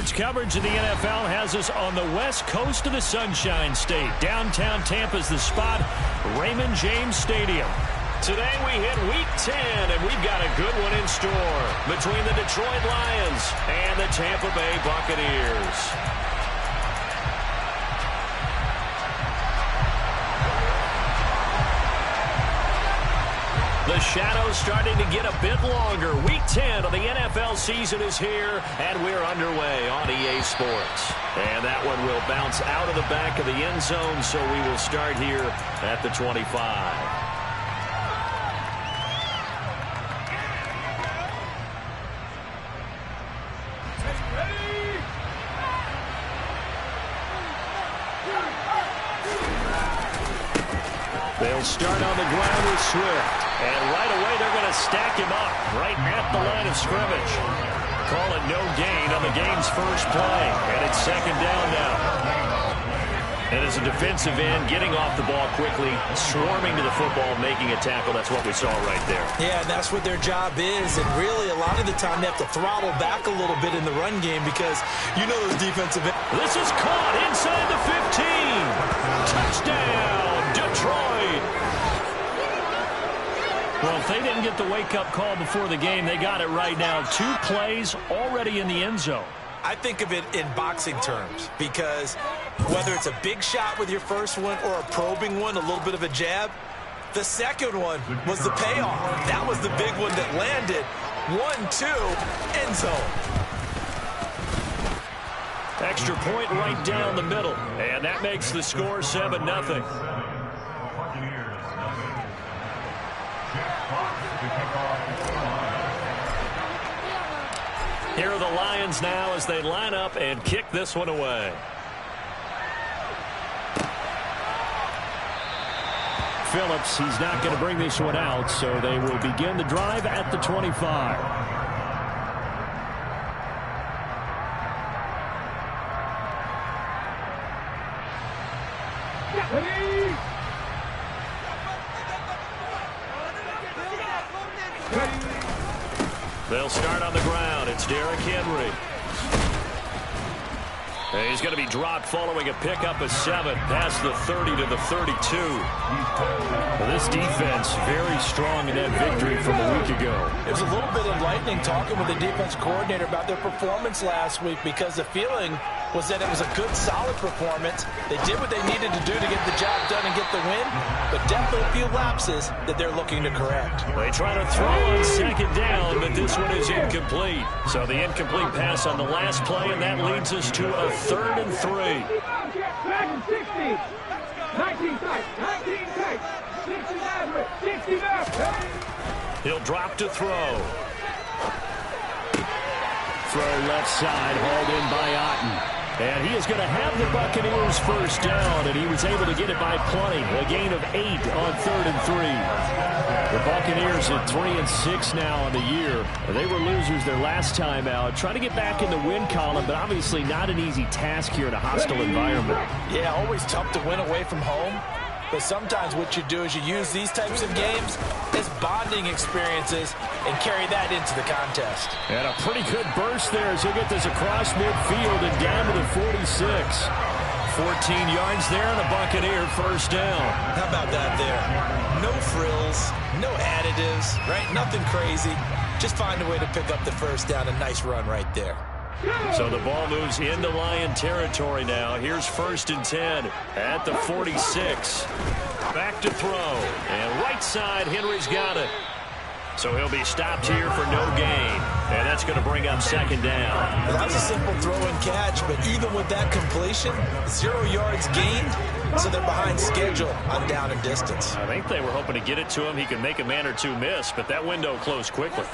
Sports coverage of the NFL has us on the west coast of the Sunshine State. Downtown Tampa's the spot, Raymond James Stadium. Today we hit Week 10, and we've got a good one in store between the Detroit Lions and the Tampa Bay Buccaneers. The shadow's starting to get a bit longer. Week 10 of the NFL season is here, and we're underway on EA Sports. And that one will bounce out of the back of the end zone, so we will start here at the 25. They'll start on the ground with Swift. And right away, they're going to stack him up right at the line of scrimmage. Call it no gain on the game's first play. And it's second down now. And as a defensive end, getting off the ball quickly, swarming to the football, making a tackle. That's what we saw right there. Yeah, that's what their job is. And really, a lot of the time, they have to throttle back a little bit in the run game because you know those defensive ends. This is caught inside the 15. Touchdown, Detroit. Well, if they didn't get the wake-up call before the game, they got it right now. 2 plays already in the end zone. I think of it in boxing terms because whether it's a big shot with your first one or a probing one, a little bit of a jab, the second one was the payoff. That was the big one that landed. 1-2, end zone. Extra point right down the middle, and that makes the score 7-0. Here are the Lions now as they line up and kick this one away. Phillips, he's not going to bring this one out, so they will begin the drive at the 25. They'll start on the ground. It's Derrick Henry. And he's going to be dropped following a pickup of 7 past the 30 to the 32. Well, this defense very strong in that victory from a week ago. It was a little bit enlightening talking with the defense coordinator about their performance last week because the feeling was that it was a good, solid performance. They did what they needed to do to get the job done and get the win, but definitely a few lapses that they're looking to correct. They try to throw on second down, but this one is incomplete. So the incomplete pass on the last play, and that leads us to a 3rd and 3. 19 He'll drop to throw. Throw left side, hauled in by Otten. And he is going to have the Buccaneers first down, and he was able to get it by plenty. A gain of 8 on 3rd and 3. The Buccaneers at 3-6 now on the year. They were losers their last time out. Trying to get back in the win column, but obviously not an easy task here in a hostile environment. Yeah, always tough to win away from home. But sometimes what you do is you use these types of games as bonding experiences and carry that into the contest. And a pretty good burst there as he'll get this across midfield and down to the 46. 14 yards there and a Buccaneer first down. How about that there? No frills, no additives, right? Nothing crazy. Just find a way to pick up the first down. A nice run right there. So the ball moves into Lion territory now. Here's 1st and 10 at the 46. Back to throw. And right side, Henry's got it. So he'll be stopped here for no gain. And that's going to bring up second down. Well, that was a simple throw and catch, but even with that completion, 0 yards gained, so they're behind schedule on down and distance. I think they were hoping to get it to him. He could make a man or two miss, but that window closed quickly.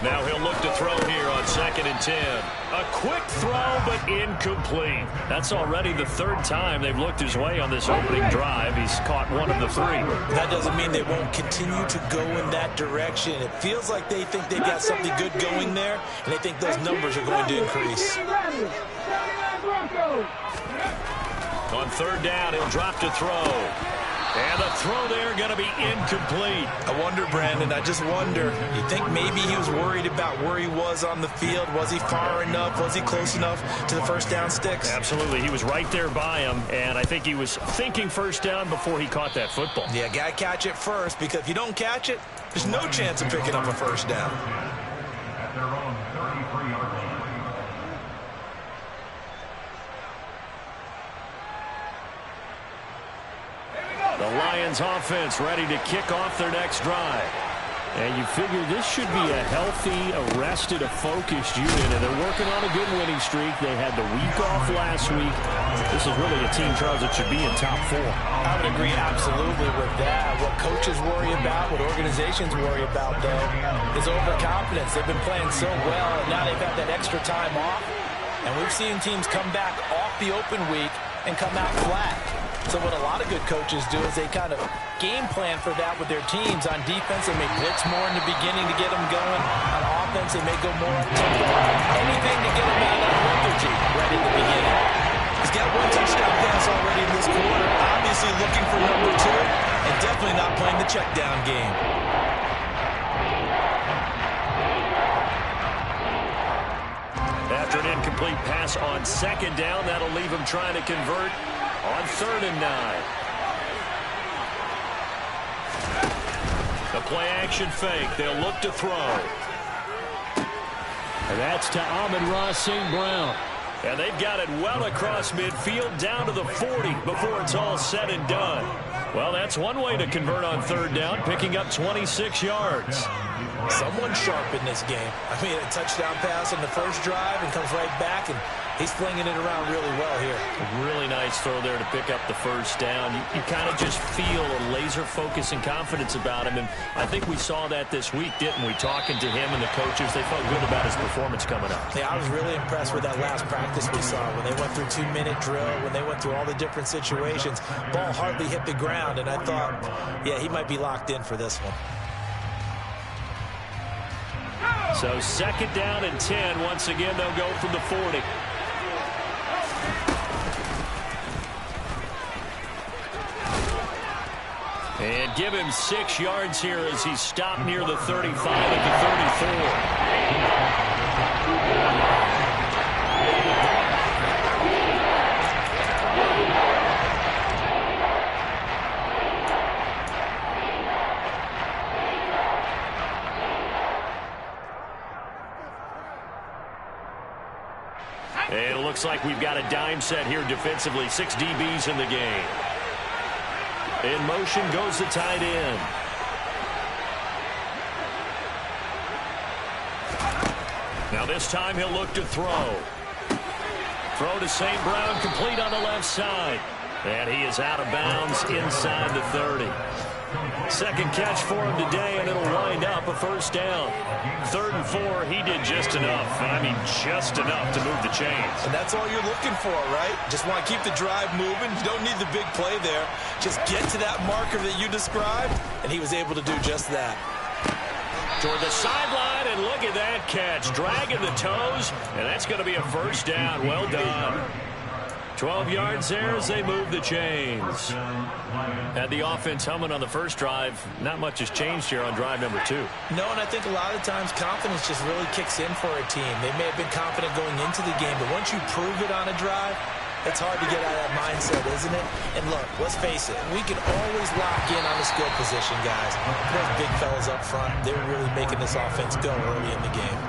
Now he'll look to throw here on 2nd and 10. A quick throw, but incomplete. That's already the 3rd time they've looked his way on this opening drive. He's caught 1 of the 3. That doesn't mean they won't continue to go in that direction. It feels like they think they've got something good going there, and they think those numbers are going to increase. On 3rd down, he'll drop to throw. And the throw there going to be incomplete. I wonder, Brandon, I just wonder, you think maybe he was worried about where he was on the field? Was he far enough? Was he close enough to the first down sticks? Absolutely. He was right there by him, and I think he was thinking first down before he caught that football. Yeah, got to catch it first, because if you don't catch it, there's no chance of picking up a first down. The Lions offense ready to kick off their next drive. And you figure this should be a healthy, arrested, a focused unit. And they're working on a good winning streak. They had the week off last week. This is really a team, Charles, that should be in top 4. I would agree absolutely with that. What coaches worry about, what organizations worry about, though, is overconfidence. They've been playing so well, and now they've had that extra time off. And we've seen teams come back off the open week and come out flat. So what a lot of good coaches do is they kind of game plan for that with their teams. On defense, they may blitz more in the beginning to get them going. On offense, they may go more up-tempo. Anything to get them out of that lethargy right in the beginning. He's got 1 touchdown pass already in this quarter. Obviously looking for number 2, and definitely not playing the check down game. After an incomplete pass on second down, that'll leave him trying to convert on 3rd and 9. The play-action fake. They'll look to throw. And that's to Amon-Ra St. Brown. And they've got it well across midfield down to the 40 before it's all said and done. Well, that's one way to convert on 3rd down, picking up 26 yards. Someone sharp in this game. I mean, a touchdown pass on the first drive and comes right back, and he's flinging it around really well here. A really nice throw there to pick up the first down. You kind of just feel a laser focus and confidence about him, and I think we saw that this week, didn't we? Talking to him and the coaches, they felt good about his performance coming up. Yeah, I was really impressed with that last practice we saw when they went through 2-minute drill, when they went through all the different situations. Ball hardly hit the ground, and I thought, yeah, he might be locked in for this one. So 2nd down and 10. Once again, they'll go from the 40. And give him 6 yards here as he's stopped near the 35 at the 34. And it looks like we've got a dime set here defensively. 6 DBs in the game. In motion goes the tight end. Now this time he'll look to throw. Throw to St. Brown, complete on the left side. And he is out of bounds inside the 30. Second catch for him today, and it'll wind up a first down. 3rd and 4, he did just enough. I mean, just enough to move the chains. And that's all you're looking for, right? Just want to keep the drive moving. You don't need the big play there. Just get to that marker that you described, and he was able to do just that. Toward the sideline, and look at that catch. Dragging the toes, and that's going to be a first down. Well done. 12 yards there as they move the chains. Had the offense humming on the first drive. Not much has changed here on drive number 2. No, and I think a lot of times confidence just really kicks in for a team. They may have been confident going into the game, but once you prove it on a drive, it's hard to get out of that mindset, isn't it? And look, let's face it, we can always lock in on the skill position, guys. Those big fellas up front, they're really making this offense go early in the game.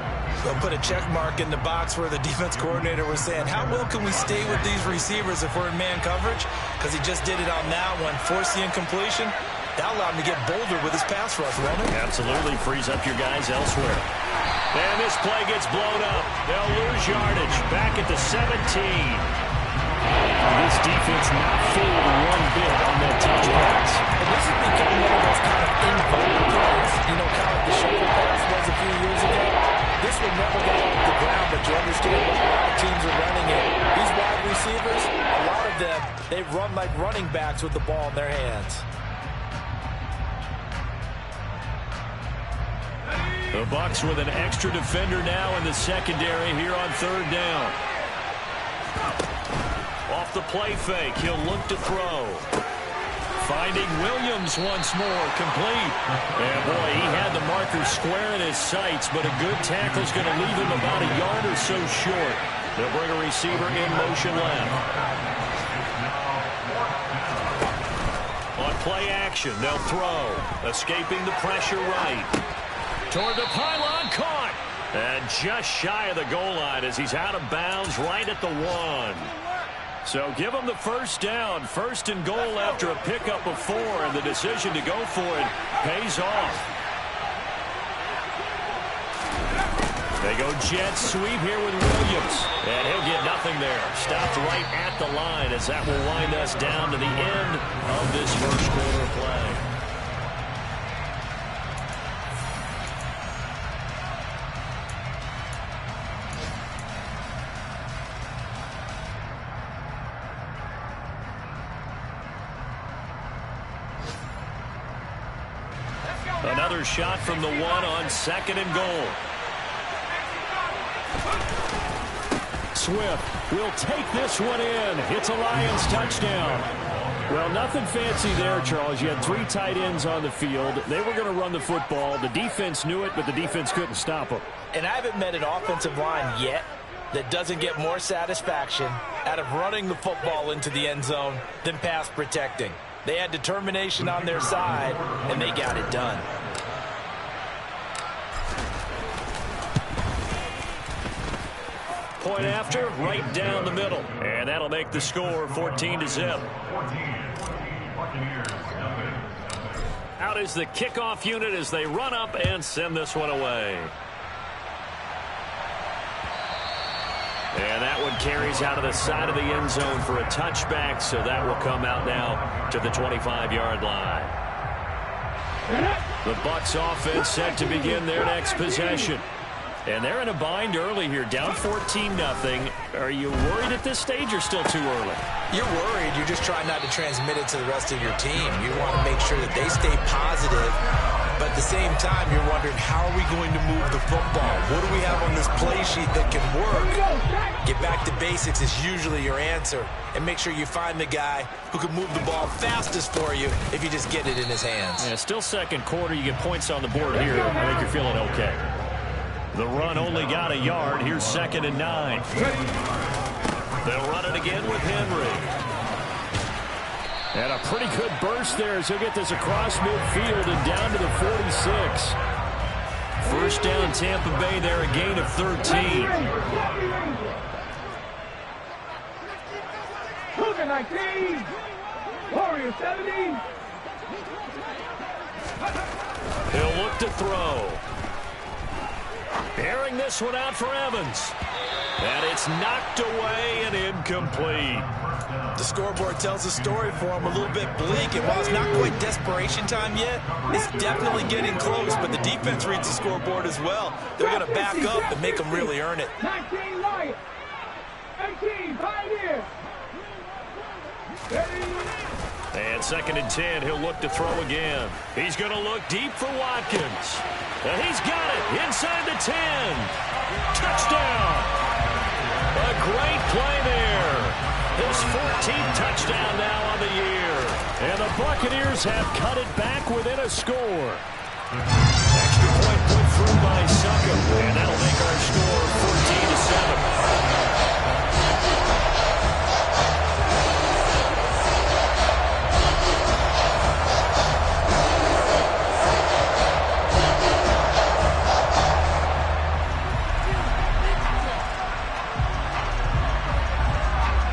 They'll put a check mark in the box where the defense coordinator was saying, how well can we stay with these receivers if we're in man coverage? Because he just did it on that one, forced the incompletion. That allowed him to get bolder with his pass rush, won't it? Absolutely, frees up your guys elsewhere. And this play gets blown up. They'll lose yardage back at the 17. This defense not fooled one bit on that touch pass. And this has become one of those kind of inverted plays. You know, kind of like the shoulder pass was a few years ago. This would never get off the ground, but you understand what a lot of teams are running it. These wide receivers, a lot of them, they run like running backs with the ball in their hands. The Bucs with an extra defender now in the secondary here on 3rd down. Off the play fake, he'll look to throw. Finding Williams once more, complete. And boy, he had the marker square in his sights, but a good tackle is going to leave him about a yard or so short. They'll bring a receiver in motion left. On play action, they'll throw. Escaping the pressure right. Toward the pylon, caught. And just shy of the goal line as he's out of bounds right at the 1. So give him the first down. First and goal after a pickup of 4, and the decision to go for it pays off. They go jet sweep here with Williams. And he'll get nothing there. Stopped right at the line as that will wind us down to the end of this first quarter play. Another shot from the 1 on 2nd and goal. Swift will take this one in. It's a Lions touchdown. Well, nothing fancy there, Charles. You had 3 tight ends on the field. They were going to run the football. The defense knew it, but the defense couldn't stop them. And I haven't met an offensive line yet that doesn't get more satisfaction out of running the football into the end zone than pass protecting. They had determination on their side, and they got it done. Point after, right down the middle. And that'll make the score 14-0. Out is the kickoff unit as they run up and send this one away. And that one carries out of the side of the end zone for a touchback, so that will come out now to the 25-yard line. The Bucs offense set to begin their next possession. And they're in a bind early here, down 14-0. Are you worried at this stage or still too early? You're worried. You're just trying not to transmit it to the rest of your team. You want to make sure that they stay positive. But at the same time, you're wondering, how are we going to move the football? What do we have on this play sheet that can work? Get back to basics is usually your answer. And make sure you find the guy who can move the ball fastest for you if you just get it in his hands. Yeah, still second quarter. You get points on the board here. I think you're feeling okay. The run only got a yard. Here's 2nd and 9. They'll run it again with Henry. And a pretty good burst there as he'll get this across midfield and down to the 46. First down, Tampa Bay there, a gain of 13. Cougar 19, Warrior 70. He'll look to throw. Airing this one out for Evans. And it's knocked away and incomplete. The scoreboard tells a story for him, a little bit bleak, and while it's not quite desperation time yet, it's definitely getting close, but the defense reads the scoreboard as well. They're going to back up and make them really earn it. 19 Lions, 18 Pioneers. And 2nd and 10, he'll look to throw again. He's going to look deep for Watkins. And he's got it inside the 10. Touchdown. A great play there. His 14th touchdown now on the year. And the Buccaneers have cut it back within a score. Extra point put through by Succop. And that'll make our score 14-7.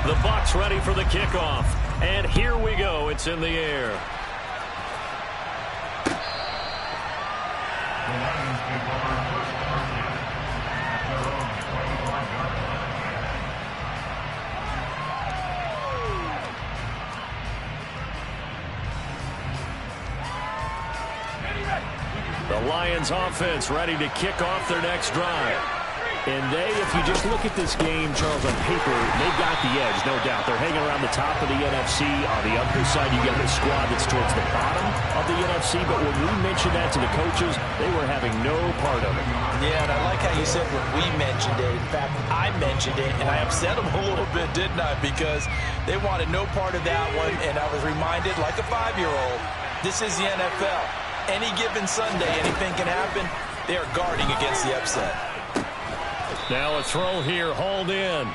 The Bucs ready for the kickoff. And here we go. It's in the air. The Lions offense ready to kick off their next drive. And if you just look at this game, Charles, on paper, they've got the edge, no doubt. They're hanging around the top of the NFC. On the other side, you get the squad that's towards the bottom of the NFC. But when we mentioned that to the coaches, they were having no part of it. Yeah, and I like how you said when we mentioned it. In fact, I mentioned it, and I upset them a little bit, didn't I? Because they wanted no part of that one, and I was reminded, like a 5-year-old, this is the NFL. Any given Sunday, anything can happen. They are guarding against the upset. Now a throw here, hauled in.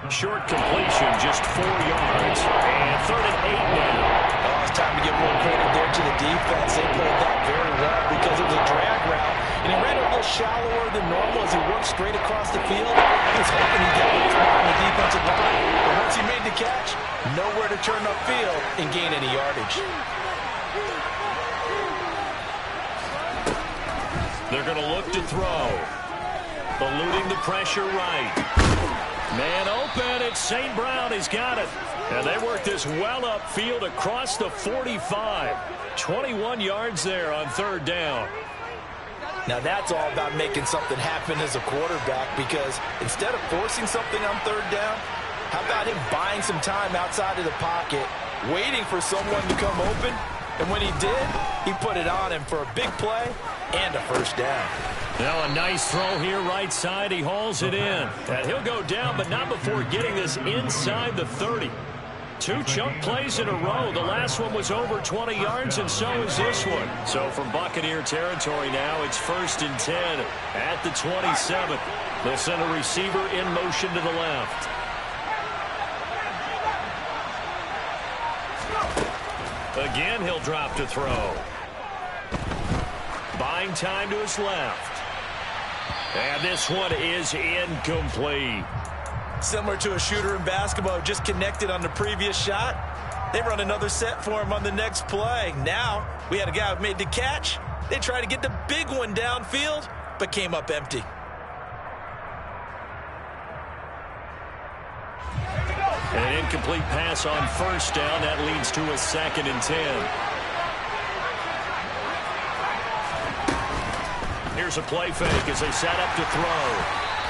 Short completion, just 4 yards. And 3rd and 8 now. Oh, it's time to give more credit there to the defense. They played that very well because it was a drag route. And he ran a little shallower than normal as he worked straight across the field. He was hoping he'd get a little behind the defensive line. But once he made the catch, nowhere to turn upfield and gain any yardage. They're going to look to throw. Eluding the pressure right. Man open, it's St. Brown. He's got it. And they work this well upfield across the 45. 21 yards there on 3rd down. Now that's all about making something happen as a quarterback, because instead of forcing something on 3rd down, how about him buying some time outside of the pocket, waiting for someone to come open, and when he did, he put it on him for a big play and a 1st down. Now a nice throw here right side. He hauls it in. And he'll go down, but not before getting this inside the 30. 2 chunk plays in a row. The last one was over 20 yards, and so is this one. So from Buccaneer territory now, it's 1st and 10 at the 27. They'll send a receiver in motion to the left. Again, he'll drop to throw. Buying time to his left. And this one is incomplete. Similar to a shooter in basketball, just connected on the previous shot. They run another set for him on the next play. Now, we had a guy who made the catch. They tried to get the big one downfield, but came up empty. An incomplete pass on 1st down. That leads to a 2nd and 10. Here's a play fake as they set up to throw.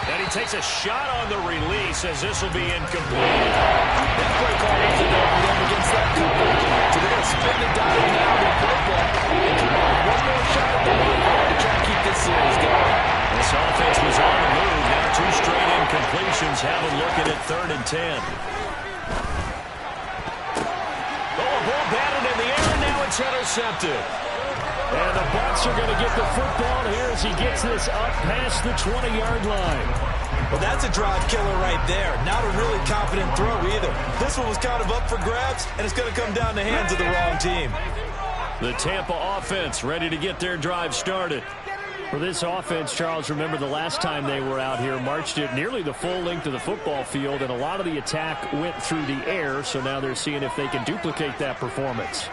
And he takes a shot on the release as this will be incomplete. That play call was enough for them against that coverage. So they're going to spin the dial now to football. And come on, one more shot at the run to try to keep this series going. This offense was on the move. Now 2 straight incompletions. Have a look at it, 3rd and 10. Oh, a ball batted in the air, and now it's intercepted. And the Bucs are going to get the football here as he gets this up past the 20-yard line. Well, that's a drive killer right there. Not a really confident throw either. This one was kind of up for grabs, and it's going to come down the hands of the wrong team. The Tampa offense ready to get their drive started. For this offense, Charles, remember the last time they were out here, marched it nearly the full length of the football field, and a lot of the attack went through the air, so now they're seeing if they can duplicate that performance.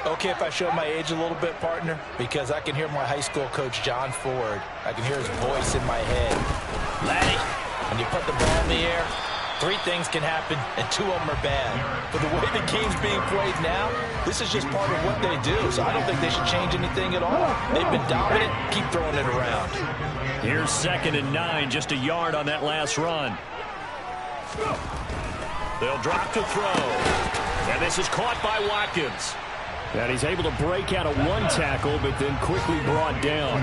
Okay, if I show my age a little bit, partner, because I can hear my high school coach, John Ford. I can hear his voice in my head. Laddie, when you put the ball in the air, 3 things can happen, and 2 of them are bad. But the way the game's being played now, this is just part of what they do, so I don't think they should change anything at all. They've been dominant. Keep throwing it around. Here's 2nd and 9, just a yard on that last run. They'll drop to throw. And this is caught by Watkins. And he's able to break out of 1 tackle, but then quickly brought down.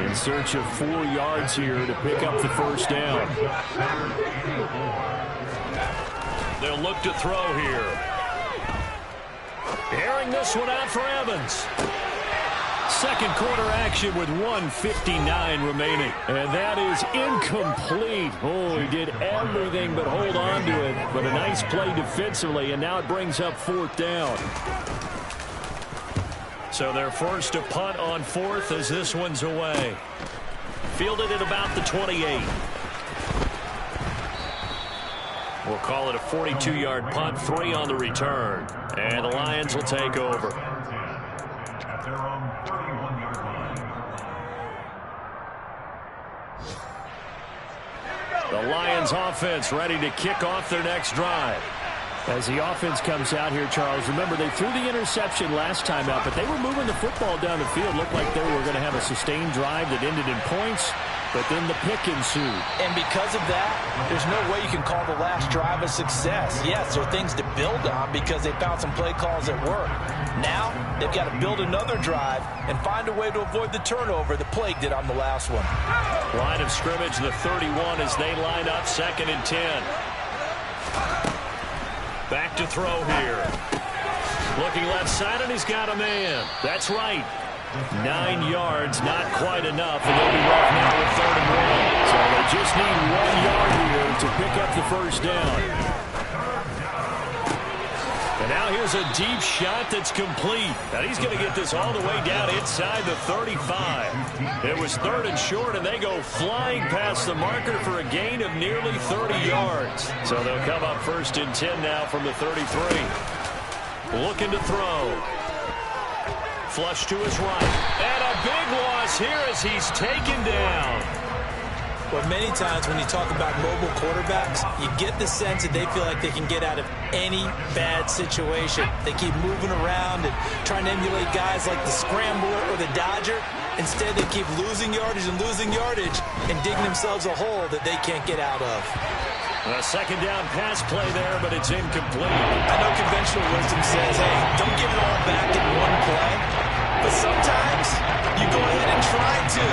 In search of 4 yards here to pick up the 1st down. They'll look to throw here. Airing this one out for Evans. 2nd quarter action with 1:59 remaining. And that is incomplete. Oh, he did everything but hold on to it. But a nice play defensively, and now it brings up 4th down. So they're forced to punt on 4th as this one's away. Fielded at about the 28. We'll call it a 42-yard punt, 3 on the return. And the Lions will take over. The Lions offense ready to kick off their next drive. As the offense comes out here, Charles, remember they threw the interception last time out, but they were moving the football down the field. Looked like they were going to have a sustained drive that ended in points. but then the pick ensued. And because of that, there's no way you can call the last drive a success. Yes, there are things to build on because they found some play calls that work. Now, they've got to build another drive and find a way to avoid the turnover that plagued it on the last one. Line of scrimmage, the 31 as they line up, 2nd and 10. Back to throw here. Looking left side, and he's got a man. That's right. 9 yards, not quite enough, and they'll be left now with 3rd and 1. So they just need 1 yard here to pick up the first down. And now here's a deep shot that's complete. And he's going to get this all the way down inside the 35. It was 3rd and short, and they go flying past the marker for a gain of nearly 30 yards. So they'll come up 1st and 10 now from the 33. Looking to throw. Flush to his right. And a big loss here as he's taken down. Well, many times when you talk about mobile quarterbacks, you get the sense that they feel like they can get out of any bad situation. They keep moving around and trying to emulate guys like the Scrambler or the Dodger. Instead, they keep losing yardage and digging themselves a hole that they can't get out of. A 2nd down pass play there, but it's incomplete. I know conventional wisdom says, hey, don't give it all back in one play. But sometimes you go ahead and try to.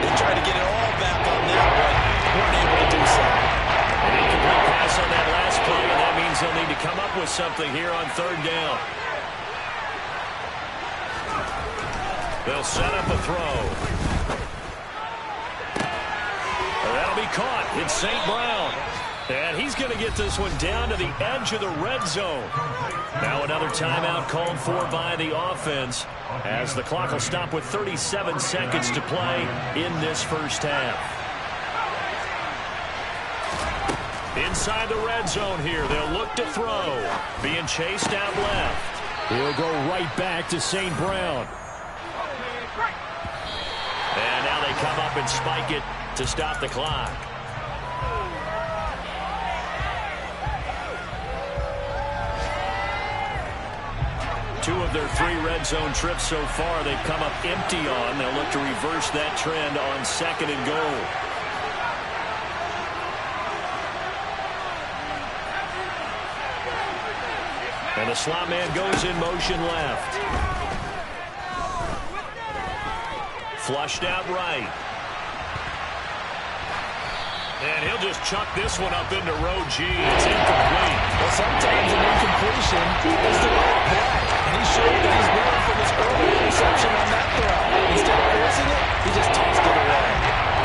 They try to get it all back on that one. Weren't able to do so. An incomplete pass on that last play, and that means they'll need to come up with something here on 3rd down. They'll set up a throw. That'll be caught. It's St. Brown. And he's going to get this one down to the edge of the red zone. Now another timeout called for by the offense as the clock will stop with 37 seconds to play in this first half. Inside the red zone here, they'll look to throw. Being chased out left. He'll go right back to St. Brown. And now they come up and spike it to stop the clock. Two of their 3 red zone trips so far they've come up empty on. They'll look to reverse that trend on 2nd and goal. And the slot man goes in motion left. Flushed out right. And he'll just chuck this one up into row G. It's incomplete. Well, sometimes an incompletion is the right play. And he showed that he's learned from his earlier reception on that throw. Instead of forcing it, he just tossed it away.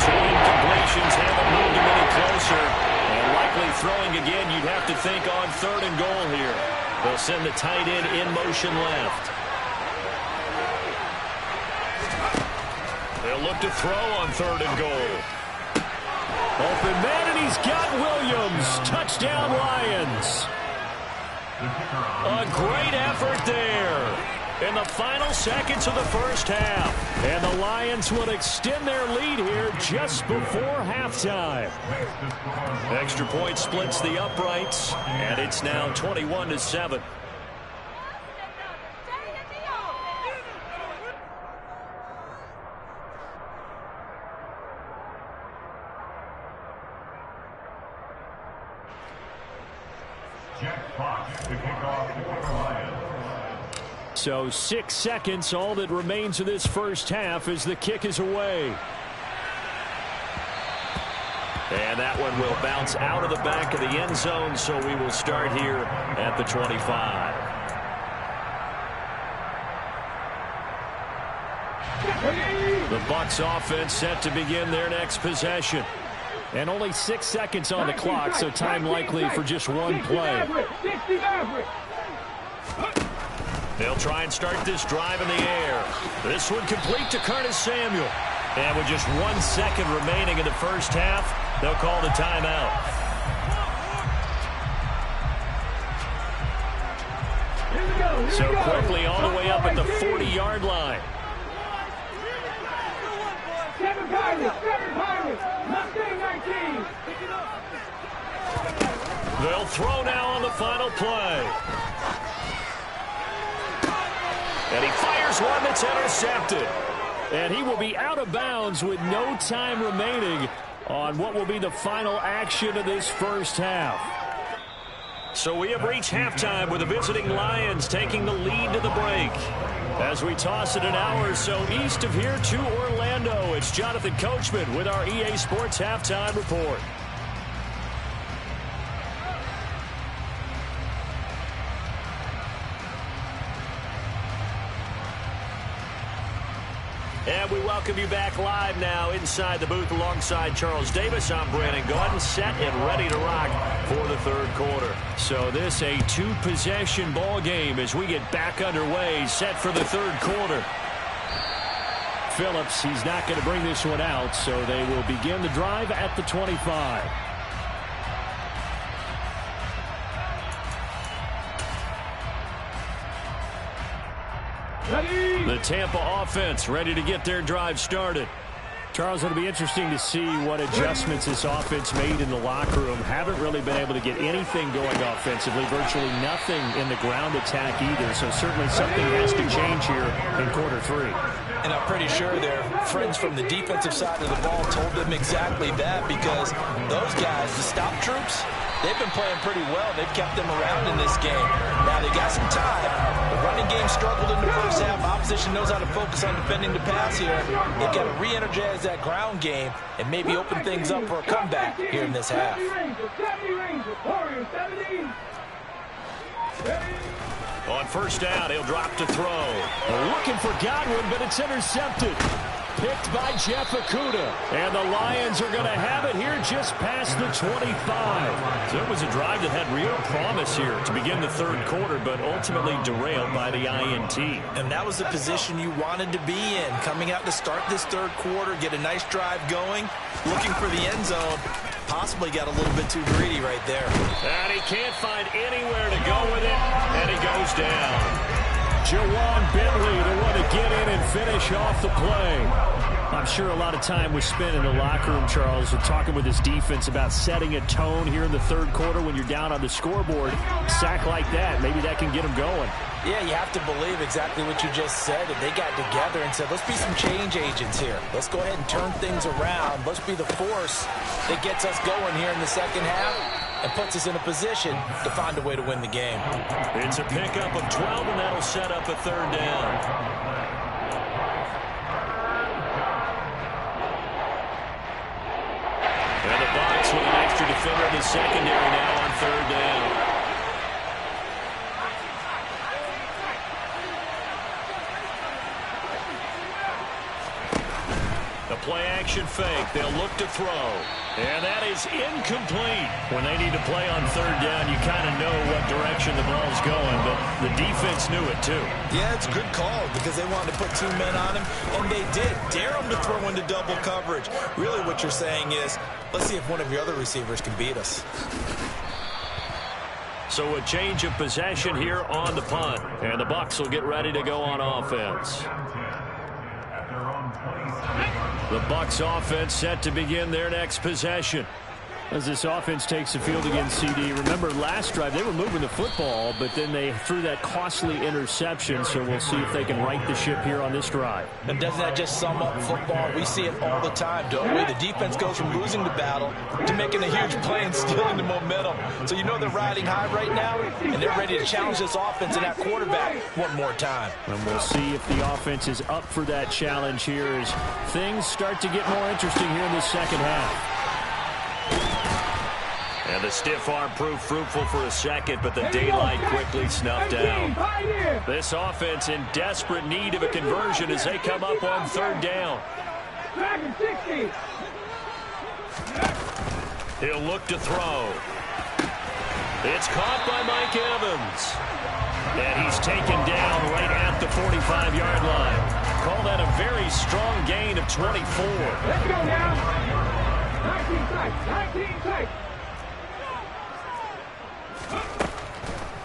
2 incompletions haven't moved him any closer. And likely throwing again, you'd have to think on 3rd and goal here. They'll send the tight end in motion left. They'll look to throw on 3rd and goal. Open man, and he's got Williams. Touchdown, Lions. A great effort there in the final seconds of the first half. And the Lions will extend their lead here just before halftime. Extra point splits the uprights, and it's now 21-7. So 6 seconds, all that remains of this first half as the kick is away. And that one will bounce out of the back of the end zone, so we will start here at the 25. The Bucs offense set to begin their next possession. And only 6 seconds on the clock, so time likely for just one play. They'll try and start this drive in the air. This one complete to Curtis Samuel. And with just 1 second remaining in the first half, they'll call the timeout. So quickly all the way up at the 40-yard line. 7 Pirates, Mustang 19. They'll throw now on the final play. And he fires one that's intercepted. And he will be out of bounds with no time remaining on what will be the final action of this first half. So we have reached halftime with the visiting Lions taking the lead to the break. As we toss it an hour or so east of here to Orlando, it's Jonathan Coachman with our EA Sports Halftime Report. And we welcome you back live now inside the booth alongside Charles Davis. I'm Brandon Gaudin, set and ready to rock for the third quarter. So this a two-possession ball game as we get back underway, set for the third quarter. Phillips, he's not going to bring this one out, so they will begin the drive at the 25. The Tampa offense ready to get their drive started. Charles, it'll be interesting to see what adjustments this offense made in the locker room. Haven't really been able to get anything going offensively, virtually nothing in the ground attack either, so certainly something has to change here in quarter three. And I'm pretty sure their friends from the defensive side of the ball told them exactly that, because those guys, the stop troops, they've been playing pretty well. They've kept them around in this game. Now, they got some time. The running game struggled in the first half. Opposition knows how to focus on defending the pass here. They've got to re-energize that ground game and maybe open things up for a comeback here in this half. On first down, he'll drop to throw. Looking for Godwin, but it's intercepted. Picked by Jeff Okudah. And the Lions are going to have it here just past the 25. So it was a drive that had real promise here to begin the third quarter, but ultimately derailed by the INT. And that was the position you wanted to be in. Coming out to start this third quarter, get a nice drive going, looking for the end zone. Possibly got a little bit too greedy right there. And he can't find anywhere to go with it, and he goes down. Jawan Bentley, the one to get in and finish off the play. I'm sure a lot of time was spent in the locker room, Charles, talking with his defense about setting a tone here in the third quarter when you're down on the scoreboard. Sack like that, maybe that can get them going. Yeah, you have to believe exactly what you just said. That they got together and said, let's be some change agents here. Let's go ahead and turn things around. Let's be the force that gets us going here in the second half and puts us in a position to find a way to win the game. It's a pickup of 12, and that'll set up a third down. And the box with an extra defender in the secondary now on third down. The play-action fake. They'll look to throw. And that is incomplete. When they need to play on third down, you kind of know what direction the ball's going, but the defense knew it too. Yeah, it's a good call because they wanted to put two men on him, and they did. Dare him to throw into double coverage. Really what you're saying is, let's see if one of your other receivers can beat us. So a change of possession here on the punt, and the Bucs will get ready to go on offense. The Bucs offense set to begin their next possession. As this offense takes the field against CD. Remember last drive they were moving the football, but then they threw that costly interception, so we'll see if they can right the ship here on this drive. And doesn't that just sum up football? We see it all the time, don't we? The defense goes from losing the battle to making a huge play and stealing the momentum. So you know they're riding high right now, and they're ready to challenge this offense and that quarterback one more time. And we'll see if the offense is up for that challenge here as things start to get more interesting here in the second half. And the stiff arm proved fruitful for a second, but the daylight quickly snuffed down. This offense in desperate need of a conversion as they come up on third down. He'll look to throw. It's caught by Mike Evans. And he's taken down right at the 45-yard line. Call that a very strong gain of 24. Let's go now. 19 tight. 19 tight.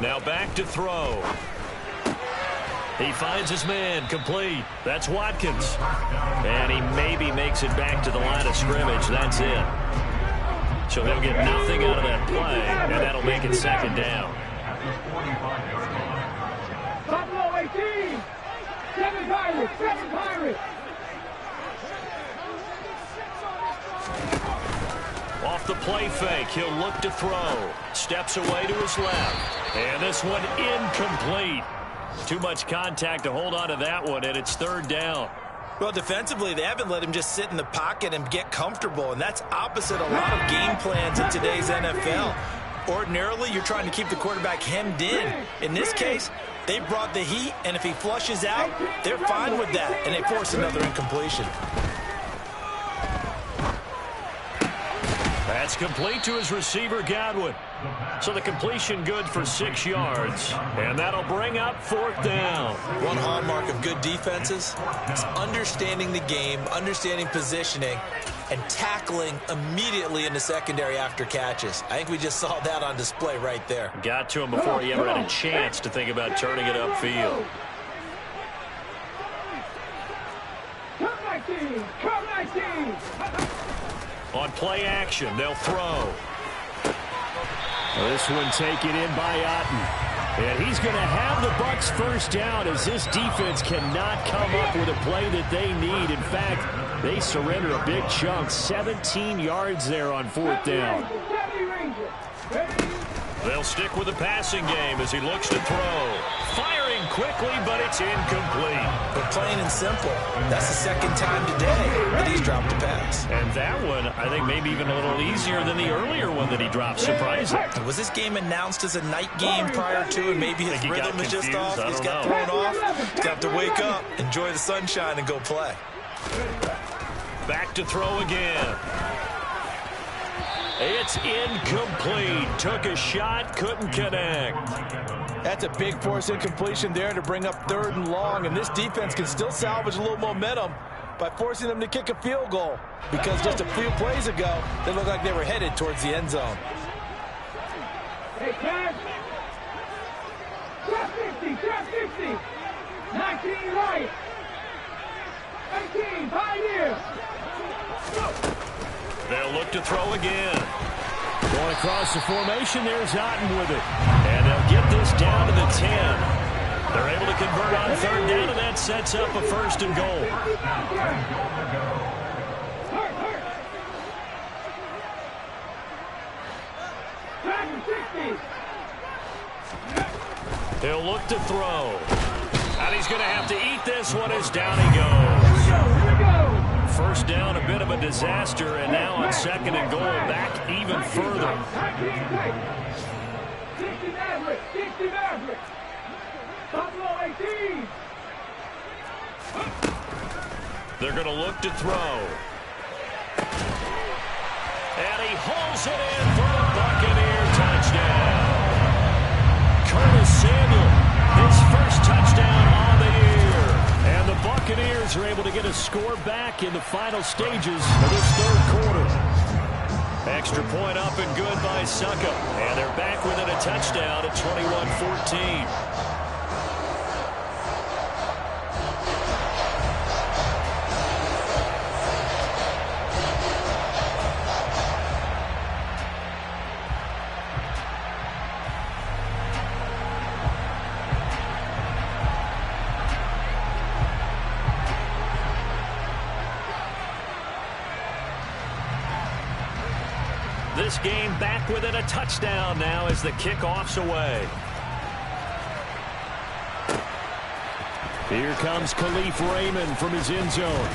Now back to throw. He finds his man complete. That's Watkins. And he maybe makes it back to the line of scrimmage. That's it. So they'll get nothing out of that play, and that'll make it second down. Buffalo 18. 7 Pirates. 7 Pirates. play fake. He'll look to throw. Steps away to his left. And this one incomplete. Too much contact to hold on to that one, and it's third down. Well, defensively, they haven't let him just sit in the pocket and get comfortable, and that's opposite a lot of game plans in today's NFL. Ordinarily, you're trying to keep the quarterback hemmed in. In this case, they brought the heat, and if he flushes out, they're fine with that, and they force another incompletion. That's complete to his receiver, Godwin. So the completion good for 6 yards, and that'll bring up fourth down. One hallmark of good defenses is understanding the game, understanding positioning, and tackling immediately in the secondary after catches. I think we just saw that on display right there. Got to him before he ever had a chance to think about turning it upfield. Come 19! On play action, they'll throw. This one taken in by Otten. And he's going to have the Bucs first down as this defense cannot come up with a play that they need. In fact, they surrender a big chunk, 17 yards there on fourth down. They'll stick with the passing game as he looks to throw. Firing quickly, but it's incomplete. But plain and simple, that's the second time today that he's dropped a pass. And that one, I think, maybe even a little easier than the earlier one that he dropped. Surprising. Was this game announced as a night game prior to, and maybe his rhythm is just off? He's got thrown off. He's got to wake up, enjoy the sunshine, and go play. Back to throw again. It's incomplete. Took a shot, couldn't connect. That's a big force incompletion there to bring up third and long, and this defense can still salvage a little momentum by forcing them to kick a field goal, because just a few plays ago, they looked like they were headed towards the end zone. Hey, Cash! Trap 50, trap 50! 19 right! 18, Pioneer! They'll look to throw again. Going across the formation, there's Otten with it. And they'll get this down to the 10. They're able to convert on third down, and that sets up a first and goal. He'll look to throw. And he's going to have to eat this one as down he goes. Here we go! First down, a bit of a disaster, and now on second and goal, back even further. 60 Maverick, 60 Maverick. Buffalo 18. They're going to look to throw. And he hauls it in for a Buccaneer touchdown. Curtis Samuel, his first touchdown on the year. And the Buccaneers are able to get a score back in the final stages of this third quarter. Extra point up and good by Succop. And they're back within a touchdown at 21-14. This game back within a touchdown now as the kickoff's away. Here comes Khalif Raymond from his end zone.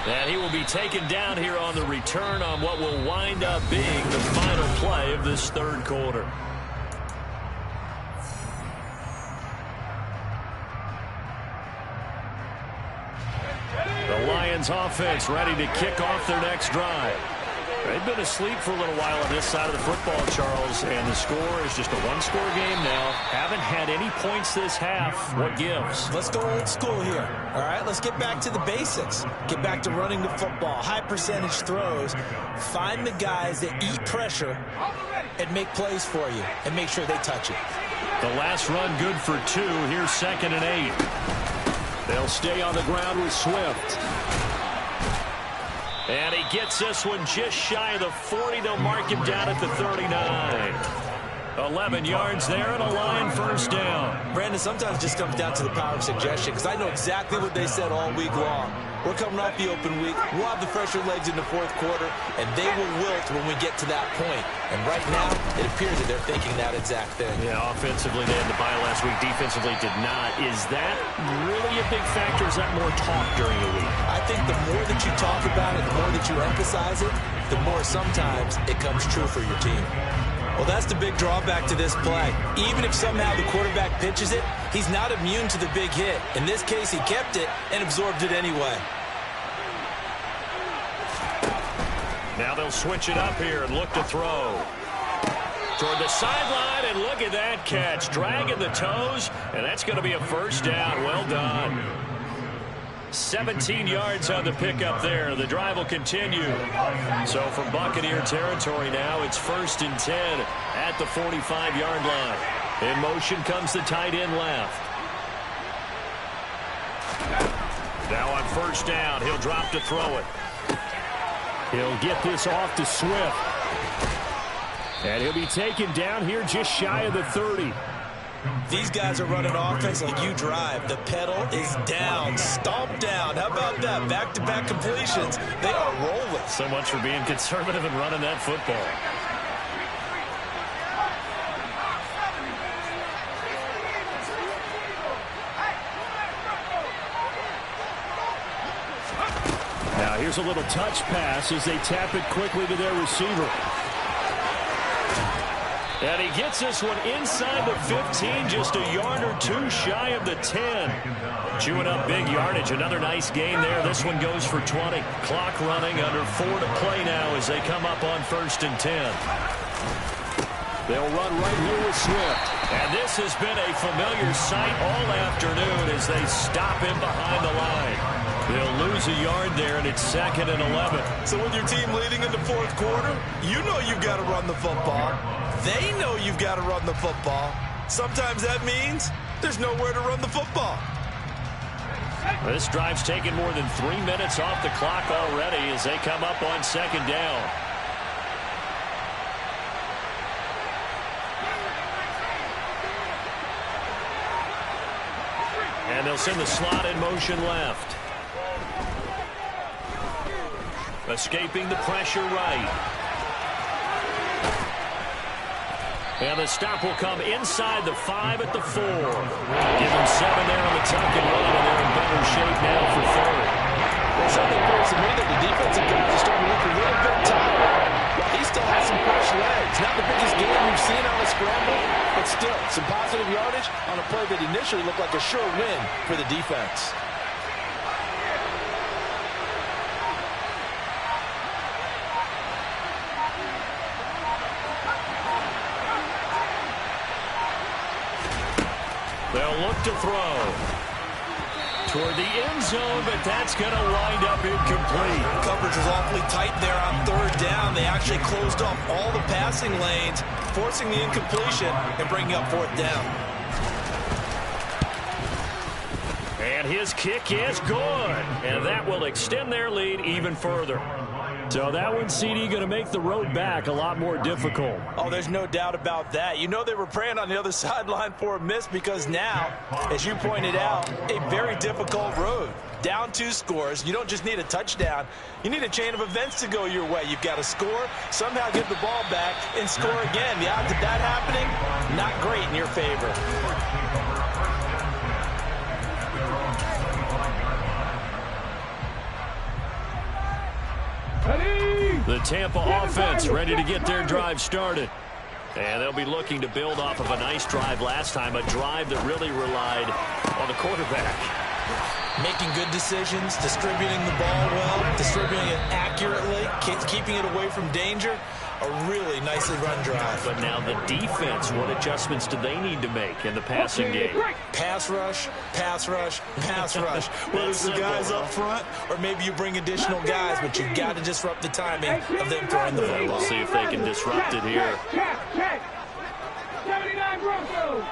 And he will be taken down here on the return on what will wind up being the final play of this third quarter. The Lions offense ready to kick off their next drive. They've been asleep for a little while on this side of the football, Charles, and the score is just a one-score game now. Haven't had any points this half. What gives? Let's go old school here. All right, let's get back to the basics. Get back to running the football, high percentage throws. Find the guys that eat pressure and make plays for you and make sure they touch it. The last run good for 2. Here's 2nd and 8. They'll stay on the ground with Swift. And he gets this one just shy of the 40. They'll mark him down at the 39. 11 yards there and a Lion first down. Brandon, sometimes it just comes down to the power of suggestion, because I know exactly what they said all week long. We're coming off the open week. We'll have the fresher legs in the fourth quarter, and they will wilt when we get to that point. And right now, it appears that they're thinking that exact thing. Yeah, offensively, they had the bye last week. Defensively, did not. Is that really a big factor? Is that more talk during the week? I think the more that you talk about it, the more that you emphasize it, the more sometimes it comes true for your team. Well, that's the big drawback to this play. Even if somehow the quarterback pitches it, he's not immune to the big hit. In this case, he kept it and absorbed it anyway. Now they'll switch it up here and look to throw. Toward the sideline, and look at that catch. Dragging the toes, and that's going to be a first down. Well done. 17 yards on the pickup there. The drive will continue. So from Buccaneer territory now, it's 1st and 10 at the 45-yard line. In motion comes the tight end left. Now on first down, he'll drop to throw it. He'll get this off to Swift. And he'll be taken down here just shy of the 30. These guys are running offense like you drive. The pedal is down, stomped down. How about that? Back-to-back completions. They are rolling. So much for being conservative and running that football. Now here's a little touch pass as they tap it quickly to their receiver. And he gets this one inside the 15, just a yard or two shy of the 10. Chewing up big yardage. Another nice gain there. This one goes for 20. Clock running, under 4 to play now as they come up on 1st and 10. They'll run right here with Swift. And this has been a familiar sight all afternoon as they stop him behind the line. They'll lose a yard there, and it's 2nd and 11. So with your team leading in the fourth quarter, you know you've got to run the football. They know you've got to run the football. Sometimes that means there's nowhere to run the football. This drive's taken more than 3 minutes off the clock already as they come up on 2nd down. And they'll send the slot in motion left. Escaping the pressure right. And the stop will come inside the 5 at the 4. Give them 7 there on the tuck and run, and they're in better shape now for 3rd. Well, something appears to me that the defensive guys are starting to look a little bit tired. He still has some fresh legs. Not the biggest game we've seen on a scramble, but still some positive yardage on a play that initially looked like a sure win for the defense. They'll look to throw toward the end zone, but that's going to wind up incomplete. Coverage was awfully tight there on 3rd down. They actually closed off all the passing lanes, forcing the incompletion and bringing up 4th down. And his kick is good, and that will extend their lead even further. So that one, CD, going to make the road back a lot more difficult. Oh, there's no doubt about that. You know they were praying on the other sideline for a miss because now, as you pointed out, a very difficult road. Down 2 scores. You don't just need a touchdown. You need a chain of events to go your way. You've got to score, somehow get the ball back, and score again. The odds of that happening, not great in your favor. The Tampa offense ready to get their drive started. And they'll be looking to build off of a nice drive last time, a drive that really relied on the quarterback. Making good decisions, distributing the ball well, distributing it accurately, keeping it away from danger. A really nicely run drive. But now the defense, what adjustments do they need to make in the passing game? Pass rush, pass rush, pass rush. Whether it's the guys up front or maybe you bring additional guys, but you've got to disrupt the timing of them throwing the football. We'll see if they can disrupt it here. 79 Broncos.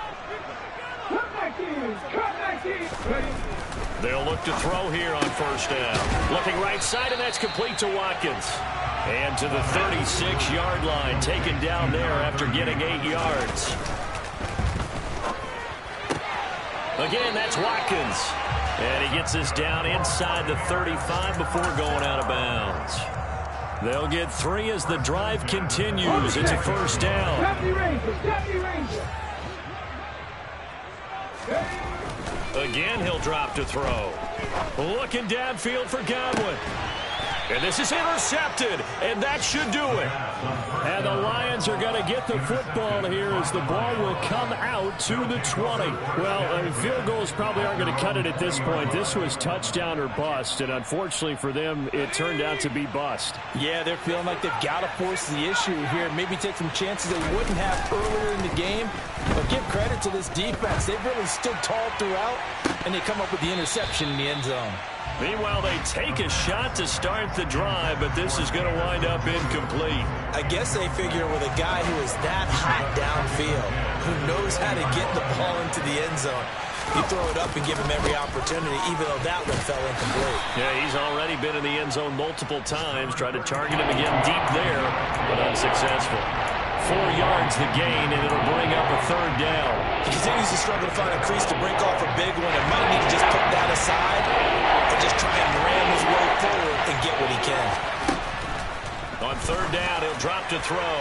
Cut back in. Cut back in. Ready. They'll look to throw here on 1st down. Looking right side, and that's complete to Watkins. And to the 36-yard line, taken down there after getting 8 yards. Again, that's Watkins. And he gets us down inside the 35 before going out of bounds. They'll get 3 as the drive continues. It's a first down. Again, he'll drop to throw. Looking downfield for Godwin. And this is intercepted, and that should do it. And the Lions are going to get the football here as the ball will come out to the 20. Well, field goals probably aren't going to cut it at this point. This was touchdown or bust, and unfortunately for them, it turned out to be bust. Yeah, they're feeling like they've got to force the issue here. Maybe take some chances they wouldn't have earlier in the game. But give credit to this defense. They've really stood tall throughout, and they come up with the interception in the end zone. Meanwhile, they take a shot to start the drive, but this is going to wind up incomplete. I guess they figure with a guy who is that hot downfield, who knows how to get the ball into the end zone, you throw it up and give him every opportunity, even though that one fell incomplete. Yeah, he's already been in the end zone multiple times, tried to target him again deep there, but unsuccessful. 4 yards the gain, and it'll bring up a third down. He continues to struggle to find a crease to break off a big one, and might need to just put that aside and just try and ram his way forward and get what he can. On third down, he'll drop to throw.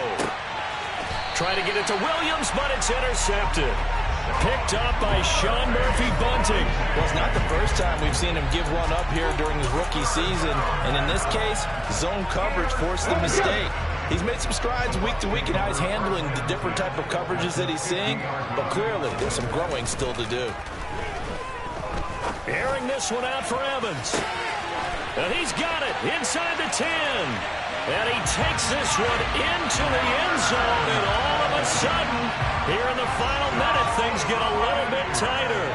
Try to get it to Williams, but it's intercepted. Picked up by Sean Murphy-Bunting. Well, it's not the first time we've seen him give one up here during his rookie season, and in this case, zone coverage forced the mistake. He's made some strides week to week in how he's handling the different type of coverages that he's seeing, but clearly there's some growing still to do. Airing this one out for Evans. And he's got it inside the 10. And he takes this one into the end zone, and all of a sudden, here in the final minute, things get a little bit tighter.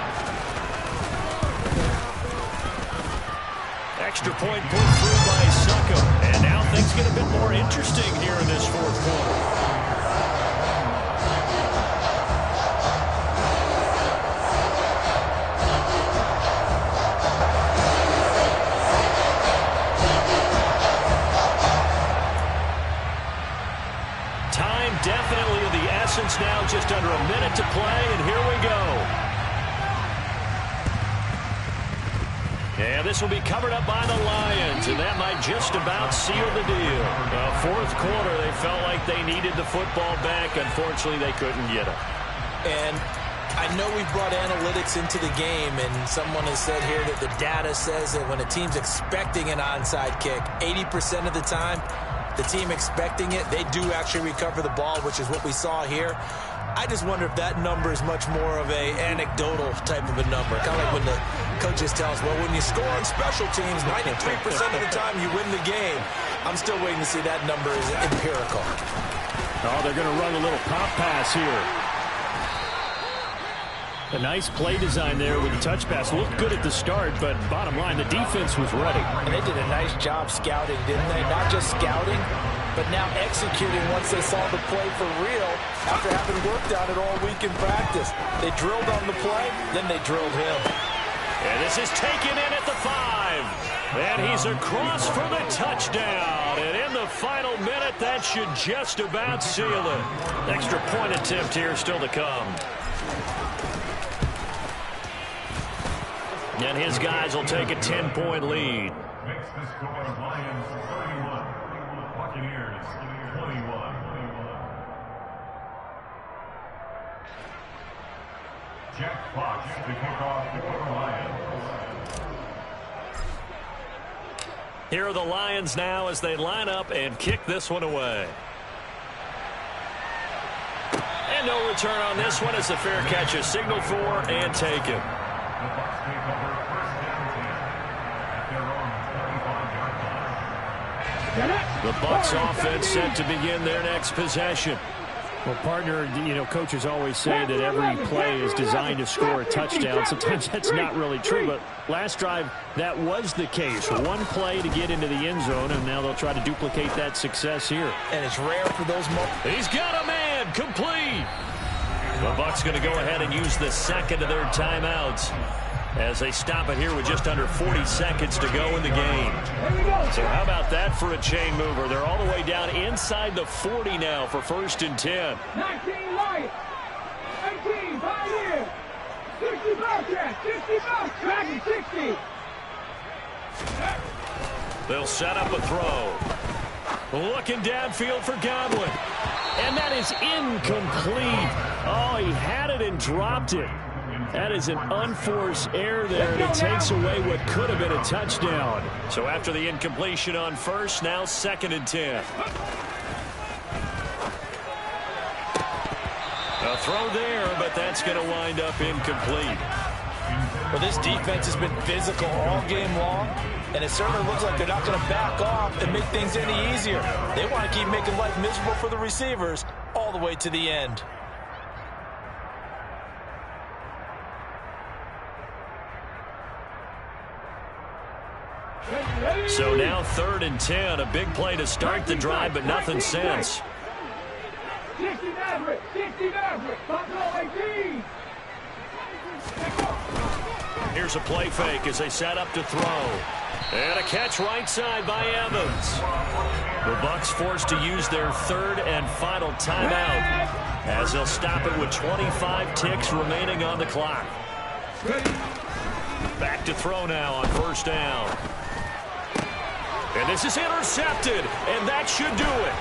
Extra point put through by Succop. And now things get a bit more interesting here in this fourth quarter. Time definitely of the essence now, just under a minute to play, and here we go. And this will be covered up by the Lions, and that might just about seal the deal. Fourth quarter, they felt like they needed the football back. Unfortunately, they couldn't get it. And I know we've brought analytics into the game, and someone has said here that the data says that when a team's expecting an onside kick, 80% of the time, the team expecting it, they do actually recover the ball, which is what we saw here. I just wonder if that number is much more of a anecdotal type of a number. Kind of like when the coaches tell us, well, when you score on special teams, 93% of the time you win the game. I'm still waiting to see that number is empirical. Oh, they're going to run a little pop pass here. A nice play design there with the touch pass. Looked good at the start, but bottom line, the defense was ready. And they did a nice job scouting, didn't they? Not just scouting, but now executing once they saw the play for real after having worked on it all week in practice. They drilled on the play, then they drilled him. And this is taken in at the 5. And he's across for the touchdown. And in the final minute, that should just about seal it. Extra point attempt here still to come. And his guys will take a 10-point lead. Makes the score Lions 31, Buccaneers 21. Jack Fox to kick off for the Lions. Here are the Lions now as they line up and kick this one away. And no return on this one as the fair catch is signaled for and taken. The Bucs take over first down 10 at their own 35-yard line. The Bucs offense set to begin their next possession. Well, partner, coaches always say that every play is designed to score a touchdown. Sometimes that's not really true, but last drive, that was the case. One play to get into the end zone, and now they'll try to duplicate that success here. And it's rare for those moments. He's got a man, complete. The Bucs going to go ahead and use the second of their timeouts. as they stop it here with just under 40 seconds to go in the game. So how about that for a chain mover? They're all the way down inside the 40 now for 1st and 10. 19 Lions, 18 Pioneer, 60 Bobcats, 60 Bucks, Dragon 60. They'll set up a throw. Looking downfield for Godwin. And that is incomplete. Oh, he had it and dropped it. That is an unforced error there, and it takes away what could have been a touchdown. So after the incompletion on first, now 2nd and 10. A throw there, but that's going to wind up incomplete. Well, this defense has been physical all game long, and it certainly looks like they're not going to back off and make things any easier. They want to keep making life miserable for the receivers all the way to the end. So now 3rd and 10, a big play to start the drive, but nothing since. 60 Maverick, 60 Maverick, Buffalo 18. Here's a play fake as they set up to throw. And a catch right side by Evans. The Bucs forced to use their 3rd and final timeout as they'll stop it with 25 ticks remaining on the clock. Back to throw now on 1st down. And this is intercepted, and that should do it.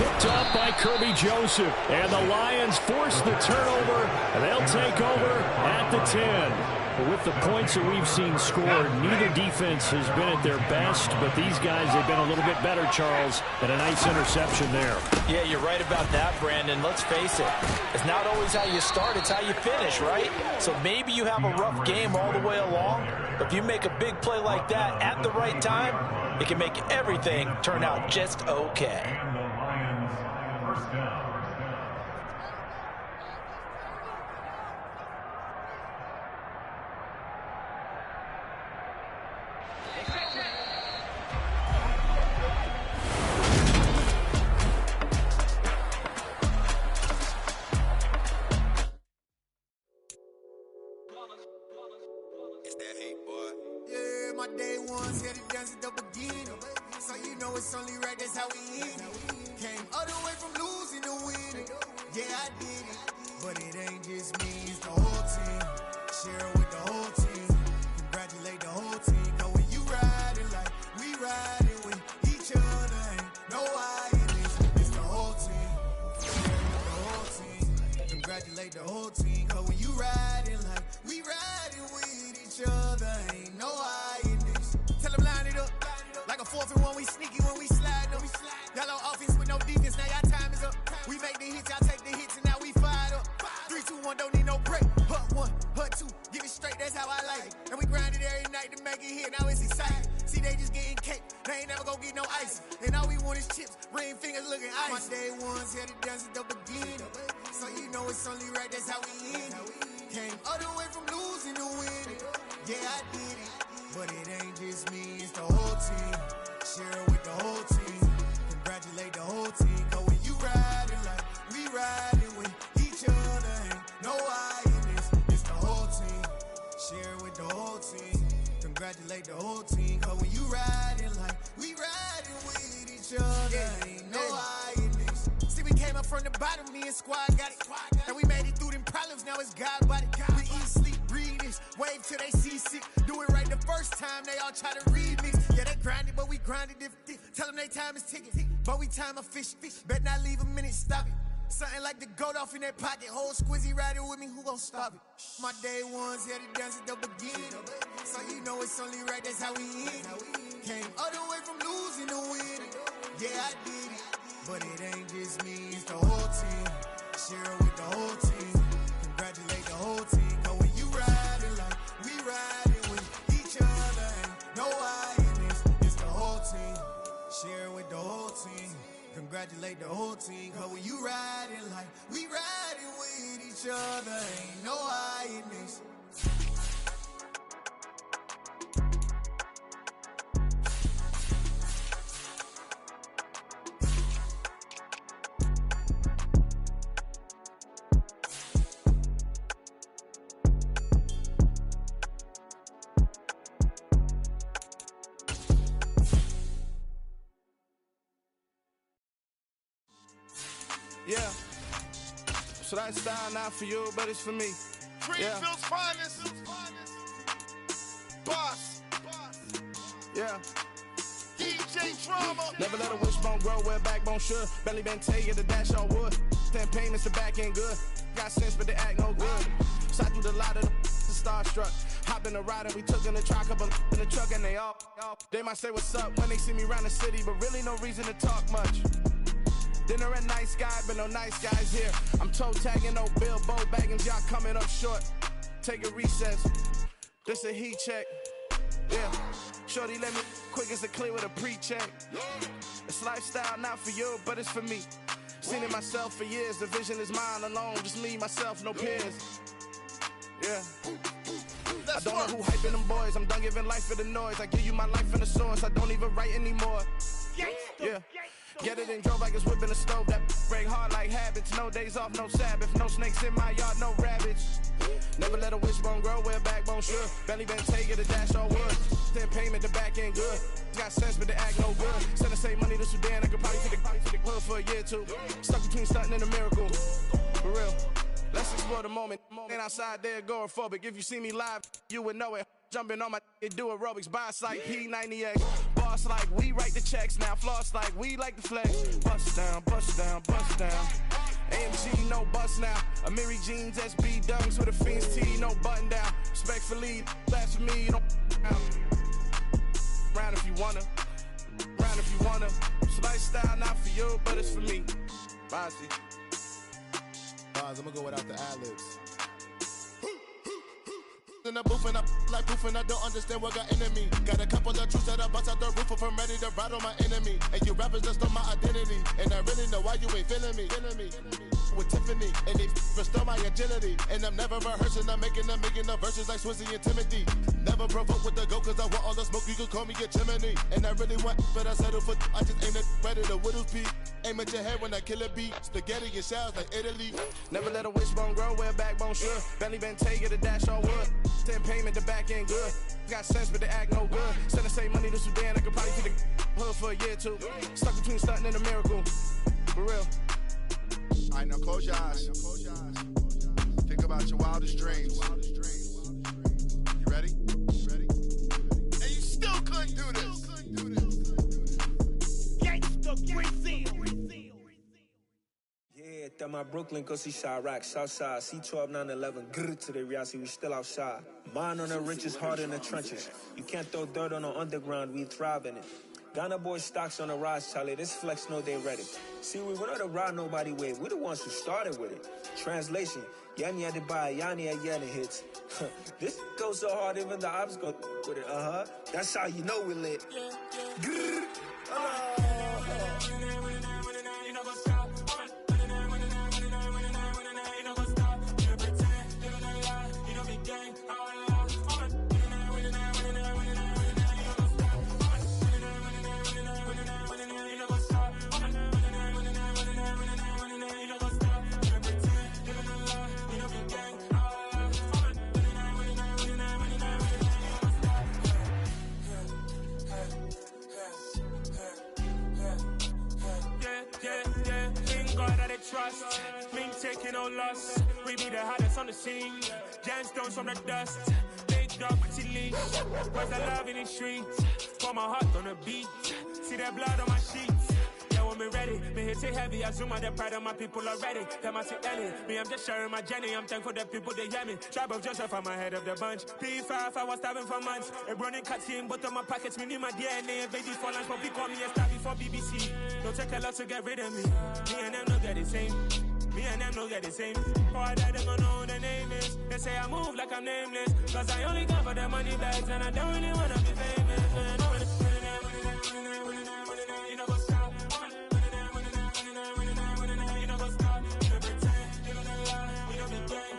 Picked up by Kirby Joseph. And the Lions force the turnover, and they'll take over at the 10. But with the points that we've seen scored, neither defense has been at their best, but these guys have been a little bit better, Charles, and a nice interception there. Yeah, you're right about that, Brandon. Let's face it. It's not always how you start, it's how you finish, right? So maybe you have a rough game all the way along, but if you make a big play like that at the right time, it can make everything turn out just okay. And the Lions, 1st down. My day ones had to dance at the beginning. So you know it's only right, that's how we end it. Came all the way from losing to winning. Yeah, I did it. But it ain't just me, it's the whole team. Share it with the whole team. Congratulate the whole team. Cause when you riding like we riding with each other, ain't no I in this. It's the whole team. Share it with the whole team. Congratulate the whole team. Cause when you riding like we riding with each other, ain't no I in this. Tell them line it up. Like a 4th and 1, we sneaky when we slide them. Y'all on offense with no defense, now y'all time is up. We make the hits, y'all take the hits, and now we fired up. 3, 2, 1, don't need no break. Hut 1, hut 2, give it straight, that's how I like it. And we grind it every night to make it hit, now it's exciting. See, they just getting cake, they ain't never gonna get no ice. And all we want is chips, ring fingers looking ice. My day ones had to dance at the beginning. So you know it's only right, that's how we end it. Came all the way from losing to winning. Yeah, I did it. But it ain't just me, it's the whole team. Share it with the whole team. Congratulate the whole team. Cause when you riding like we riding with each other, ain't no I in this. It's the whole team. Share it with the whole team. Congratulate the whole team. Cause when you riding like we riding with each other, ain't no I in this. See, we came up from the bottom, me and squad got it. And we made it through them problems, now it's God body. We eat, sleep, breathe this. Wave till they see sick. Do it right the first time, they all try to remix. Yeah, they grinded, but we grinded different. Tell them they time is ticking, but we time a fish. Bet not leave a minute, stop it. Something like the goat off in their pocket. Whole squizzy riding with me, who gon' stop it? My day ones had to dance at the beginning. So you know it's only right, that's how we end it. Came all the way from losing to winning. Yeah, I did it. But it ain't just me, it's the whole team. Share it with the whole team. Congratulate the whole team. Cause when you riding like we riding with each other, ain't no I in this. It's the whole team. Share it with the whole team. Congratulate the whole team. Cause when you riding like we riding with each other, ain't no I in this. Yeah. So that style not for you, but it's for me. Greenfield's finest. Boss. Yeah. DJ Drama. Never let a wishbone grow where backbone should. Belly been taking the dash all wood. 10 payments, the back end good. Got sense, but they act no good. Side through the lot of the starstruck. Hop in the ride and we took in the truck, couple in the truck and they all. They might say what's up when they see me around the city, but really no reason to talk much. Dinner at Nice Guy, but no nice guys here. I'm toe tagging, no Bilbo Baggins, y'all coming up short. Take a recess. This a heat check. Yeah. Shorty let me quick as a clear with a pre-check. It's lifestyle not for you, but it's for me. Seen it myself for years. The vision is mine alone. Just me, myself, no peers. Yeah. I don't know who hyping them boys. I'm done giving life for the noise. I give you my life in the source. I don't even write anymore. Yeah. Get it and drove like it's whipping a stove. That break hard like habits. No days off, no Sabbath. No snakes in my yard, no rabbits. Never let a wishbone grow where backbone should. Belly been taking the dash all wood. 10 payment, the back end good. Got sense, but they act no good. Send the same money to Sudan. I could probably take the hood for a year or two. Stuck between stunting and a miracle. For real. Let's explore the moment. Ain't outside there agoraphobic. If you see me live, you would know it. Jumping on my do aerobics. Boss like P90X. Boss like we write the checks now. Floss like we like the flex. Bust down, bust down, bust down. AMG, no bust now. Amiri jeans, SB dunks with a Fiends tee, no button down. Respectfully, that's for me. Don't round if you wanna. Round if you wanna. It's lifestyle not for you, but it's for me. Bossy. I'm gonna go without the ad-libs. In the booth and I like proof and I don't understand what got into me. Got a couple of truths that I bust out the roof if I'm ready to ride on my enemy. And you rappers just stole my identity. And I really know why you ain't feeling me. With Tiffany, and they restore my agility. And I'm never rehearsing, I'm making a million of verses like Swizzy and Timothy. Never provoke with the go, cause I want all the smoke, you can call me a chimney. And I really want, but I settle for, I just ain't ready to whittle peak. Aim at your head when I kill a beat. Spaghetti and shells like Italy. Never let a wishbone grow where backbone should. Belly been taking the dash all wood. 10 payment, the back end good. Got sense, but they act no good. Send the same money to Sudan, I could probably take the hood for a year or two. Stuck between stunting and a miracle. For real. Alright, now close your eyes. Think about your wildest dreams. You ready? And you still couldn't do this. Gangsta Brazil. Yeah, that my Brooklyn, go see Chirac, Southside, C12, 911, grrr to the reality, we still outside. Mine on the riches, hard in the trenches. You can't throw dirt on the underground, we thrive in it. Ghana boys stocks on the rise, Charlie, this flex know they ready. See, we not to ride nobody with, we the ones who started with it. Translation, Yanni had to buy, Yanni had Yanni hits. This goes so hard, even the ops go with it, That's how you know we lit. Grrr, trust, me taking no loss. We be the hottest on the scene. Gemstones from the dust. Big dog with your leash. Where's the love in the streets? Pour my heart on the beat. See that blood on my sheets. Yeah, when me ready, me hit it heavy. I zoom out the pride of my people already. Them I see Ellie. Me, I'm just sharing my journey. I'm thankful that people they hear me. Tribe of Joseph, I'm ahead of the bunch. P5, I was starving for months. A running cutscene, but on my pockets, me need my DNA. Baby for lunch, but people call me a star before BBC. Don't take a lot to get rid of me. Me and them don't get the same. Me and them don't get the same. Boy, that they gonna know who the name is. They say I move like I'm nameless. Cause I only come for the money bags and I don't really wanna be famous. You know what's up? You know what's up? You pretend, you don't lie, you don't be gang.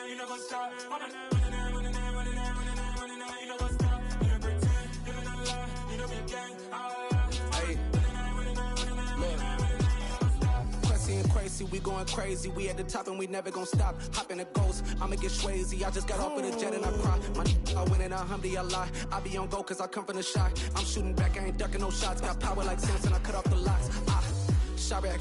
You know what's up? we going crazy. We at the top and we never gonna stop. Hop in a ghost, I'ma get swayzy. I just got off with a jet and I cry. I win in a Humvee, I lie. I be on go cause I come from the shot. I'm shooting back, I ain't ducking no shots. Got power like Samson, I cut off the locks. Shabak,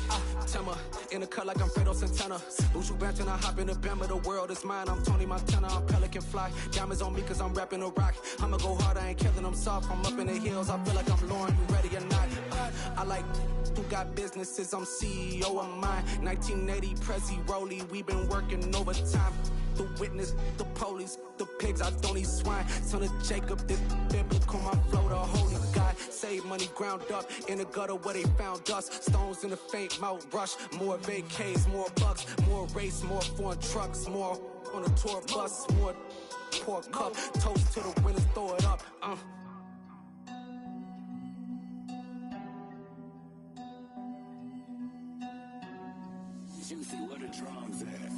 Tema, in the cut like I'm Fredo Santana. Buju Banton, I hop in the Bama, the world is mine. I'm Tony Montana, I'm Pelican Fly. Diamonds on me cause I'm rapping a rock. I'ma go hard, I ain't killing them soft. I'm up in the hills, I feel like I'm Lauren, you ready or not? I like who got businesses, I'm CEO of mine. 1980 Prezi Rolly, we been working overtime. The witness, the police, the pigs, I don't eat swine. Son of Jacob, this biblical, my flow, the holy God. Save money ground up in the gutter where they found us. Stones in the faint mouth rush. More vacays, more bucks, more race, more foreign trucks, more on a tour bus, more pour cup. Toast to the winners, throw it up. Juicy, where the drums at?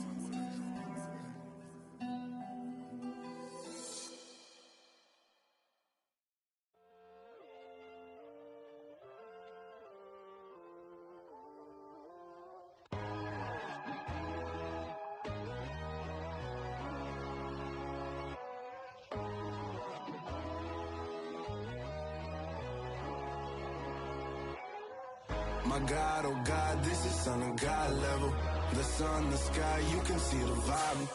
My God, oh God, this is Son of God level. The sun, the sky, you can see the vibe.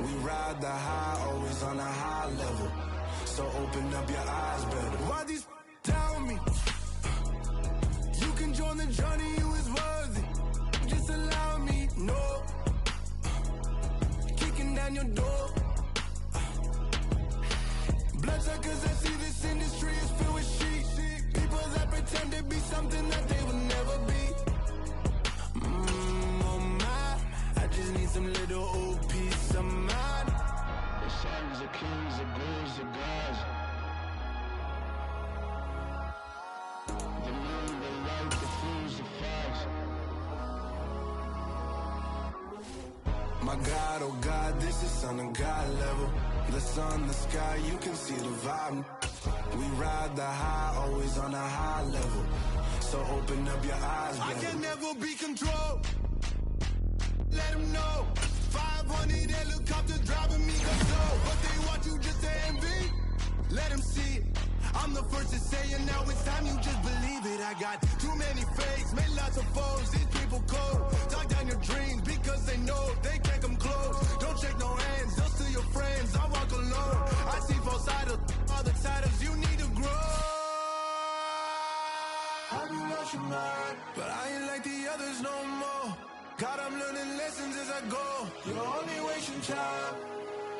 We ride the high, always on a high level. So open up your eyes better. Why these tell me? You can join the journey, you is worthy. Just allow me, no. Kicking down your door. Bloodsuckers, I see this industry is filled with sheep. People that pretend to be something that they will never be. Oh my, I just need some little old peace of mind. The sons of kings, the ghouls, the gods. The moon, the light, the fools, the fogs. My God, oh God, this is Son of God level. The sun, the sky, you can see the vibe. We ride the high, always on a high level. So open up your eyes, baby. I can never be controlled. Let them know. 500 helicopters driving me go slow. But they want you just to envy. Let them see it. I'm the first to say it, now it's time you just believe it. I got too many fakes, made lots of foes. These people cold. Talk down your dreams because they know they can't come close. Don't shake no hands, just to your friends. I walk alone. I see both sides, other titles. You need to grow. Have you lost your mind? But I ain't like the others no more. God, I'm learning lessons as I go. You're only wasting time.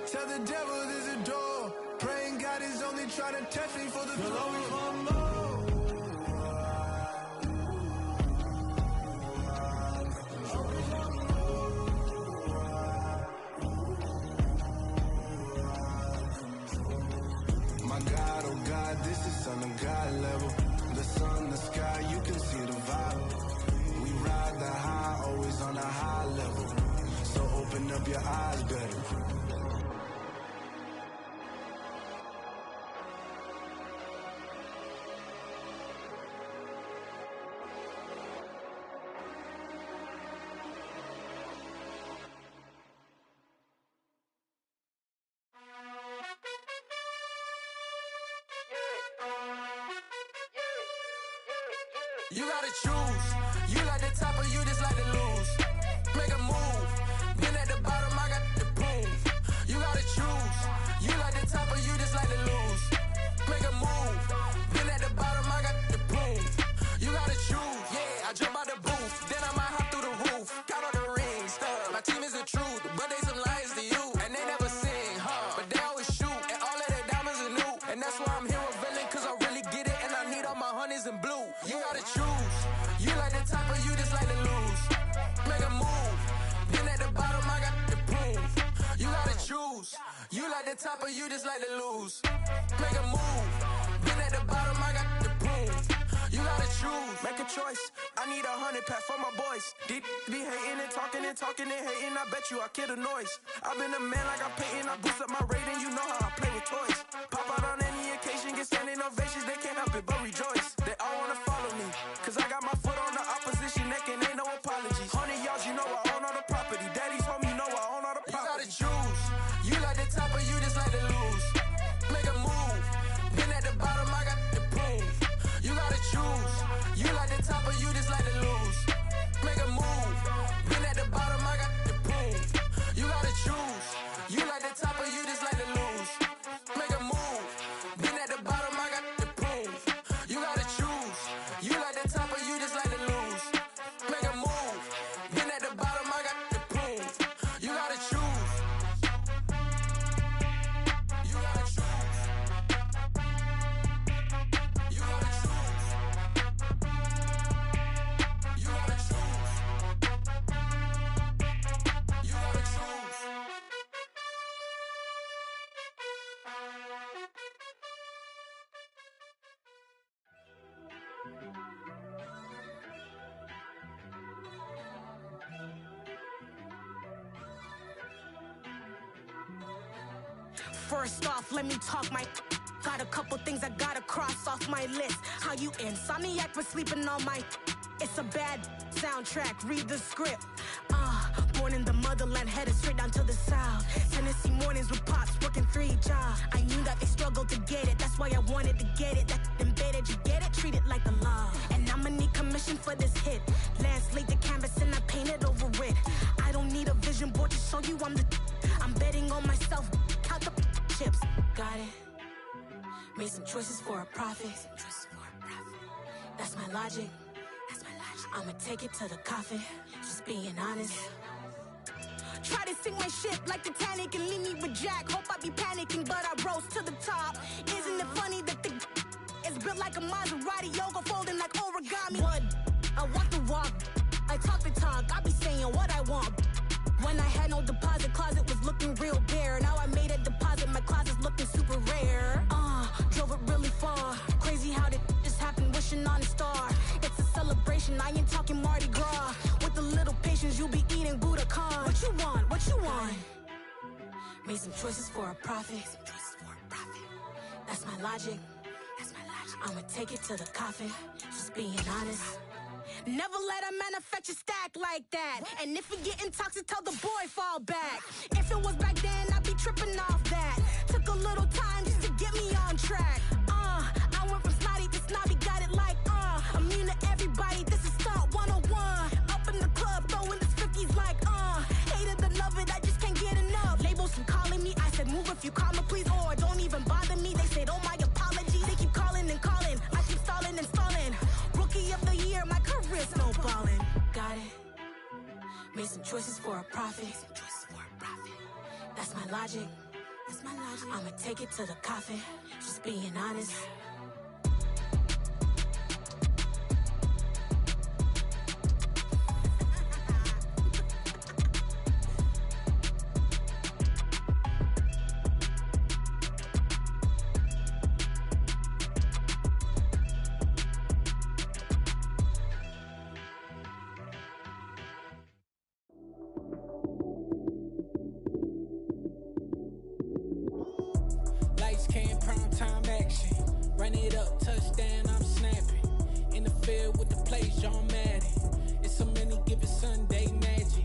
Tell the devil there's a door. Praying God is only trying to test me for the throne. You'll always want more. My God, oh God, this is Son of God level. The sun, the sky, you can see the vibe. We ride the high, always on a high level. So open up your eyes better. You gotta choose. You like the top or you just like to lose. Make a move. Been at the bottom, I got the prove. You gotta choose. You like the top or you just like to lose. Make a move. Been at the bottom, I got the prove. You gotta choose. Yeah, I jump out the booth. Then I might hop through the roof. Got all the rings, stuff. My team is the truth, but they some liars to you. And they never sing, but they always shoot. And all of their diamonds are new. And that's why I'm here revealing, cause I really get it. And I need all my honeys in blue. You gotta choose. You like the top or you just like to lose. Make a move. Been at the bottom, I got the proof. You gotta choose. You like the top or you just like to lose. Make a move. Been at the bottom, I got the proof. You gotta choose. Make a choice. I need 100 pack for my boys. Deep be hating and talking and talking and hating. I bet you I kill the noise. I've been a man like I'm Peyton. I boost up my rating. You know how I play with toys. Pop out on any occasion, get standing ovations. They can't help it but rejoice. They all wanna follow me, cause I got my foot on the opposition neck and ain't no apologies. 100 yards, you know First off, let me talk my... Got a couple things I gotta cross off my list. How you insomniac for sleeping on my... It's a bad soundtrack, read the script. Born in the motherland, headed straight down to the south. Tennessee mornings with pops, working 3 jobs. I knew that they struggled to get it, that's why I wanted to get it. That embedded, you get it, treat it like the law. And I'ma need commission for this hit. Last laid the canvas and I painted over it. I don't need a vision board to show you I'm betting on myself, count the chips. Got it. Made some choices for a profit. That's my logic. I'ma take it to the coffin, just being honest. Try to sink my ship like Titanic and leave me with Jack. Hope I be panicking, but I rose to the top. Isn't it funny that the is built like a Maserati, yoga folding like origami? What? I walk the walk, I talk the talk, I be saying what I want. When I had no deposit, closet was looking real bare. Now I made a deposit, my closet's looking super rare. Drove it really far. Crazy how did just happen, wishing on a star. It's a celebration, I ain't talking Mardi Gras. With a little patience, you'll be eating Budokan. What you want? What you want? Made some choices for a profit. That's my logic. I'ma take it to the coffin, just being honest. Never let a manufacture stack like that. And if it getting toxic, tell the boy fall back. If it was back then, I'd be tripping off that. Took a little time just to get me on track. I went from snotty to snobby, got it like immune to everybody, this is Stunt 101. Up in the club, throwing the 50s like hate it or love it, I just can't get enough. Labels keep calling me, I said move if you call me please, or don't even bother me. They said oh my apologies, they keep calling and calling, I keep stalling and stalling. Rookie of the year, my career snowballing. Got it. Made some choices for a profit. That's my logic. I'ma take it to the coffin, just being honest. Run it up, touchdown, I'm snapping. In the field with the plays, John Madden. It's so many, give it Sunday magic.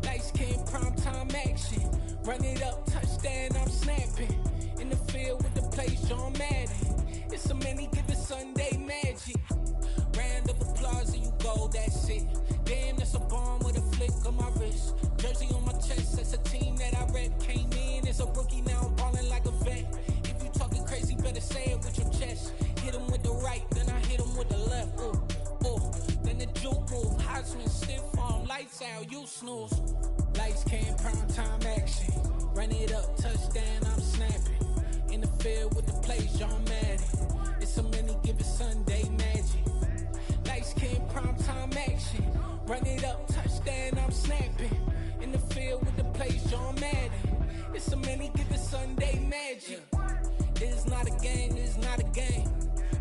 Lights came, prime time action. Run it up, touchdown, I'm snapping. In the field with the plays, John Madden. It's so many, give it Sunday magic. Round of applause and you go, that's it. Damn, that's a bomb with a flick on my wrist. Jersey on my chest, that's a team that I rep. Came in as a rookie, now I'm ballin' like a vet. Talking crazy, better say it with your chest. Hit him with the right, then I hit him with the left. Then the juke move, high swing, stiff arm, lights out, you snooze. Lights came, prime time action. Run it up, touchdown, I'm snapping. In the field with the plays, John Madden. It's so many, give it Sunday magic. Lights came, prime time action. Run it up, touchdown, I'm snapping. In the field with the plays, John Madden. It's so many, give it Sunday magic. It's not a game, it's not a game.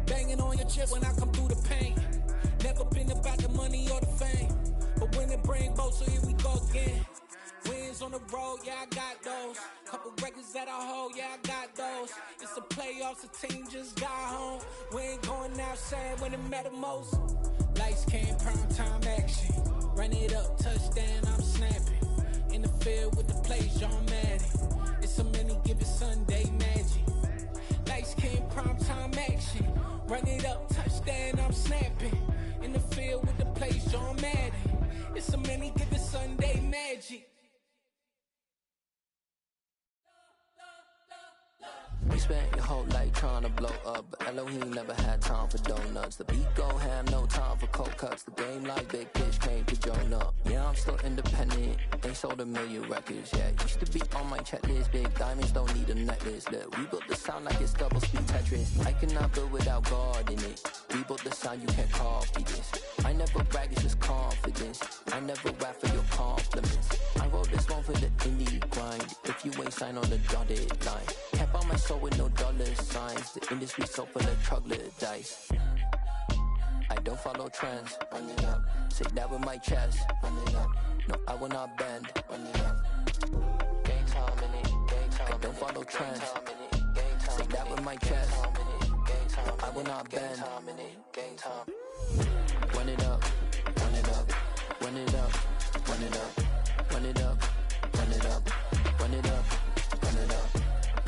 Banging on your chip when I come through the paint. Never been about the money or the fame, but when it bring both, so here we go again. Wins on the road, yeah, I got those. Couple records that I hold, yeah, I got those. It's the playoffs, the team just got home. We ain't going outside when it matter most. Lights came, prime time action. Run it up, touchdown, I'm snapping. In the field with the plays, John Madden. It's so many, give it Sunday magic. Lights came, prime time action. Run it up, touchdown, I'm snapping. In the field with the plays, John Madden. It's so many, give it Sunday magic. You spent your whole life trying to blow up, but Elohim never had time for donuts. The beat go hand, no time for cold cuts. The game like big pitch came to Jonah. Yeah, I'm still independent, ain't sold 1 million records yet. Used to be on my checklist, big diamonds don't need a necklace. Look, we built the sound like it's double speed Tetris. I cannot build without God in it. We built the sound, you can't copy this. I never brag, it's just confidence. I never rap for your compliments. I wrote this one for the indie grind. If you ain't signed on the dotted line, can't buy my soul with no dollar signs. The industry so full of troglodytes. I don't follow trends. Run it up. Say that with my chest. Run it up. No, I will not bend. Run it up. Game time in it. Game time. I don't follow follow trends. Say that with my chest. I will not bend. Run it up, run it up, run it up, run it up, run it up, run it up, run it up, run it up,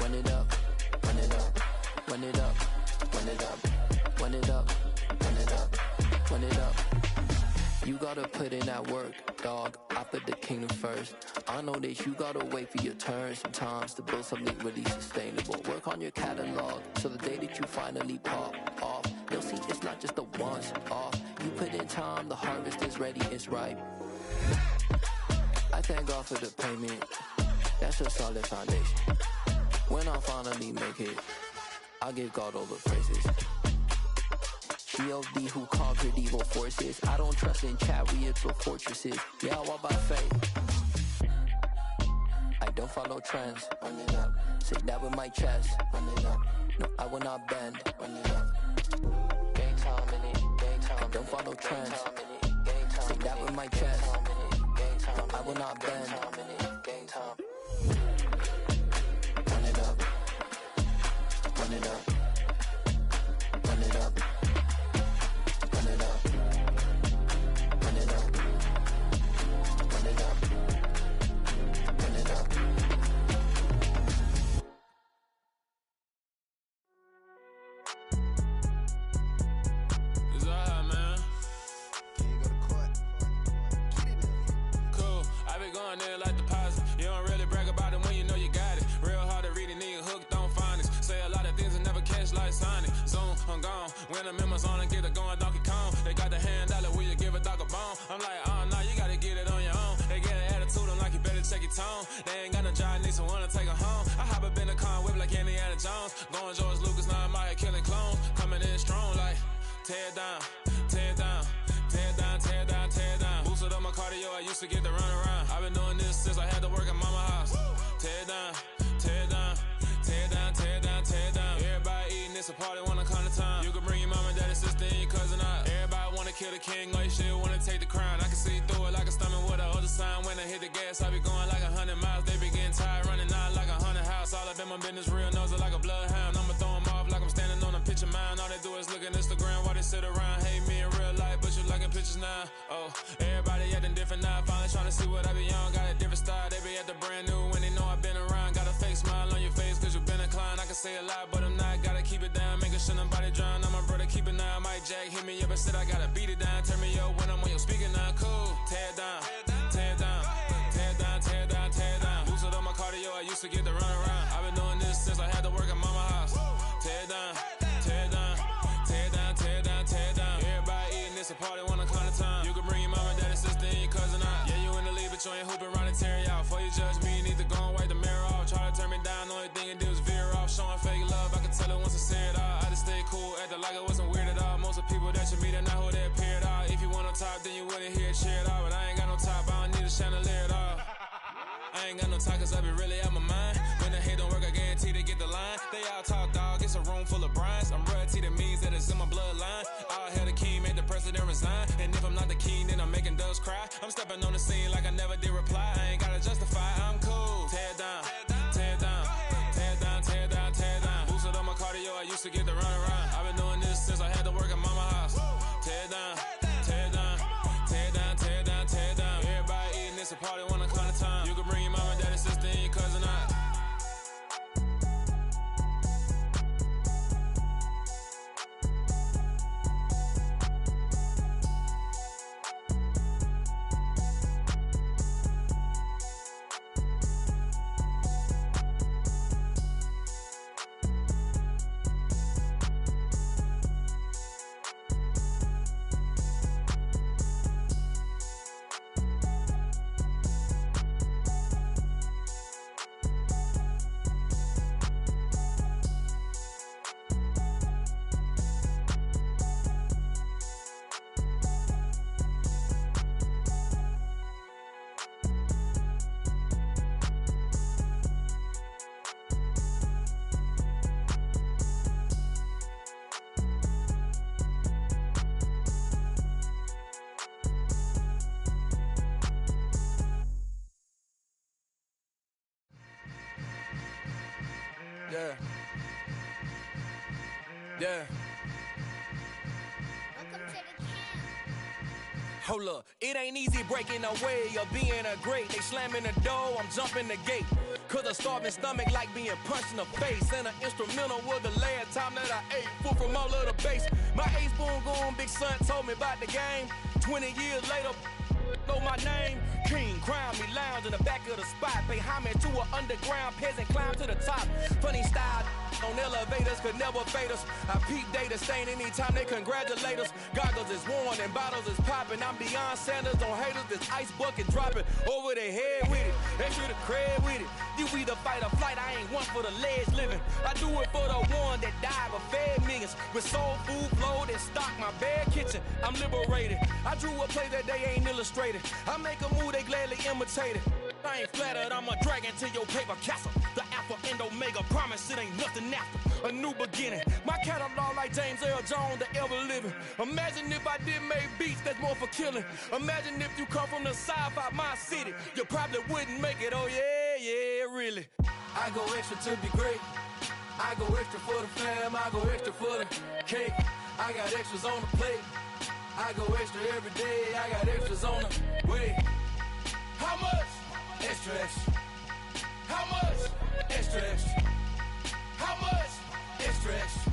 run it up, run it up, run it up, run it up, run it up, run it up, run it up. You gotta put in that work, dog. I put the kingdom first. I know that you gotta wait for your turn sometimes to build something really sustainable. Work on your catalog, so the day that you finally pop off, you'll see it's not just a once off. You put in time, the harvest is ready, it's ripe. I thank God for the payment. That's a solid foundation. When I finally make it, I give God all the praises. G.O.D. who conquered evil forces. I don't trust in chariots or fortresses. Yeah, I walk by faith. I don't follow trends. Run it up. Say that with my chest. Run it up. No, I will not bend. Run it up. Game time in it. Game time. I don't follow trends. Say that with my chest. No, I will not bend. Game time. Run it up. Run it up. Run it up. Run it up. Run it up. Run it up. Run it up. It's all right, man. Cool. I be going there like deposit. You don't really brag about it when you know you got it. Real hard to read a nigga hooked on phonics. Say a lot of things and never catch like Sonic. Zoom, I'm gone. When the members on and get it going Donkey Kong. They got the hand dollar, will you give a dog a bone? I'm like, oh no, you gotta get it on your own. They get an attitude, I'm like, you better check your tone. They ain't got no job, need someone to take her home. I hop up in the car, whip like Indiana Jones. Going George Lucas, now I'm out here killing clones. Coming in strong like, tear down, tear down, tear down, tear down, tear down. Boosted up my cardio, I used to get to run around. I've been doing this since I had to work at mama house. Tear down, tear down, tear down, tear down, tear down. Everybody eating, it's a party, wanna come to time. You can bring your mama, daddy, sister, and your cousin out. Everybody wanna kill the king, or you shit wanna take the crown. I can see through it like a stomach with a other sign. When I hit the gas, I be going like 100 miles. They be getting tired, running out like 100 house. All up in my business, real nose it like a bloodhound. I'ma throw them off like I'm standing on a picture mound. All they do is look at Instagram while they sit around. Hate me in real life, but you liking pictures now. Oh, everybody acting different now. Finally trying to see what I be on. Got a different style, they be at the brand new when they know I've been around. Got a fake smile on your face cause you been inclined. I can say a lot, but I'm not. Gotta keep it down, making sure nobody drown. I'm my brother, keep it now. Mike Jack hit me up and said I gotta beat it down. Turn me up when I'm on your speaker now. Cool, tear down, tear down, tear down, tear down, tear down. Boosted up my cardio, I used to get to run around. I've been doing this since I had to work at mama house. Tear down, tear down, tear down, tear down, tear down. Everybody eating, it's a party, wanna come to time. You can bring your mama, daddy, sister, and your cousin out. Yeah, you in the league, but you ain't hooping around and tear you out. Before you judge me, you need to go and wipe the mirror off. Try to turn me down, the only thing it do is veer off. Showing fake love, I can tell it once I say it all. I just stay cool, acting like it wasn't weird at all. Most of the people that you meet are not who they appear at all. If you want on top, then you wouldn't hear it cheer at all. But I ain't got no top, I don't need a chandelier at all. I ain't got no talk cause I be really out my mind. When the hate don't work, I guarantee they get the line. They all talk dog, it's a room full of brinds. I'm royalty, that means that it's in my bloodline. All hail the king, made the president resign. And if I'm not the king, then I'm making doves cry. I'm stepping on the scene like I never did reply. I ain't gotta justify, I'm cool. Tear down, tear down, tear down, tear down, tear down. Boosted up my cardio, I used to get to run around. I've been doing this since I had to work at mama house. Tear down, tear down, tear down, tear down, tear down. Everybody eating, it's a party, wanna come to time. You can bring your mama, daddy, sister, and your cousin out. Yeah. Yeah. Hold up, it ain't easy breaking away or being a great. They slamming the door, I'm jumping the gate. Cause a starving stomach like being punched in the face. And an instrumental was the last time that I ate. Food from all of the bass. My ace boom goon, big son told me about the game. 20 years later, know my name. King, crown me, lounge in the back of the spot. Pay homage to an underground peasant, climb to the top. Funny style on elevators could never fade us. I peep data stain anytime they congratulate us. Goggles is worn and bottles is popping. I'm Deion Sanders on haters, this ice bucket dropping over their head with it. Extra the cred with it. You either fight or flight, I ain't one for the ledge living. I do it for the one that died but fed millions. With soul food flowed and stocked my bad kitchen. I'm liberated. I drew a play that they ain't illustrated. I make a move, they gladly imitate it. I ain't flattered, I'm a dragon to your paper castle. The Alpha and Omega, promise it ain't nothing after. A new beginning. My catalog like James Earl Jones, the ever living. Imagine if I did make beats that's more for killing. Imagine if you come from the sci-fi my city. You probably wouldn't make it, oh yeah, really. I go extra to be great. I go extra for the fam, I go extra for the cake. I got extras on the plate. I go extra every day, I got extras on the way. How much? Extra, extra. How much? Extra, extra. How much? Extra, extra.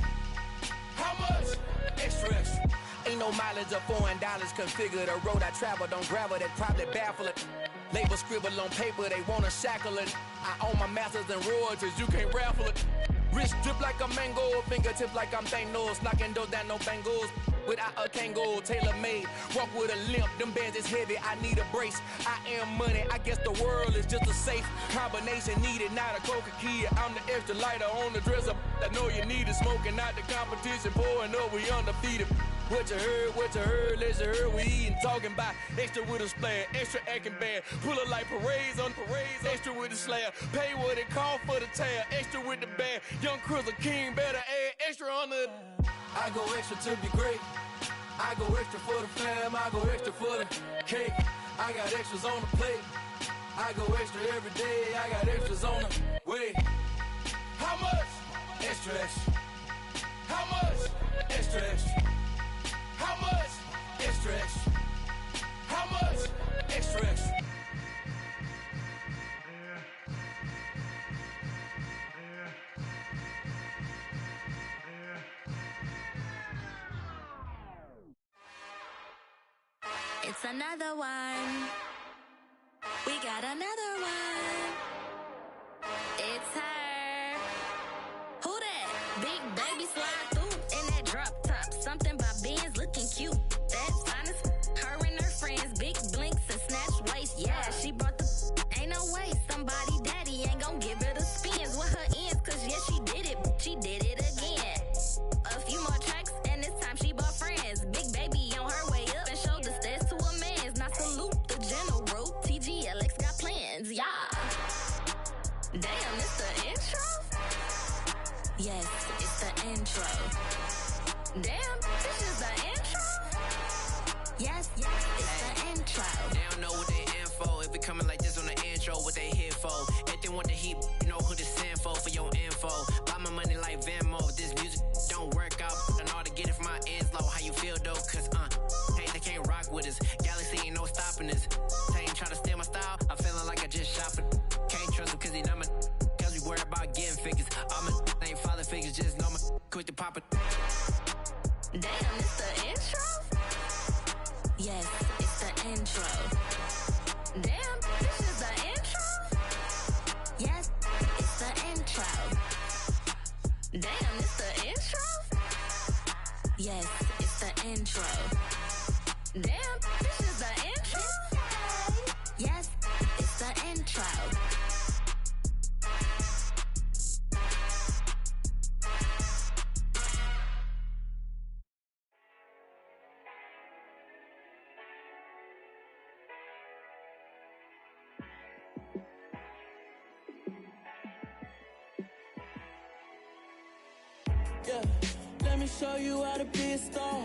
How much? Extra, extra. Ain't no mileage of $4 configure the road I travel. Don't gravel that probably baffle it. Label scribble on paper, they wanna shackle it. I own my masters and royalties, you can't raffle it. Wrist drip like a mango, fingertips like I'm Thanos. Knocking those down, no bangles. Without a Kango, tailor-made. Walk with a limp, them bands is heavy, I need a brace. I am money, I guess the world is just a safe combination needed, not a coca key. I'm the extra lighter on the dresser. I know you need it, smoking out the competition, pouring up, we undefeated. What you heard, let's you heard, we eating, talking about extra with a splash, extra acting bad. Pull it like parades on parades, extra with the slab. Pay what it cost for the tab, extra with the bag. Young Chris, a king, better add extra on the... I go extra to be great. I go extra for the fam, I go extra for the cake. I got extras on the plate. I go extra every day, I got extras on the way. How much? Extra, extra. How much? Extra, extra. How much? Extra, extra. How much? Extra, extra. It's another one. We got another one. It's her. Who that? Big baby slide through in that drop top. Something about Benz looking cute. That's honest. Her and her friends, big blinks and snatch waist. Yeah, she brought the. Ain't no way somebody daddy ain't gon' give her the spins with her ends. Cause yeah, she did it. She did it again. A few more tracks and this time she bought friends. Big baby on her way up and showed the stairs to a man's. Now salute the general. TGLX got plans, yeah. Damn, it's the intro? Yes, it's the intro. Damn, this is the intro? Yes, it's the intro. They don't know what they info. If it coming like this on the intro, what they here for? If they want the heat, you know who to send for your info. Buy my money like Venmo. This music don't work out. And all to get it from my ends low. How you feel though? Cause hey, they can't rock with us. Galaxy ain't no stopping us. They ain't try to steal my style. I'm feeling like I just shopping. Can't trust him cause he not my. Cause we worried about getting figures. All my ain't father figures. Just know my quick to pop it. Damn, it's the intro? Yes, it's the intro. Damn, this is the intro? Yes, it's the intro. Damn, it's the intro? Yes, it's the intro. Damn, this is the intro? Yes, it's the intro. Yeah, let me show you how to be a star.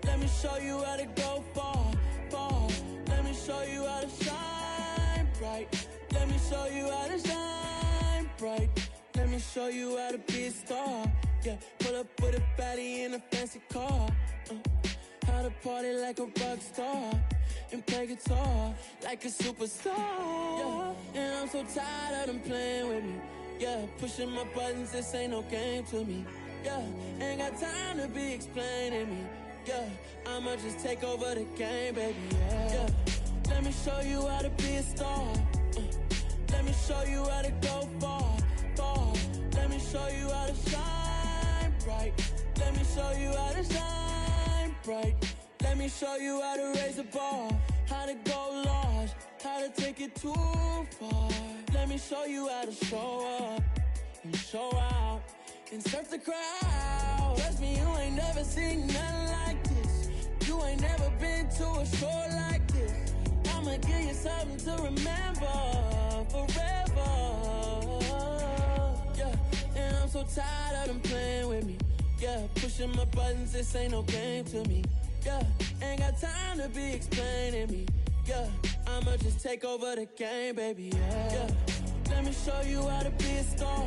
Let me show you how to go far, far. Let me show you how to shine bright. Let me show you how to shine bright. Let me show you how to be a star. Yeah, pull up with a baddie in a fancy car. How to party like a rock star and play guitar like a superstar. Yeah, and I'm so tired of them playing with me. Yeah, pushing my buttons, this ain't no game to me. Yeah, ain't got time to be explaining me. Yeah, I'ma just take over the game, baby. Yeah, let me show you how to be a star. Let me show you how to go far, far. Let me show you how to shine bright. Let me show you how to shine bright. Let me show you how to raise the bar, how to go large, how to take it too far. Let me show you how to show up and show out and surf the crowd. Trust me, you ain't never seen nothing like this. You ain't never been to a show like this. I'ma give you something to remember forever. Yeah, and I'm so tired of them playing with me. Yeah, pushing my buttons, this ain't no game to me. Yeah, ain't got time to be explaining me. Yeah, I'ma just take over the game, baby. Yeah, let me show you how to be a star.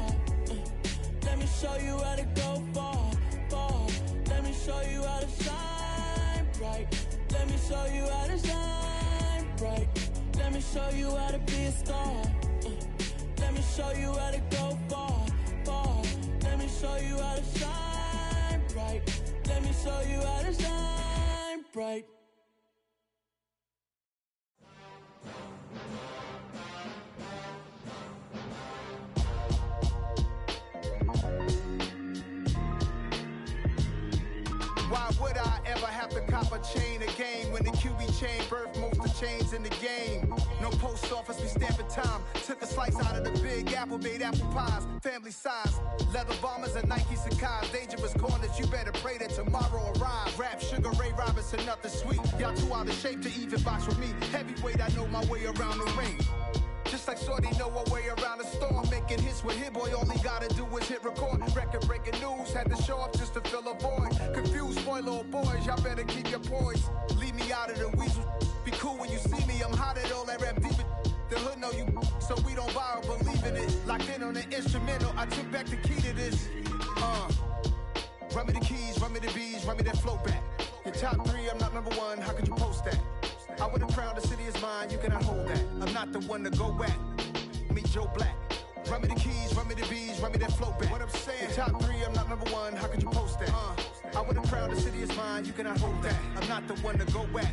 Let me show you how to go far, far. Let me show you how to shine bright. Let me show you how to shine bright. Let me show you how to be a star. Let me show you how to go far, far. Let me show you how to shine bright. Let me show you how to shine bright. Why would I ever have to cop a chain again when the QB chain birthed most of the chains in the game? No post office, we stamping time. Took a slice out of the Big Apple, made apple pies, family size. Leather bombers and Nike Sacai's. Dangerous corners, you better pray that tomorrow arrives. Rap, Sugar Ray Robinson, nothing sweet. Y'all too out of shape to even box with me. Heavyweight, I know my way around the ring. Just like Shorty know her way around the storm. Making hits with Hit Boy, all he gotta do is hit record. Record breaking news, had to show up just to fill a void. Confused boy, little boys, y'all better keep your poise. Leave me out of the weasel. Be cool when you see me, I'm hot at all that rap deep. The hood know you, so we don't borrow, believe in it. Locked in on the instrumental, I took back the key to this. Run me the keys, run me the bees, run me that flow back. Your top three, I'm not number one, how could you post that? I would have crowned the city is mine, you cannot hold that. I'm not the one to go back. Meet Joe Black. Run me the keys, run me the bees, run me that flow back. What I'm saying, your top three, I'm not number one, how could you post that? I would have crowned the city is mine, you cannot hold that. I'm not the one to go back.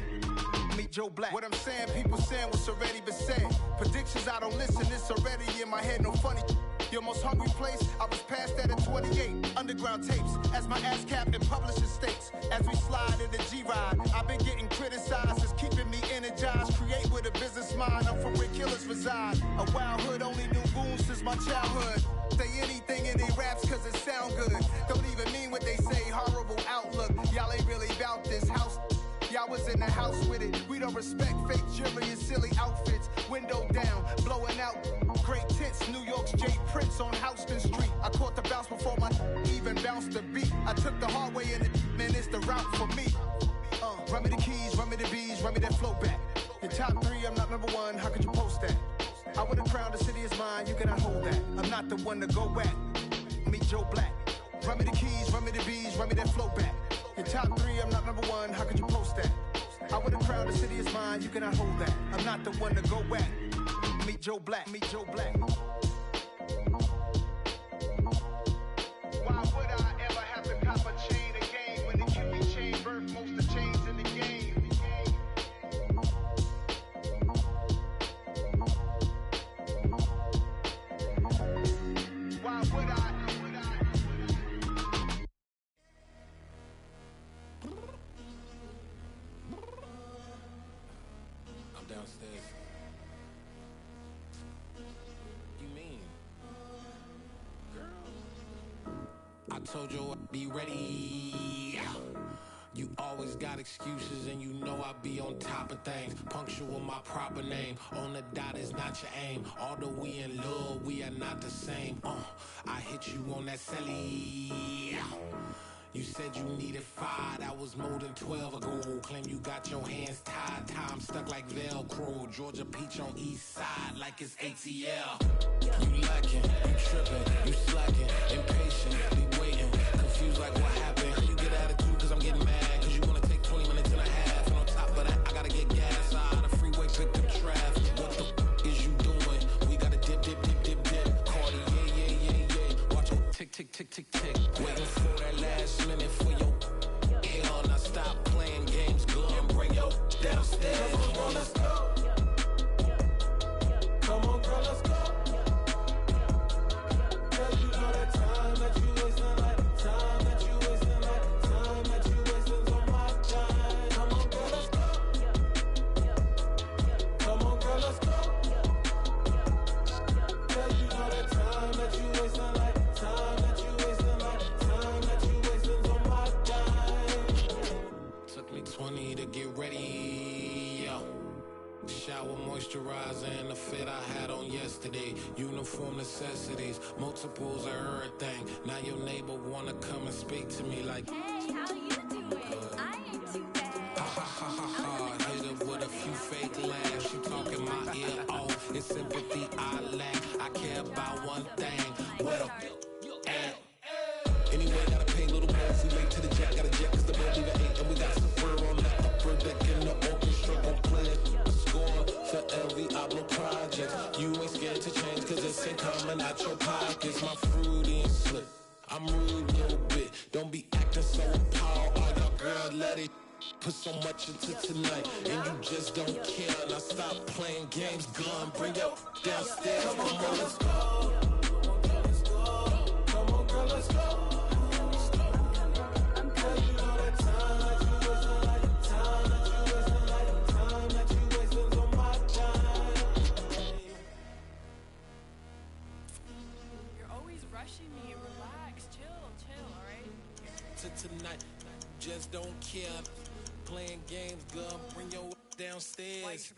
Meet Joe Black. What I'm saying, people saying what's already been said. Predictions, I don't listen, it's already in my head, no funny. Your most hungry place, I was past that at 28. Underground tapes, as my ass capped in publishing states. As we slide in the G-Ride, I've been getting criticized, it's keeping me energized. Create with a business mind, I'm from where killers reside. A wild hood, only knew goons since my childhood. Say anything in they raps cause it sound good. Don't even mean what they say, horrible outlook. Y'all ain't really about this house. Y'all was in the house with it. We don't respect fake jewelry and silly outfits. Window down, blowing out great tits. New York's J. Prince on Houston Street. I caught the bounce before my even bounced the beat. I took the hard way in it, man, it's the route for me. Run me the keys, run me the bees, run me that flow back. Your top three, I'm not number one, how could you post that? I would have crowned the city is mine, you cannot hold that. I'm not the one to go back. Meet Joe Black. Run me the keys, run me the bees, run me that flow back. Your top three, I'm not number one, how could you post that? I would have crowned the city is mine, you cannot hold that. I'm not the one to go back. Meet Joe Black, meet Joe Black. Why would I ever have to cop a chain again when the QB chain birthed most of the chains in the game? Why would I? Downstairs. You mean? Girl. I told you I'd be ready. You always got excuses and you know I be on top of things. Punctual my proper name. On the dot is not your aim. Although we in love, we are not the same. I hit you on that celly. You said you needed 5, that was more than 12 ago. Claim you got your hands tied, time stuck like Velcro. Georgia Peach on east side like it's ATL. You lacking, you tripping, you slacking, impatient, be waiting, confused like what happened. You get attitude cause I'm getting mad, cause you wanna take 20 minutes and a half. And on top of that, I gotta get gas out of the freeway, pick up traffic. What the f is you doing? We gotta dip, dip, dip, dip, dip. Cardi, yeah. Watch your tick, tick, tick, tick, tick. Waiting for that last minute for your hell. Now stop playing games, go and bring your downstairs. Come on, let's go. Come on, girl, let's go. Cause you know that time that you wasting, like time that you wasting, like time that you wasting's on my time. Come on, girl, let's go. Come on, girl, let's go. Cause you know that time that you wasting, like time that you wasting, like time that you wasting's on my time. Took me 20 to get ready, yo. Shower, moisturizer, and the fit I had on yesterday. Uniform necessities, multiples of everything. Now your neighbor wanna come and speak to me like, hey, how you doing? I ain't too bad. Ha. Hit her with a few fake laughs. She talking my ear off. It's sympathy I lack. I care about one thing. What up? Anyway, gotta pay a little more. If we late to the jack, gotta jet cause the boat even ate. And we got some fur on the upper deck in the orchestra. Gon' play a score for every Ablo project. You ain't scared to change cause it's ain't coming out your pockets. My fruity and slip. I'm rude a little bit. Don't be acting so appalled. Oh, y'all girl, let it put so much into tonight. And you just don't care. Now stop playing games, gun. Bring your downstairs. Come on, girl, let's go. Come on, girl, let's go. Tonight, just don't care. Playing games, girl, bring your downstairs.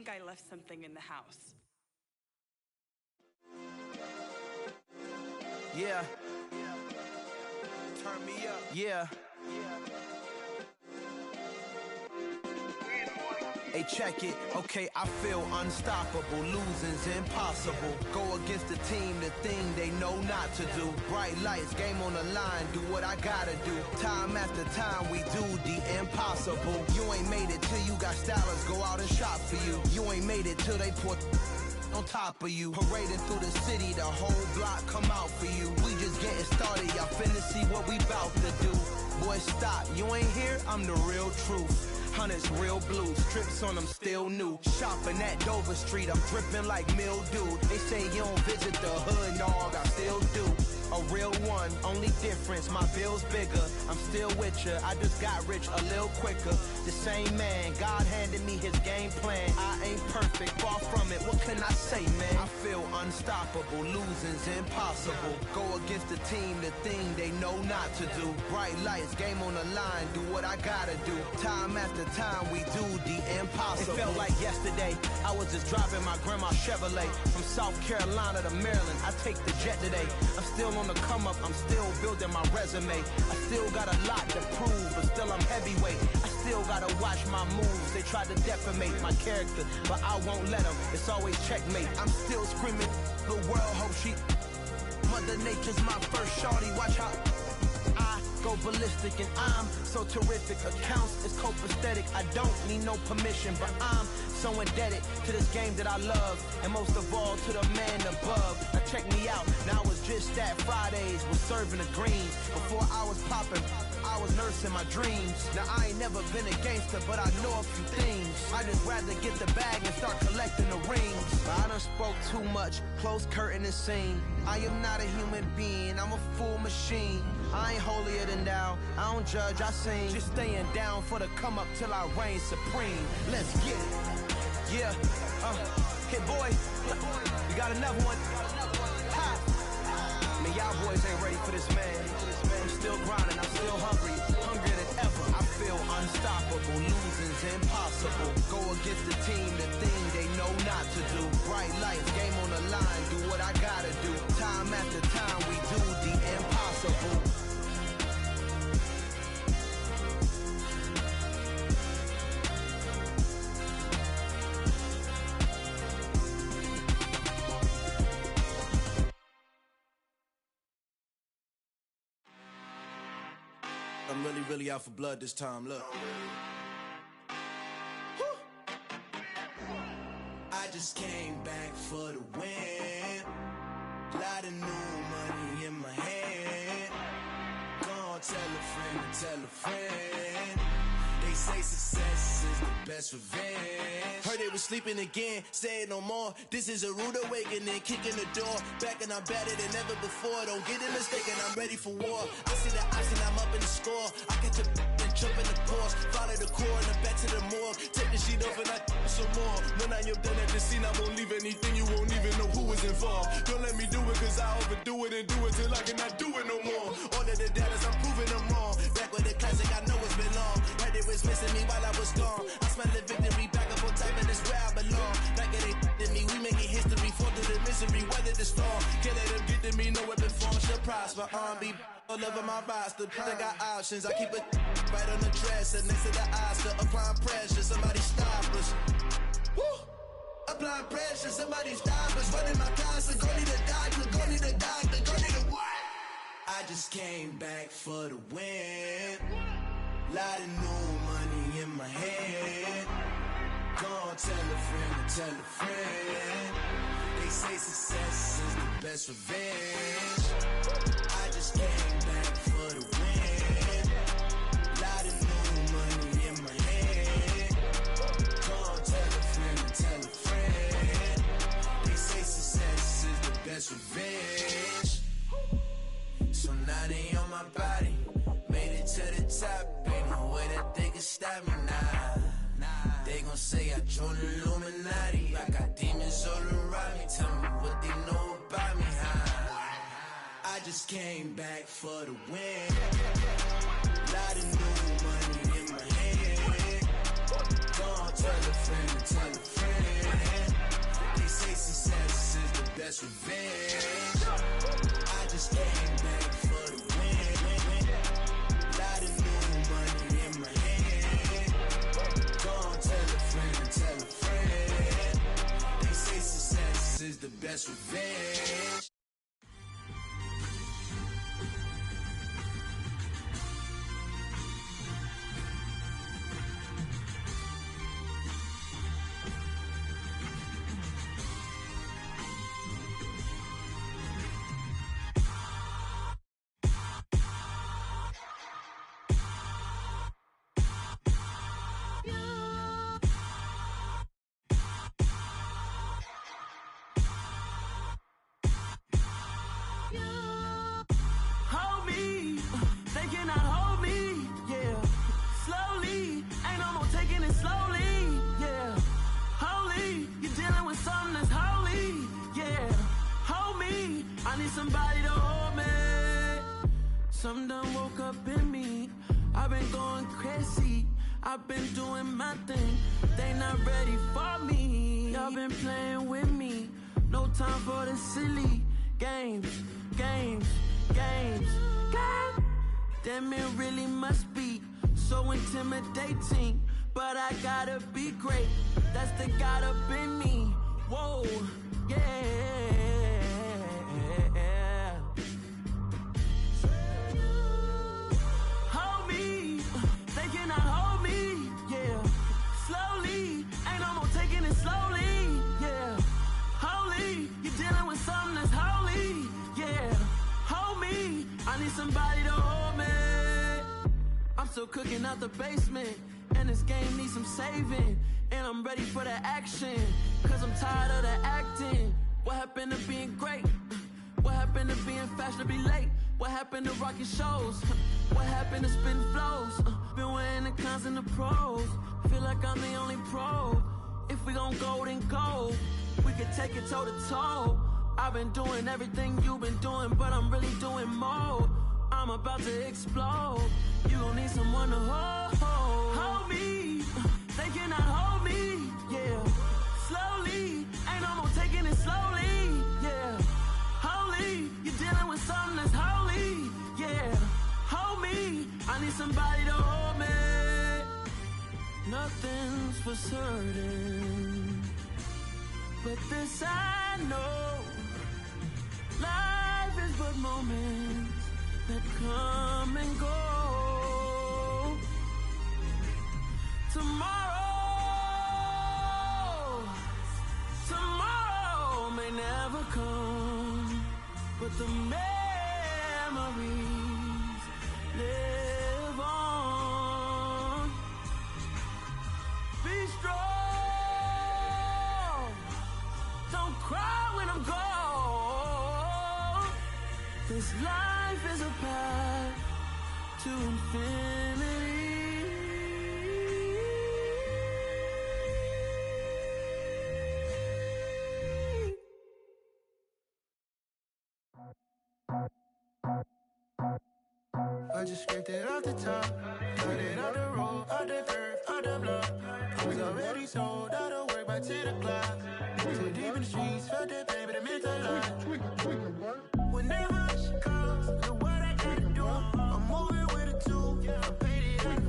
I left something in the house. Yeah. Turn me up. Yeah. Hey, check it. Okay, I feel unstoppable. Losing's impossible. Go against the team, the thing they know not to do. Bright lights, game on the line. Do what I gotta do. Time after time, we do the impossible. You ain't made it till you got stylers. Go out and shop for you. You ain't made it till they put on top of you. Parading through the city, the whole block come out for you. We just getting started. Y'all finna see what we bout to do. Boy, stop. You ain't here? I'm the real truth. Hunters, real blues, strips on them still new. Shopping at Dover Street, I'm dripping like mildew. They say you don't visit the hood, dog, I still do. A real one, only difference, my bill's bigger. I'm still with ya, I just got rich a little quicker. The same man, God handed me his game plan. I ain't perfect, far from it, what can I say, man? I feel unstoppable, losing's impossible. Go against the team, the thing they know not to do. Bright lights, game on the line, do what I gotta do. Time after time, we do the impossible. It felt like yesterday, I was just driving my grandma's Chevrolet. From South Carolina to Maryland, I take the jet today. I'm still on the come up, I'm still building my resume. I still got a lot to prove, but still I'm heavyweight. I still gotta watch my moves. They try to defamate my character, but I won't let them. It's always checkmate. I'm still screaming, the world hope she. Mother Nature's my first shorty, watch how I go ballistic and I'm so terrific. Accounts is copacetic. I don't need no permission, but I'm so indebted to this game that I love, and most of all to the man above. Now check me out, now it's just that Fridays was serving the greens. Before I was popping, I was nursing my dreams. Now I ain't never been a gangster, but I know a few things. I just rather get the bag and start collecting the rings. But I done spoke too much, close curtain and scene. I am not a human being, I'm a full machine. I ain't holier than thou, I don't judge, I sing. Just staying down for the come up till I reign supreme. Let's get it. Yeah, Hit boy, we got another one. Ha! Man, y'all boys ain't ready for this, man. I'm still grinding, I'm still hungry, hungrier than ever. I feel unstoppable, losing's impossible. Go against the team, the thing they know not to do. Bright lights, game on the line, do what I gotta do. Time after time, we do the impossible. I'm really out for blood this time, look. I just came back for the win. Lot of new money in my hand. Gonna tell a friend to tell a friend. They say success is the best revenge. Heard they was sleeping again, say it no more. This is a rude awakening, kicking the door. Back and I'm better than ever before. Don't get it mistaken, I'm ready for war. I see the option, I'm up in the score. I catch a and jump in the course. Follow the core and I'm back to the morgue. Take the sheet off and I some more. When I am done at the scene, I won't leave anything. You won't even know who was involved. Don't let me do it, cause I overdo it and do it till I cannot do it no more. All of the data's, I'm proving them wrong. Back with the classic, I know it's been long. Heard it was missing me while I was gone. I smell the victory, back up on time, and it's where I belong. Back it ain't to me, we making history. Fall through the misery, weather the storm. Can't let them get to me, no weapon form should prosper. R&B all over my roster, I got options. I keep it right on the dresser, next to the Oscar. Applying pressure, somebody stop us. Woo! Applying pressure, somebody stop us. Running my closet, go need a doctor, go need a doctor, go need a what? I just came back for the win. Lot of new money in my hand. Gonna tell a friend to tell a friend. They say success is the best revenge. I just came back for the win. Lot of new money in my hand. Gonna tell a friend to tell a friend. They say success is the best revenge. So now they on my body. Made it to the top. Ain't no way that they can stop me now. They gon' say I joined the Illuminati. I got demons all around me. Tell me what they know about me, huh? I just came back for the win. Lot of new money in my hand. Gonna tell a friend to tell a friend. They say success is the best revenge. I just came back for the win. Lot of new money in my hand. Gonna tell a friend to tell a friend. They say success is the best revenge. Somebody to hold me. Some done woke up in me. I've been going crazy. I've been doing my thing. They not ready for me. Y'all been playing with me. No time for the silly games. Damn, it really must be so intimidating. But I gotta be great. That's the God up in me. Whoa, yeah. Somebody to hold me. I'm still cooking out the basement, and this game needs some saving. And I'm ready for the action, cause I'm tired of the acting. What happened to being great? What happened to being fashionably late? What happened to rocking shows? What happened to spitting flows? Been wearing the cons and the pros. Feel like I'm the only pro. If we gon' go, then go. We can take it toe to toe. I've been doing everything you've been doing, but I'm really doing more. I'm about to explode. You gon' need someone to hold me. They cannot hold me, yeah. Slowly, ain't no more taking it slowly, yeah. Holy, you're dealing with something that's holy, yeah. Hold me, I need somebody to hold me. Nothing's for certain, but this I know. Life is but moments that come and go. Tomorrow may never come, but the memories live on. Be strong, don't cry when I'm gone. This life is a path to infinity. I just scraped it off the top, got it out the road, out the curve, out the block. I was already sold out of work by 10 o'clock. Too deep in the streets, felt that pain, but it meant a lot. When that rush comes, look what I gotta do. I'm moving with a two, I paid it out the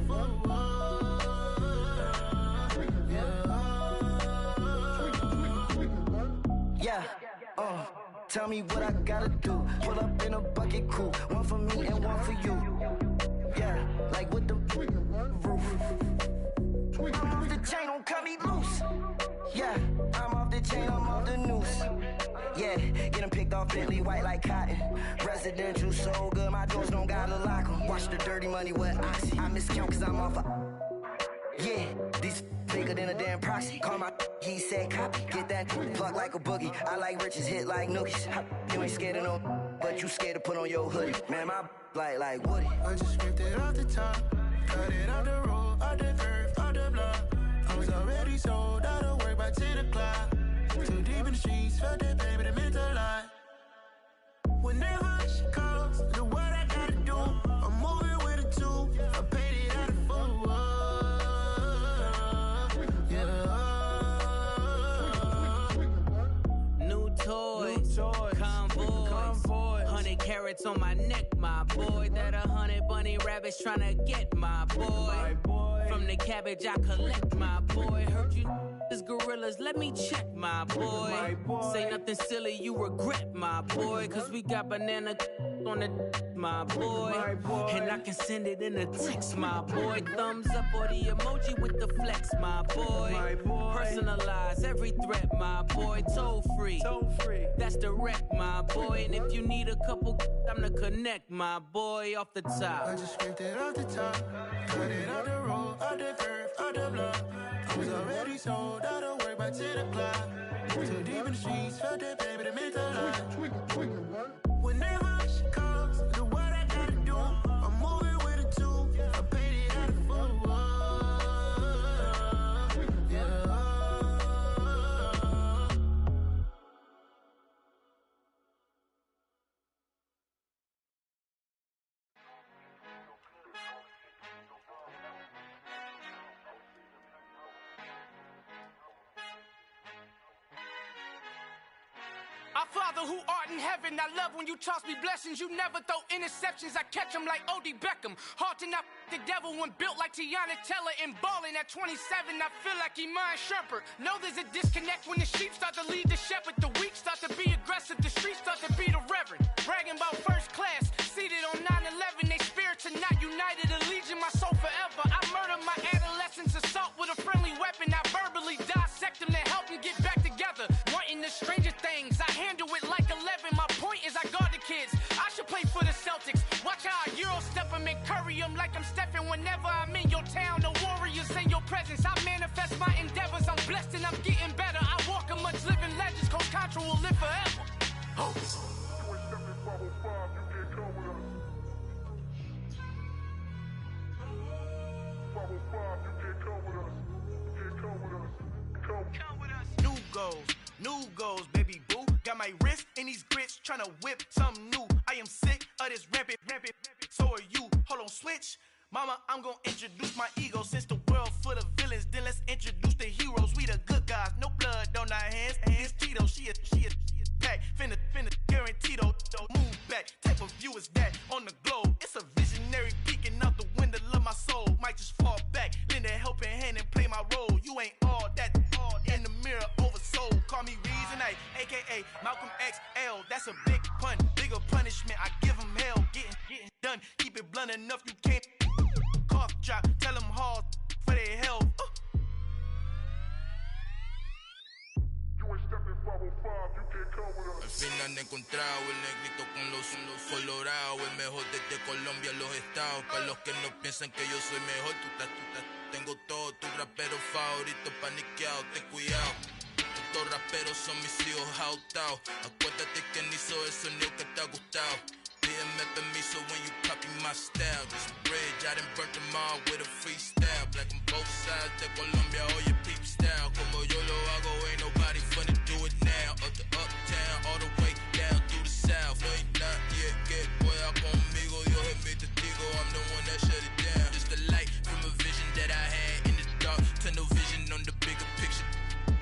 Yeah, tell me what I gotta do. Pull up in a bucket crew, one for me and one for you. Yeah, like with the roof. I'm off the chain, don't cut me loose. Yeah, I'm off the chain, I'm off the noose. Yeah, getting picked off Bentley white like cotton. Residential so good, my doors don't gotta lock 'em. Watch the dirty money with Oxy. I miscount cause I'm off yeah, these bigger than a damn proxy. Call my he said copy. Get that plug like a boogie. I like riches, hit like nookies. You ain't scared of no, but you scared to put on your hoodie. Man, my like Woody. I just scraped it off the top, got it out the road, out the curve, out the block. I was already sold out of work by 10 o'clock. Too deep in the streets, felt that pain, but it meant a lot. When that rush comes, look what I gotta do. I'm moving with a two, I paid it out of full. New toys, convoy, 100 carats on my neck, my boy. That 100 bunny rabbits tryna get my boy. From the cabbage I collect, my boy. Heard you is gorillas, let me check, my boy. Say nothing silly, you regret, my boy. Cause we got banana on the my boy. And I can send it in a text, my boy. Thumbs up or the emoji with the flex, my boy. Personalize every threat, my boy. Toll free, that's direct, my boy. And if you need a couple, I'm the connect, my boy. Off the top, I just scraped it off the top, got it out the road, out the curve, out the block. I was already sold out of work by 10 o'clock. Too deep in the streets, felt that pain, but it meant a lot. When that rush comes, look what I gotta do. I'm moving with a two, I paid it out of full. Our Father who art in heaven, I love when you toss me blessings. You never throw interceptions, I catch them like O.D. Beckham. Hard to not the devil when built like Tiana Teller and balling at 27. I feel like Iman Shumpert. Know there's a disconnect when the sheep start to lead the shepherd. The weak start to be aggressive, the streets start to be the reverend. Bragging about first class, seated on 9/11. They spirits are not united, a legion, my soul forever. I murdered my adolescence, assault with a friendly weapon. I verbally dissect them to help them get back together. Wanting the stranger things, I handle it like 11. My point is I guard the kids. I should play for the Celtics. Watch how I Euro step them and curry them like I'm stepping. Whenever I'm in your town, the warriors in your presence. I manifest my endeavors. I'm blessed and I'm getting better. I walk amongst living legends. Coach Contra will live forever. New goals, baby boo. Got my wrist in these grits, tryna whip something new. I am sick of this rampant. So are you. Hold on, switch. Mama, I'm gonna introduce my ego. Since the world full of villains, then let's introduce the heroes. We the good guys, no blood on our hands. It's Tito, she is back. Finna, guaranteed, move back. Type of view is that on the globe? It's a visionary peeking out the window of my soul. Might just fall back, lend a helping hand and play my role. You ain't all that in the mirror oversold. Call me Reason A, aka Malcolm XL. That's a big pun, bigger punishment. I give him hell, getting done. Keep it blunt enough, you can't cough drop. Tell them hard for their health. Al fin han encontrado el negrito con los colorados, el mejor desde Colombia, los estados. Para los que no piensan que yo soy mejor, tengo todo, tu rapero favorito paniqueado, ten cuidado. Estos raperos son mis hijos jautados. Acuérdate que ni hizo el sonido que te ha gustado. Pídeme permiso when you copy my style. This bridge, I done burnt them all with a freestyle. Black on both sides de Colombia, oye peep style. Como yo lo hago, ain't nobody finna do it now. Up to uptown, all the way down through the south. No hay nadie que pueda conmigo, Dios es mi testigo. I'm the one that shut it down. Just the light from a vision that I had in the dark. Tunnel vision on the bigger picture.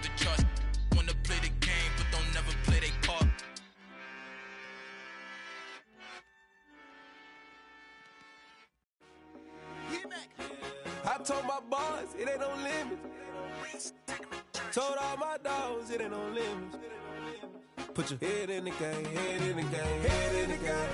The charts wanna play the game, but don't never play their part. I told my boys, it ain't no limits. Told all my dogs, it ain't no limits. Put your head in the game, head in the game, head in the game.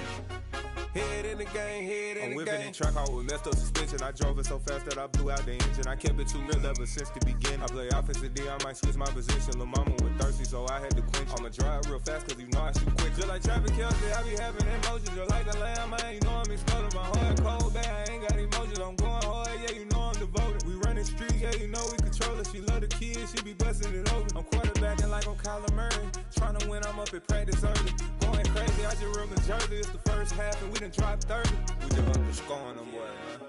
Head in the game, head in the game. I'm whipping the track out with messed up suspension. I drove it so fast that I blew out the engine. I kept it too real ever since the beginning. I play offensive D, I might switch my position. Lil' mama was thirsty, so I had to quench. I'ma drive real fast, cause you know I shoot quick. Just like Travis Kelce, I be having emotions. Just like the lamb, man, you know I'm exploding. My heart cold, bad, I ain't got emotions. I'm going hard, yeah, you know I'm devoted. We running streets, yeah, you know we control it. She love the kids, she be busting it over. I'm quarterbacking like I'm Kyler Murray. Trying to win, I'm up at practice early. Going crazy, I just real the jersey. It's the first half and we done dropped 30. We just underscoring them, boy, man.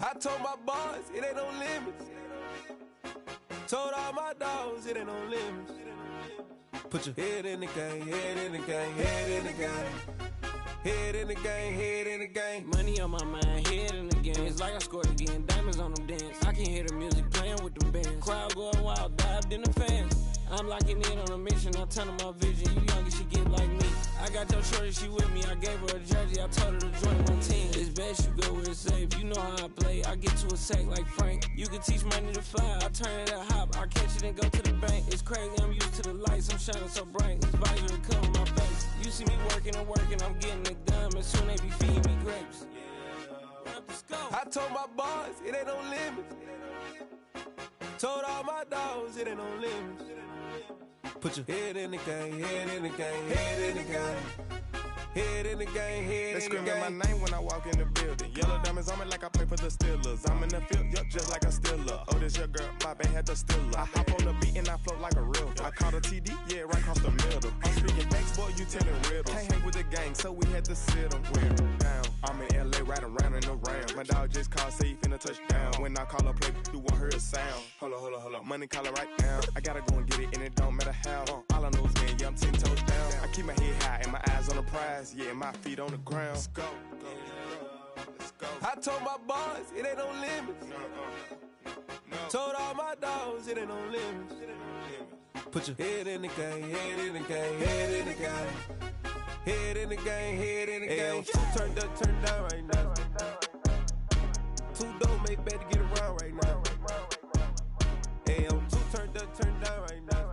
I told my boys, it ain't no limits. Told all my dogs, it ain't no limits. Put your head in the game, head in the game, head in the game. Head in the game, head in the game. Money on my mind, head in the game. It's like I scored again, diamonds on them dance. I can hear the music playing with them bands. Crowd going wild, dived in the fans. I'm locking in on a mission, I'm turning my vision. You young, she get like me. I got your shorty, she with me. I gave her a jersey, I told her to join my team. It's best you go where it's safe. You know how I play, I get to a sack like Frank. You can teach money to fly, I turn it up hop. I catch it and go to the bank. It's crazy, I'm used to the lights, I'm shining so bright. This visor cover my face. You see me working and working, I'm getting it done. And soon they be feeding me grapes. I told my boys, it ain't no limits. Told all my dogs, it ain't no limits. Put your head in the game, head in the game, head in the game. Head in the game, head in the game. They screaming my name when I walk in the building. Yellow diamonds on me like I play for the Steelers. I'm in the field, yup, just like a Steeler. Oh, this your girl, my band had the Steeler. I hop on the beat and I float like a real. I caught a TD, yeah, right across the middle. I'm speaking facts, boy, you telling riddles. Can't hang with the gang, so we had to sit them down. I'm in LA, riding around in the round. My dog just called, say he finna touch down. When I call a play, you won't hear a sound. Hold up, money call it right now. I gotta go and get it, and it don't matter how. All I know is, man, yeah, I'm 10 toes down. I keep my head high and my eyes on the prize. Yeah, my feet on the ground. Let's go. Let's go. I told my boys, it ain't no limits. Told all my dogs, it ain't no limits. Put your head in the game, head in the game, head in the game. Head in the game, head in the game. Turned up, turned down right now. Two dope make better get around right now. Hey, I'm two turned up, turned down right now.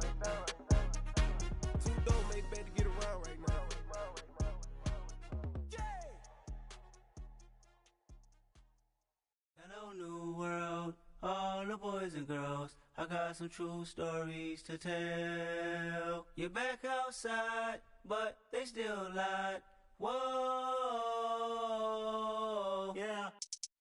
Two dope make better get around right now. Hello, new world, all the boys and girls. I got some true stories to tell. You're back outside, but they still lied. Whoa, yeah.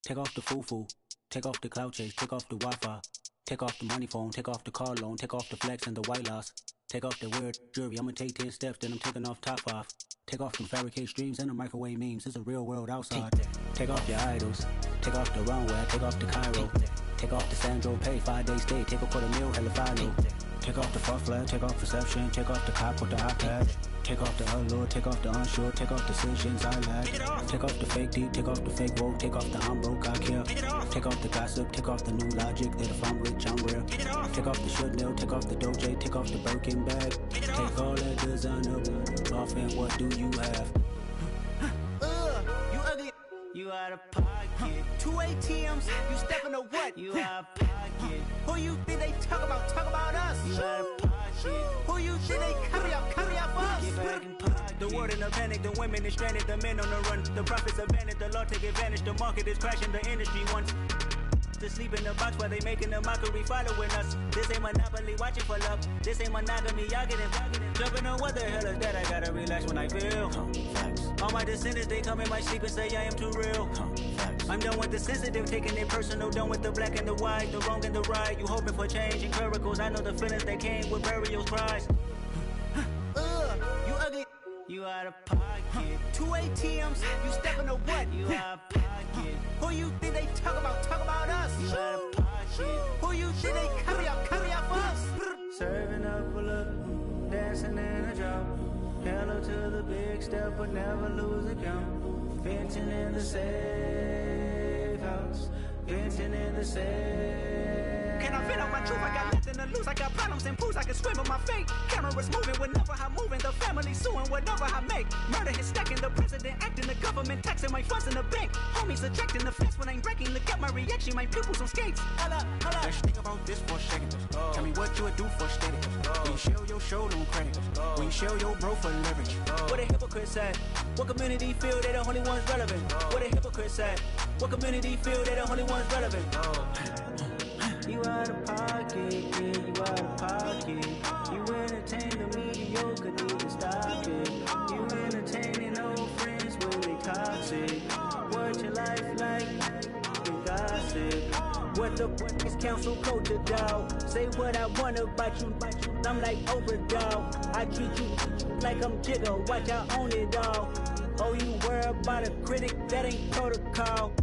Take off the foo-foo, take off the cloud chase, take off the Wi-Fi, take off the money phone, take off the car loan, take off the flex and the white loss, take off the weird jewelry. I'ma take 10 steps, then I'm taking off top off. Take off them fabricated streams and the microwave memes. It's a real world outside. Take off your idols. Take off the runway. Take off the Cairo. Take off the Sandro Pay. 5 day stay. Take a $250,000. Hella final. Take off the fuck flag. Take off reception. Take off the cop with the iPad. Take off the allure. Take off the unsure. Take off decisions I lack. Take off the fake deep. Take off the fake woke. Take off the I'm broke. I care. Take off the gossip. Take off the new logic. That if I'm rich, I'm real. Take off the Chanel. Take off the Doja. Take off the Birkin bag. Take all that designer off and what do you have? You ugly. You out of pocket. 2 ATMs. You stepping to what? You out of pocket. Who you think they talk about? Talk about us. You out of pocket. Who you think they carry out for us? Get back in pocket. The world in a panic. The women is stranded. The men on the run. The profits abandoned. The law take advantage. The market is crashing. The industry wants to sleep in the box while they making a mockery following us. This ain't Monopoly watching for love. This ain't monogamy, y'all getting jumping on what the hell is that? I gotta relax when I feel. All my descendants, they come in my sleep and say I am too real. I'm done with the sensitive, taking it personal. Done with the black and the white, the wrong and the right. You hoping for change and miracles. I know the feelings that came with burial cries. You ugly. You out of pocket. 2 ATMs. You stepping to what? You out of pocket. Who you think they talk about? Talk about us. You out of pocket. Who you think they carry out for us? Serving up a look, dancing in a drop. Hello to the big step, but never lose a count. Venting in the safe house. Venting in the safe. Can I vent out my truth? I got nothing to lose. I got problems and pools. I can swim with my fate. Cameras moving whenever I'm moving. The family suing whatever I make. Murder is stacking. The president acting. The government taxing my funds in the bank. Homies ejecting the fence when I'm breaking. Look at my reaction. My pupils on skates. Holla. Let's think about this for a second. Tell me what you would do for steady. When you show your show no credit. When you show your bro for leverage. What a hypocrite said. What community feel they the only ones relevant? What a hypocrite said. What community feel they the only ones relevant? You out of pocket, yeah, you out of pocket. You entertain the mediocre, need to stop it. You entertaining old friends when they toxic. What your life like? You gossip. What the fuck is council culture, dog? Say what I want about you, I'm like overdog. I treat you like I'm Jigga, watch I own it all. Oh, you worry about a critic, that ain't protocol.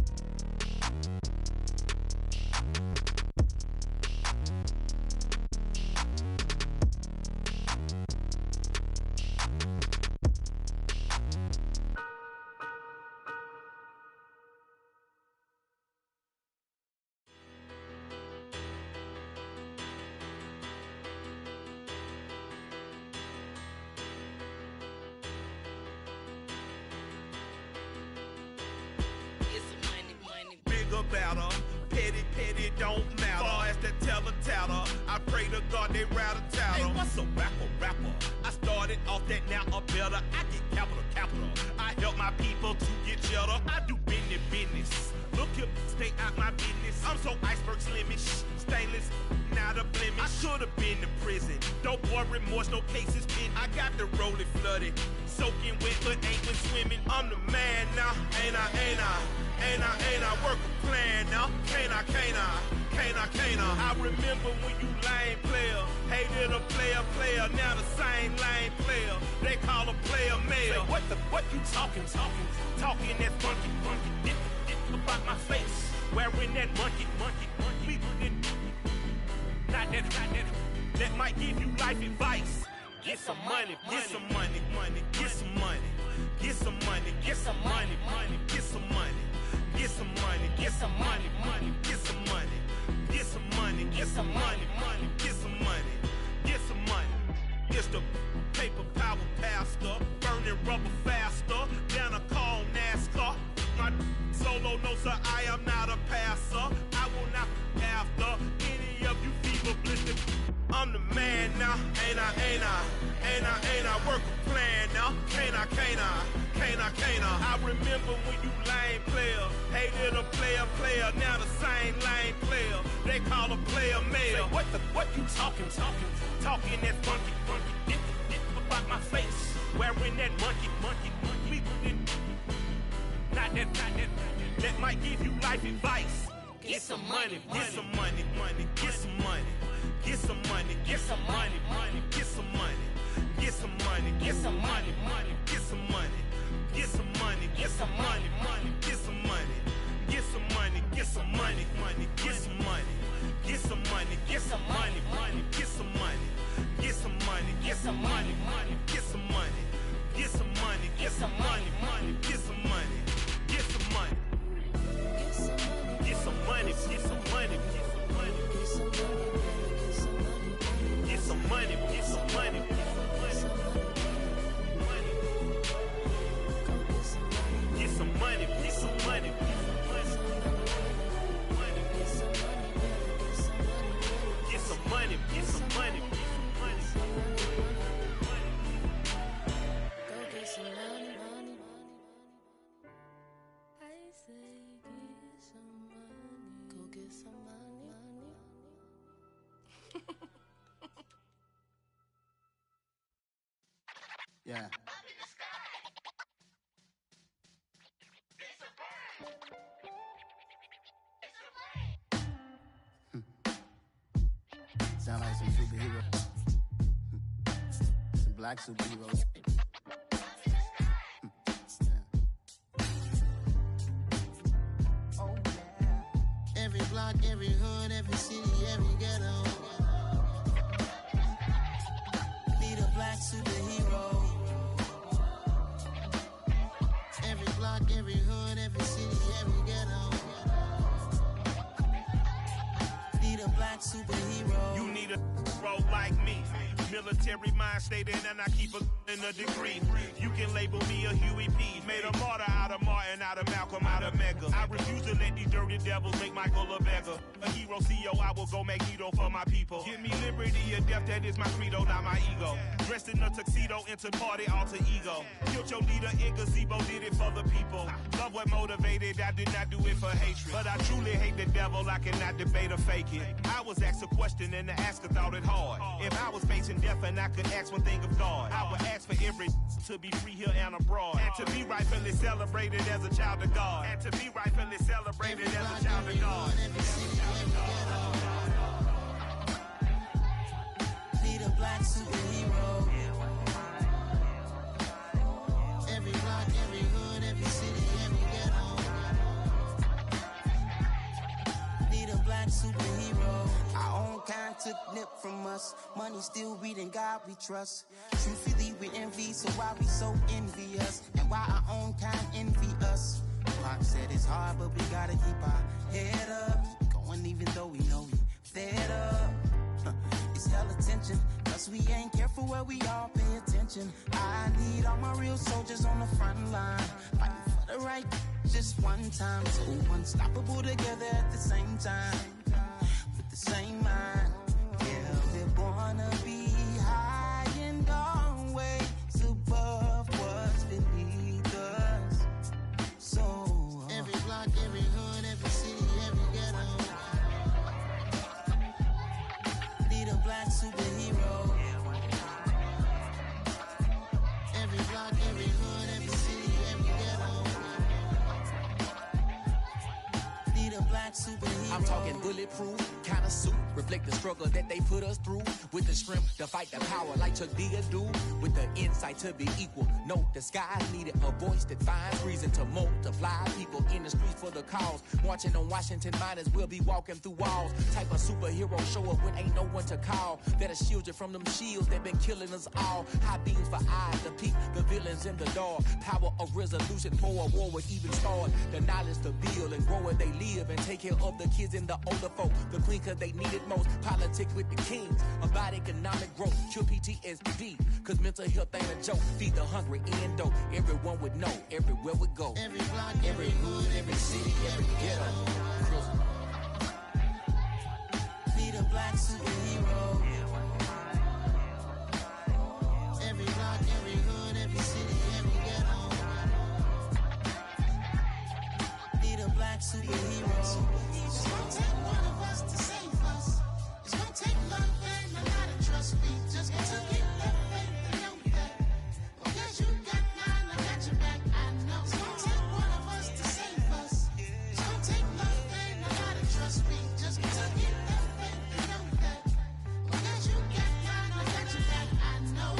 Better, petty don't matter. Far as the teller, I pray to God they rattle tattle. Hey, what's a rapper? I started off that, now I'm better. I get capital. I help my people to get cheddar. I do business. Look here, stay out my business. I'm so iceberg slimmish, stainless, not a blemish. I should've been to prison. Don't boy remorse, no cases pinned. I got the rolling flooded, soaking wet, but ain't been swimming. I'm the man now, ain't I? Work a plan now, can't I? I remember when you lame player, hated a player, now the same lame player. They call a player mayor. Say, what you talking that funky, dip about my face, wearing that monkey. Not that, that might give you life advice. Get some money, get some money, get some money, get some money, get some money, get some money. Get some money, get some money, get some money, get some money, get some money, get some money, get some money. It's the paper power pastor, burning rubber faster, down a call NASCAR. My solo no sir, I am not a passer. I will not after any of you fever blistered. I'm the man now, ain't I? Work a plan now, can't I? I remember when you lame player, hated a player, now the same lame player. They call a player mayor. Say, what you talking that funky, dip about my face, wearing that monkey. Not that, that might give you life advice. Get some money, get some money, get some money. Get some money, get some money, get some money. Get Get some money, get some money, money, get some money. Get some money, get some money, money, get some money. Get some money, get some money, money, get some money. Get some money, get some money, money, get some money. Get some money, get some money, money, get some money. Get some money, get some money, money, get some money. Get some money. Get some money, get some money, get some money. Get some money, get some money, get some money. Get some money, get some money, get some money. Get some money, get some money, get some money. Go get some money, money. I say get some money. Go get some money, money. Yeah. Sound like some superheroes. Some black superheroes. Oh, yeah. Every block, every hood, every city, every ghetto. Need a black superhero. Every block, every hood, every city, every ghetto. Need a black superhero. You need a role like me. Military mind stated, and I keep a in a degree. You can label me a Huey P. Made a martyr out of Martin, out of Malcolm, out of Mega. I refuse to let these dirty devils make Michael a beggar. A hero CEO, I will go Magneto for my people. Give me liberty or death, that is my credo, not my ego. Dressed in a tuxedo, into party, alter ego. Killed your leader in gazebo, did it for the people. Love what motivated, I did not do it for hatred. But I truly hate the devil, I cannot debate or fake it. I was asked a question and the asker thought it hard. If I was facing death and I could ask one thing of God, I would ask for every to be free here and abroad. And to be rightfully celebrated as a child of God. And to be rightfully celebrated as a child of God. Need a black superhero. Every block, every hood, every city, every ghetto. Need a black superhero. Our own kind took nip from us. Money still reading God we trust. Truthfully we envy, so why we so envious? And why our own kind envy us? Pac said it's hard, but we gotta keep our head up. Going even though we know we fed up. It's hell attention, cause we ain't careful where we all pay attention. I need all my real soldiers on the front line, fighting for the right just one time. So unstoppable together at the same time, with the same mind. Yeah, we're born to be high and always above what's beneath us. So every block, every hood, every city, every ghetto. Need a black superhero. Every block, every hood, every city, every ghetto. Need a black superhero. I'm talking bulletproof kind of suit, reflect the struggle that they put us through. With the strength to fight the power like Chuck D do. With the insight to be equal. No, the skies needed a voice that finds reason to multiply. People in the streets for the cause. Marching on Washington miners will be walking through walls. Type of superhero show up when ain't no one to call. That'll shield you from them shields that been killing us all. High beams for eyes to peek the villains in the dark. Power of resolution for a war would even start. The knowledge to build and grow where they live and take care of the kids and the older folk. The queen cause they need it most. Politics with the kings. About economic growth. Cure PTSD. Cause mental health ain't a joke. Feed the hungry and dope. Everyone would know. Everywhere we go. Every block, every hood, every city, every ghetto. Need a black superhero. Every block, every hood, every city, every ghetto. Need a black superhero. It's gonna take one of us to save us. It's gonna take love and a lot of trust. We just got to get that faith and know that. Because you got mine, I got your back, I know. It's gonna take one of us to save us. It's gonna take love and a lot of trust. We just got to get that faith and know that. Because you got mine, I got your back, I know.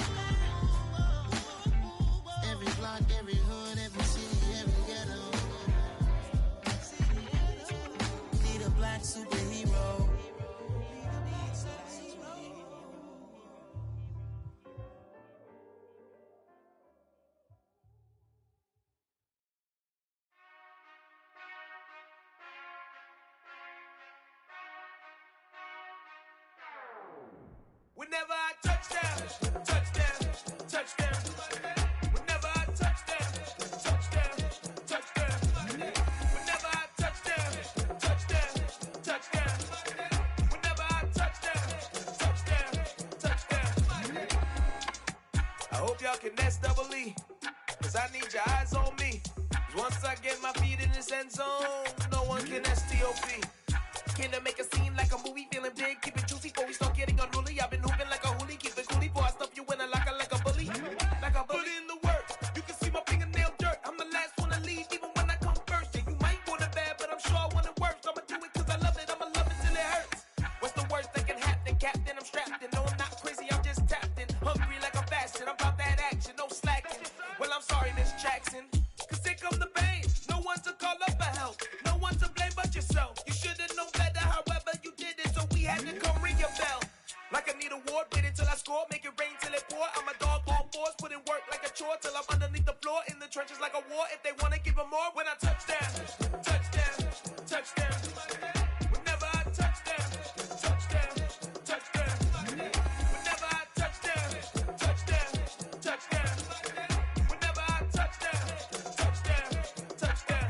Whenever I touchdown, touchdown, touchdown. Whenever I touchdown, touchdown, touchdown. Whenever I touchdown, touchdown, touchdown. Whenever I touchdown, touchdown, touchdown. I hope y'all can S-double-E, cause I need your eyes on me. Once I get my feet in this end zone, no one can S-T-O-P. Came to make a scene like a movie, feeling big, keep it juicy before we start getting unruly. I've been hooping like a hoolie, keep it coolie before I stuff you in a locker like a bully. Like a bully. Put in the work, you can see my fingernail dirt. I'm the last one to leave, even when I come first. Yeah, you might want it bad, but I'm sure I want it worse. I'ma do it cause I love it, I'ma love it till it hurts. What's the worst that can happen, Captain? I'm strapped in, no I'm not crazy, I'm just tapped in. Hungry like I'm fasting, I'm about that action, no slacking. Well, I'm sorry, Miss Jackson, cause here come the pain. No one to call up for help, no one to blame but yourself. You should've known better, however you did it, so we had to come ring your bell. Like I need a ward, wait until I score, make it rain till it pour. I'm a dog on fours, put in work like a chore till I'm underneath the floor, in the trenches like a war. If they wanna give them more, when I touchdown, touchdown, touchdown. Whenever I touchdown, touchdown, touchdown. Whenever I touchdown, touchdown, touchdown. Whenever I touchdown, touchdown, touchdown.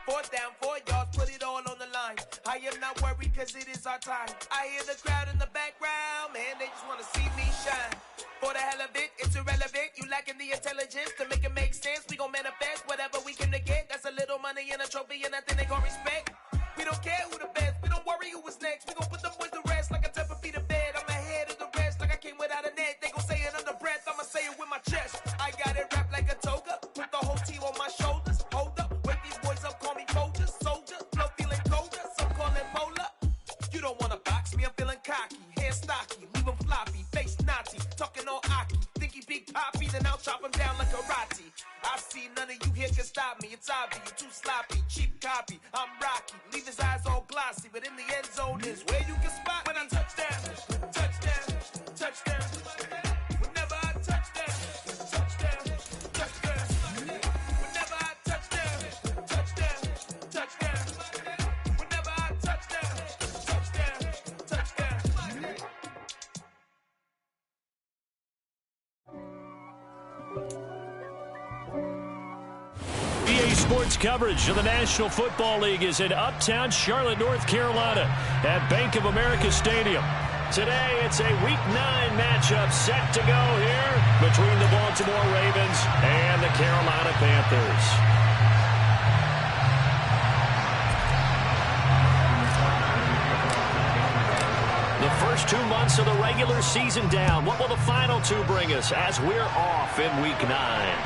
4th down, 4 yards, put it all on the line. I am not worried cause it is our time. I hear the crowd in the background, man, they just wanna see me shine. For the hell of it, it's irrelevant. You lacking the intelligence to make it make sense. We gon' manifest whatever we came to get. That's a little money and a trophy and nothing they gon' respect. We don't care who the best, we don't worry who was next. We gon' put them boys to rest like a temper feet of bed. I'm ahead of the rest like I came without a net. They gon' say it under breath, I'ma say it with my chest. I got it wrapped like a toga, put the whole team on my shoulders. Hold up, wake these boys up, call me Folger, soldier. Flow feeling colder, some call it polar. You don't wanna box me, I'm feeling cocky. Hair stocky, leave him floppy, face naughty. Talking all aki, think he big poppy, then I'll chop him down like karate. I see none of you here can stop me. It's obvious, you too sloppy, cheap copy. I'm Rocky, leave his eyes all glossy, but in the end zone is where you can spot when I touchdown, touchdown, touchdown. Whenever I touchdown, touchdown, touchdown. Whenever I touchdown, touchdown, touchdown. Whenever I touchdown, touchdown, touchdown. EA Sports coverage of the National Football League is in Uptown Charlotte, North Carolina at Bank of America Stadium. Today, it's a Week 9 matchup set to go here between the Baltimore Ravens and the Carolina Panthers. The first 2 months of the regular season down. What will the final 2 bring us as we're off in Week 9?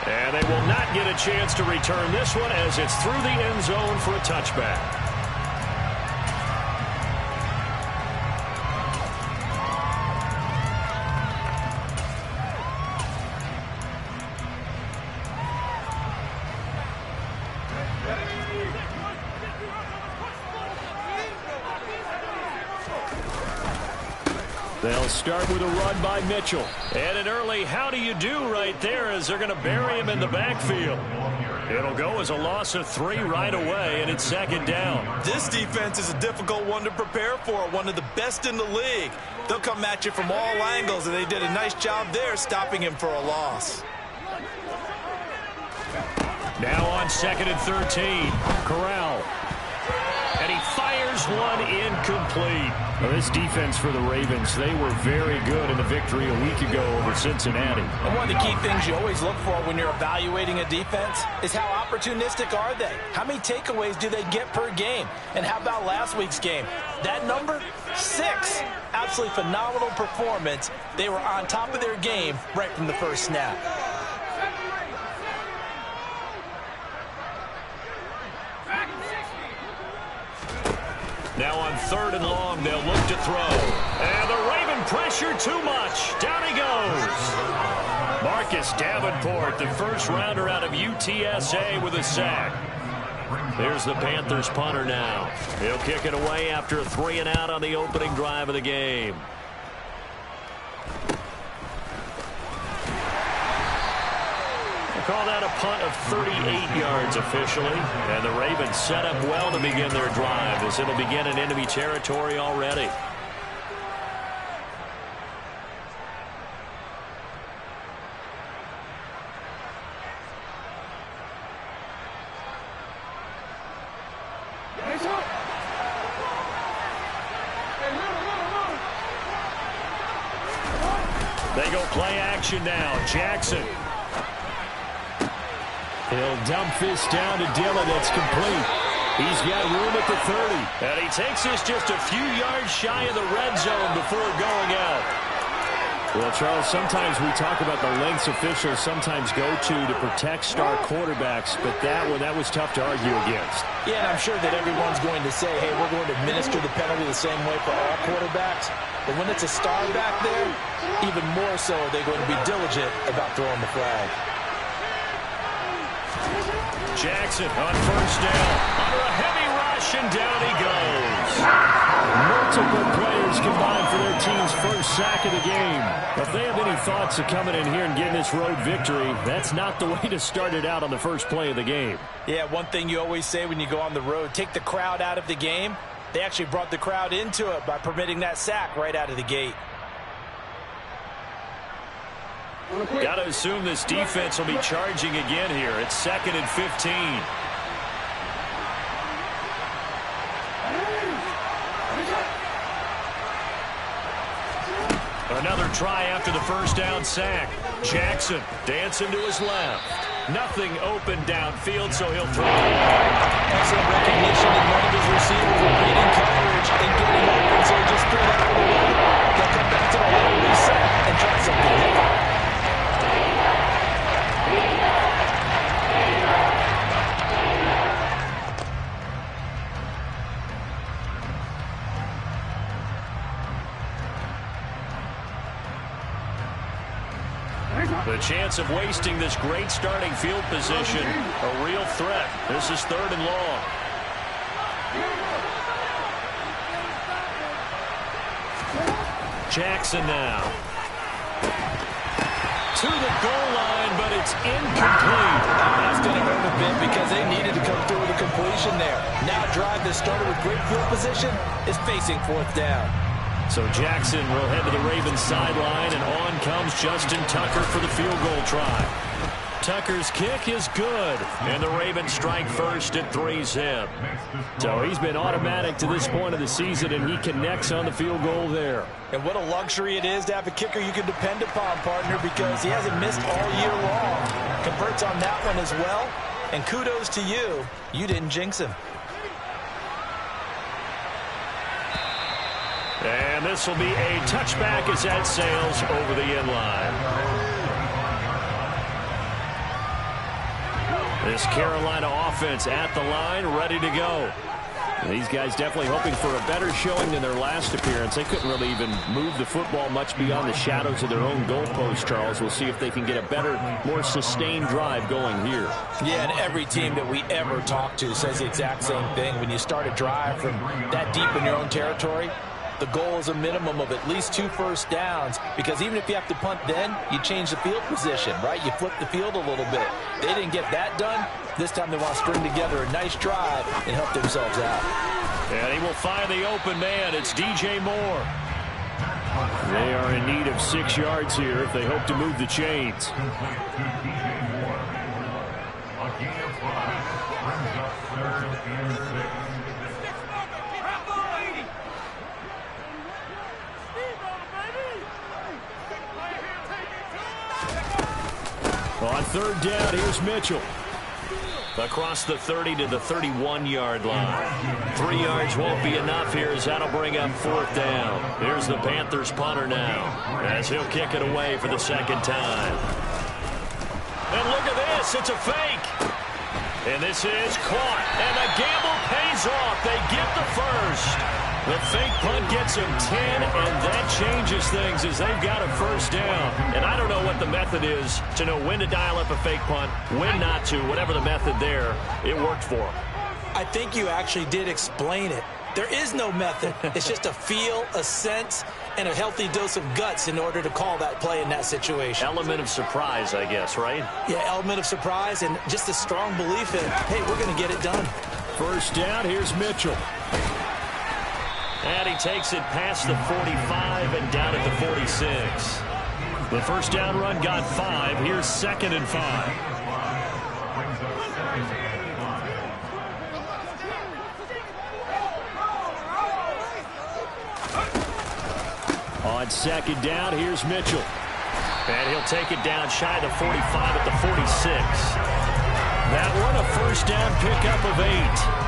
And they will not get a chance to return this one as it's through the end zone for a touchback. They'll start with a run by Mitchell. And an early how do you do right there as they're going to bury him in the backfield. It'll go as a loss of 3 right away, and it's 2nd down. This defense is a difficult one to prepare for, one of the best in the league. They'll come at you from all angles, and they did a nice job there stopping him for a loss. Now on 2nd and 13, Corral. And he fires one incomplete. Well, this defense for the Ravens, they were very good in the victory a week ago over Cincinnati. And one of the key things you always look for when you're evaluating a defense is how opportunistic are they? How many takeaways do they get per game? And how about last week's game? That number? 6. Absolutely phenomenal performance. They were on top of their game right from the first snap. Now on 3rd and long, they'll look to throw. And the Raven pressure too much. Down he goes. Marcus Davenport, the first rounder out of UTSA with a sack. There's the Panthers punter now. He'll kick it away after a 3 and out on the opening drive of the game. Call that a punt of 38 yards officially. And the Ravens set up well to begin their drive as it'll begin in enemy territory already. They go play action now. Jackson. He'll dump this down to Dillon. It's complete. He's got room at the 30. And he takes this just a few yards shy of the red zone before going out. Well, Charles, sometimes we talk about the lengths officials sometimes go to protect star quarterbacks, but that was tough to argue against. Yeah, and I'm sure that everyone's going to say, hey, we're going to administer the penalty the same way for all quarterbacks. But when it's a star back there, even more so are they going to be diligent about throwing the flag. Jackson on first down. Under a heavy rush, and down he goes. Multiple players combined for their team's first sack of the game. If they have any thoughts of coming in here and getting this road victory, that's not the way to start it out on the first play of the game. Yeah, one thing you always say when you go on the road, take the crowd out of the game. They actually brought the crowd into it by permitting that sack right out of the gate. Got to assume this defense will be charging again here. It's 2nd and 15. Another try after the first down sack. Jackson dancing to his left. Nothing open downfield, so he'll throw. Excellent recognition, and none of his receivers were reading coverage and getting open, so he just threw that out of the way. They'll come back to the line, reset, and try something different. The chance of wasting this great starting field position, a real threat. This is 3rd and long. Jackson now. To the goal line, but it's incomplete. That's going to hurt a bit because they needed to come through with a completion there. Now a drive that started with great field position is facing 4th down. So Jackson will head to the Ravens sideline, and on comes Justin Tucker for the field goal try. Tucker's kick is good, and the Ravens strike first at 3's him. So he's been automatic to this point of the season, and he connects on the field goal there. And what a luxury it is to have a kicker you can depend upon, partner, because he hasn't missed all year long. Converts on that one as well, and kudos to you. You didn't jinx him. And this will be a touchback as that sails over the end line. This Carolina offense at the line, ready to go. These guys definitely hoping for a better showing than their last appearance. They couldn't really even move the football much beyond the shadows of their own goalpost, Charles. We'll see if they can get a better, more sustained drive going here. Yeah, and every team that we ever talk to says the exact same thing. When you start a drive from that deep in your own territory, the goal is a minimum of at least 2 first downs, because even if you have to punt then, you change the field position, right? You flip the field a little bit. They didn't get that done. This time they want to string together a nice drive and help themselves out. And he will find the open man. It's DJ Moore. They are in need of 6 yards here if they hope to move the chains. On 3rd down, here's Mitchell. Across the 30 to the 31-yard line. 3 yards won't be enough here as that'll bring up 4th down. Here's the Panthers punter now as he'll kick it away for the 2nd time. And look at this. It's a fake. And this is caught. And the gamble pays off. They get the first. The fake punt gets them 10, and that changes things as they've got a first down. And I don't know what the method is to know when to dial up a fake punt, when not to, whatever the method there, it worked for them. I think you actually did explain it. There is no method. It's just a feel, a sense, and a healthy dose of guts in order to call that play in that situation. Element of surprise, I guess, right? Yeah, element of surprise and just a strong belief in, hey, we're going to get it done. First down, here's Mitchell. And he takes it past the 45 and down at the 46. The first down run got 5. Here's 2nd and 5. second down. Here's Mitchell. And he'll take it down shy of the 45 at the 46. That one, a first down pickup of 8.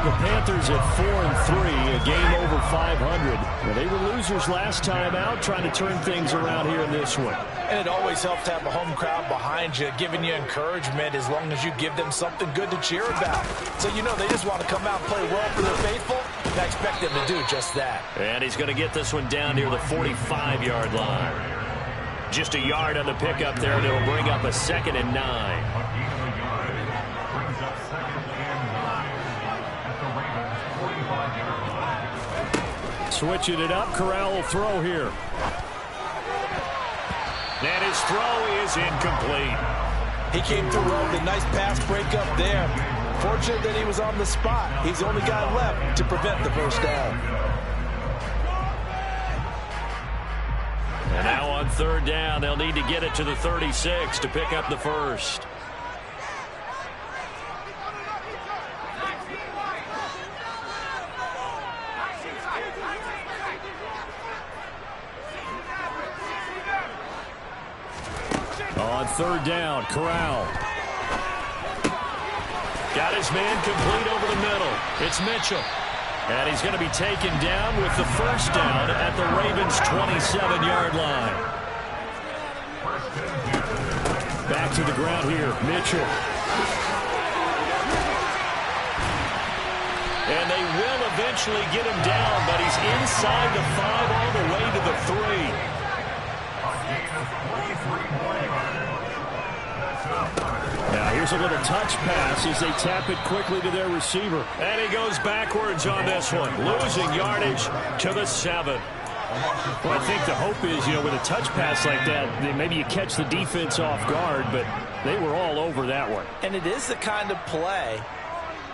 The Panthers at 4-3, a game over 500. Well, they were losers last time out, trying to turn things around here in this one. And it always helps to have a home crowd behind you, giving you encouragement as long as you give them something good to cheer about. So you know they just want to come out and play well for their faithful, and I expect them to do just that. And he's going to get this one down near the 45-yard line. Just a yard on the pickup there, and it'll bring up a 2nd and 9. Switching it up, Corral will throw here. And his throw is incomplete. He came through well with a nice pass breakup there. Fortunate that he was on the spot. He's the only guy left to prevent the first down. And now on 3rd down, they'll need to get it to the 36 to pick up the first. On 3rd down, Corral. Got his man complete over the middle. It's Mitchell. And he's going to be taken down with the first down at the Ravens' 27-yard line. Back to the ground here, Mitchell. And they will eventually get him down, but he's inside the 5 all the way to the 3. Now here's a little touch pass as they tap it quickly to their receiver. And he goes backwards on this one, losing yardage to the 7. Well, I think the hope is, with a touch pass like that, maybe you catch the defense off guard, but they were all over that one. And it is the kind of play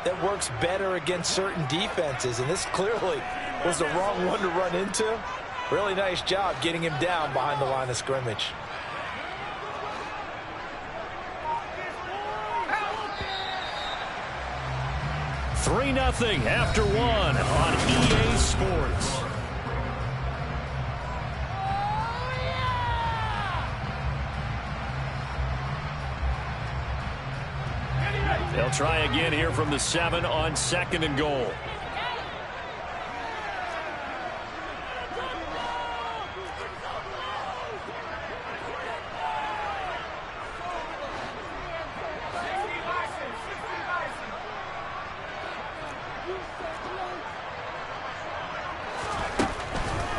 that works better against certain defenses, and this clearly was the wrong one to run into. Really nice job getting him down behind the line of scrimmage. Three 3-0 after 1 on EA Sports. They'll try again here from the 7 on 2nd and goal.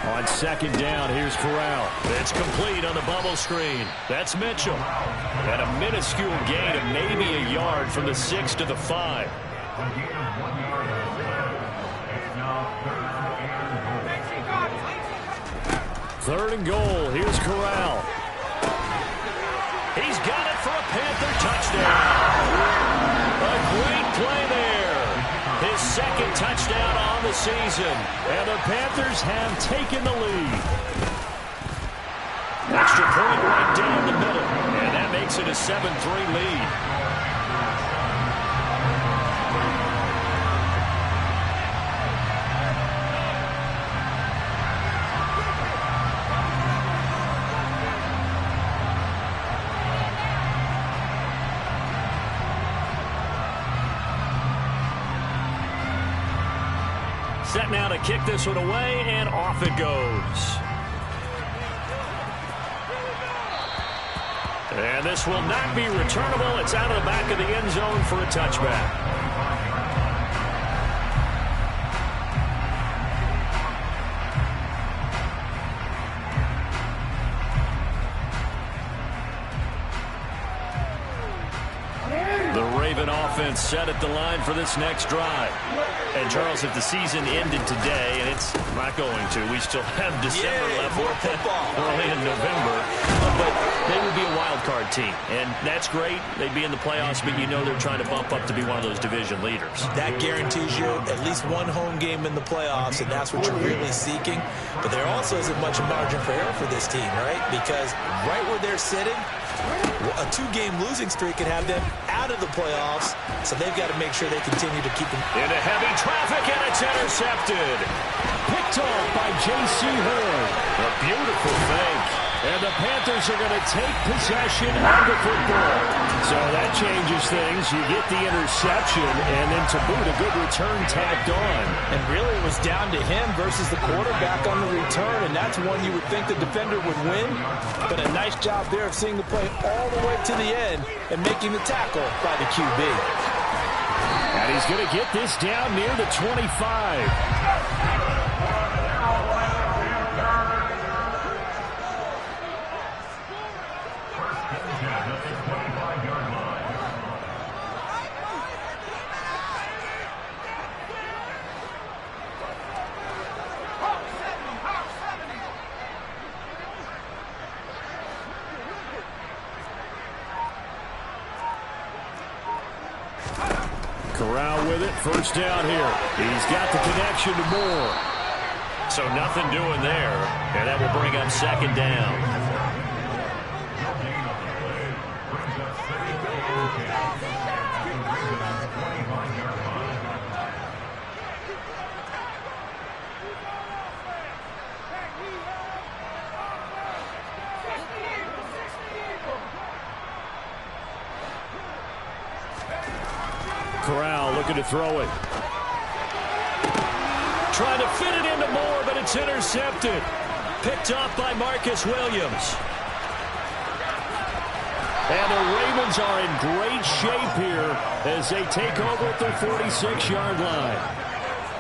On 2nd down, here's Corral. It's complete on the bubble screen. That's Mitchell. And a minuscule gain of maybe a yard from the 6 to the 5. Third and goal. Here's Corral. He's got it for a Panther touchdown. A great play there. His 2nd touchdown on the season. And the Panthers have taken the lead. Extra point right down the middle. And that makes it a 7-3 lead. Set now to kick this one away, and off it goes. And this will not be returnable. It's out of the back of the end zone for a touchback. Offense set at the line for this next drive. And Charles, if the season ended today, and it's not going to, we still have December left, early in November, but they would be a wild card team, and that's great. They'd be in the playoffs, but they're trying to bump up to be one of those division leaders. That guarantees you at least one home game in the playoffs, and that's what you're really seeking. But there also isn't much margin for error for this team, right? Because right where they're sitting, a 2-game losing streak could have them out of the playoffs, so they've got to make sure they continue to keep them. Into heavy traffic, and it's intercepted. Picked picked off by J.C. Horn. A beautiful fake. And the Panthers are going to take possession of the football. So that changes things. You get the interception, and then to boot, a good return tacked on. And really it was down to him versus the quarterback on the return, and that's one you would think the defender would win. But a nice job there of seeing the play all the way to the end and making the tackle by the QB. And he's going to get this down near the 25. Corral with it, first down here. He's got the connection to Moore. So nothing doing there, and that will bring up second down. Corral looking to throw it. Trying to fit it into Moore, but it's intercepted. Picked off by Marcus Williams. And the Ravens are in great shape here as they take over at their 46-yard line.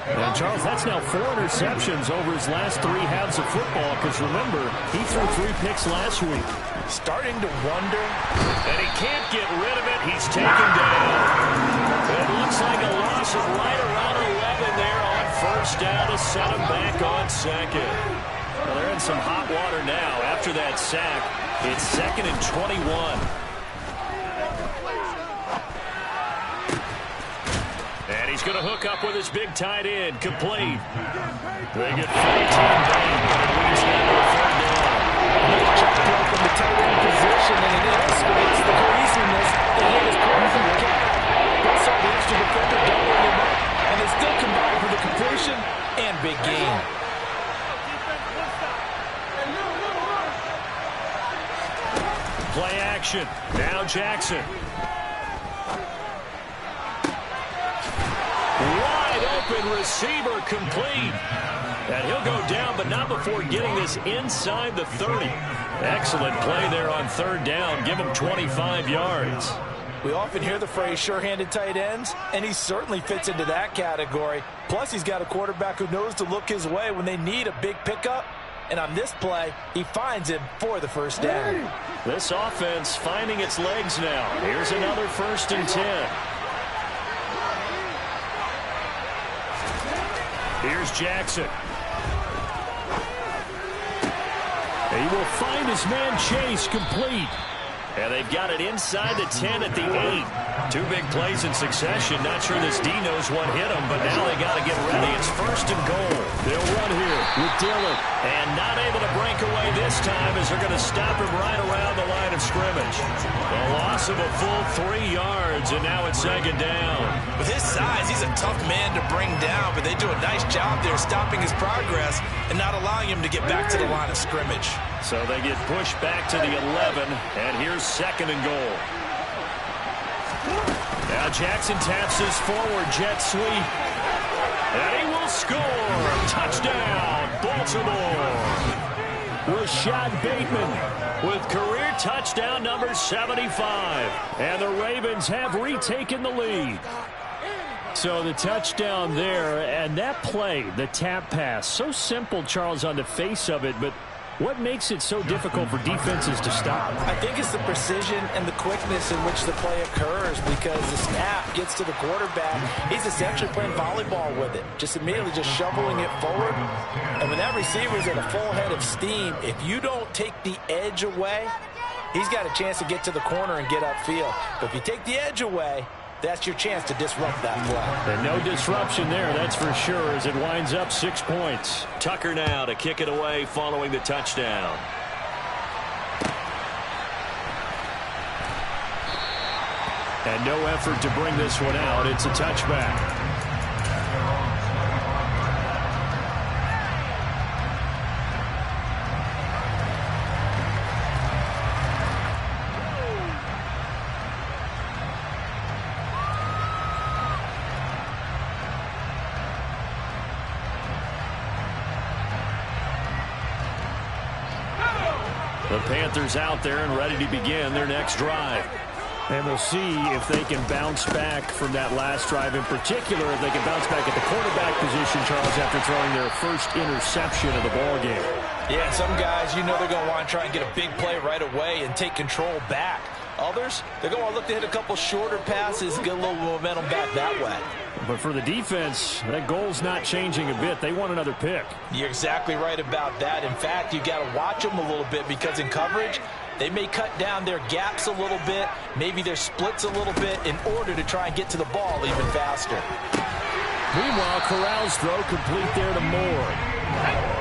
And, Charles, that's now 4 interceptions over his last 3 halves of football, because, remember, he threw 3 picks last week. Starting to wonder. And he can't get rid of it. He's taken down. It looks like a loss of right around 11 there on first down to set him back on second. Well, they're in some hot water now after that sack. It's 2nd and 21. And he's going to hook up with his big tight end. Complete. They get 14 down. Leads them to 3rd down. Nice job from the tight end position, and it illustrates the cohesiveness that he has put from the cat. Also, the extra defender doubling him up, and they still combine for the completion and big gain. Play action. Now Jackson. Wide open receiver complete. And he'll go down, but not before getting this inside the 30. Excellent play there on 3rd down. Give him 25 yards. We often hear the phrase sure-handed tight ends, and he certainly fits into that category. Plus, he's got a quarterback who knows to look his way when they need a big pickup. And on this play, he finds him for the first down. This offense finding its legs now. Here's another 1st and 10. Here's Jackson. He will find his man Chase complete. And they've got it inside the 10 at the 8. 2 big plays in succession. Not sure this D knows what hit him, but now they got to get ready. It's 1st and goal. They'll run here with Dillon. And not able to break away this time as they're going to stop him right around the line of scrimmage. A loss of a full 3 yards, and now it's 2nd down. With his size, he's a tough man to bring down, but they do a nice job there stopping his progress and not allowing him to get back to the line of scrimmage. So they get pushed back to the 11, and here's 2nd and goal. Now Jackson taps his forward jet sweep, and he will score. Touchdown, Baltimore. Rashad Bateman with career touchdown number 75. And the Ravens have retaken the lead. So the touchdown there, and that play, the tap pass, so simple, Charles, on the face of it, but what makes it so difficult for defenses to stop? I think it's the precision and the quickness in which the play occurs, because the snap gets to the quarterback. He's essentially playing volleyball with it, just immediately just shoveling it forward. And when that receiver's at a full head of steam, if you don't take the edge away, he's got a chance to get to the corner and get upfield. But if you take the edge away, that's your chance to disrupt that play. And no disruption there, that's for sure, as it winds up 6 points. Tucker now to kick it away following the touchdown. And no effort to bring this one out. It's a touchback. The Panthers out there and ready to begin their next drive. And we'll see if they can bounce back from that last drive. In particular, if they can bounce back at the quarterback position, Charles, after throwing their first interception of the ballgame. Yeah, some guys, you know they're going to want to try and get a big play right away and take control back. Others, they're going to look to hit a couple shorter passes, get a little momentum back that way. But for the defense, that goal's not changing a bit. They want another pick. You're exactly right about that. In fact, you've got to watch them a little bit because in coverage, they may cut down their gaps a little bit, maybe their splits a little bit in order to try and get to the ball even faster. Meanwhile, Corral's throw complete there to Moore.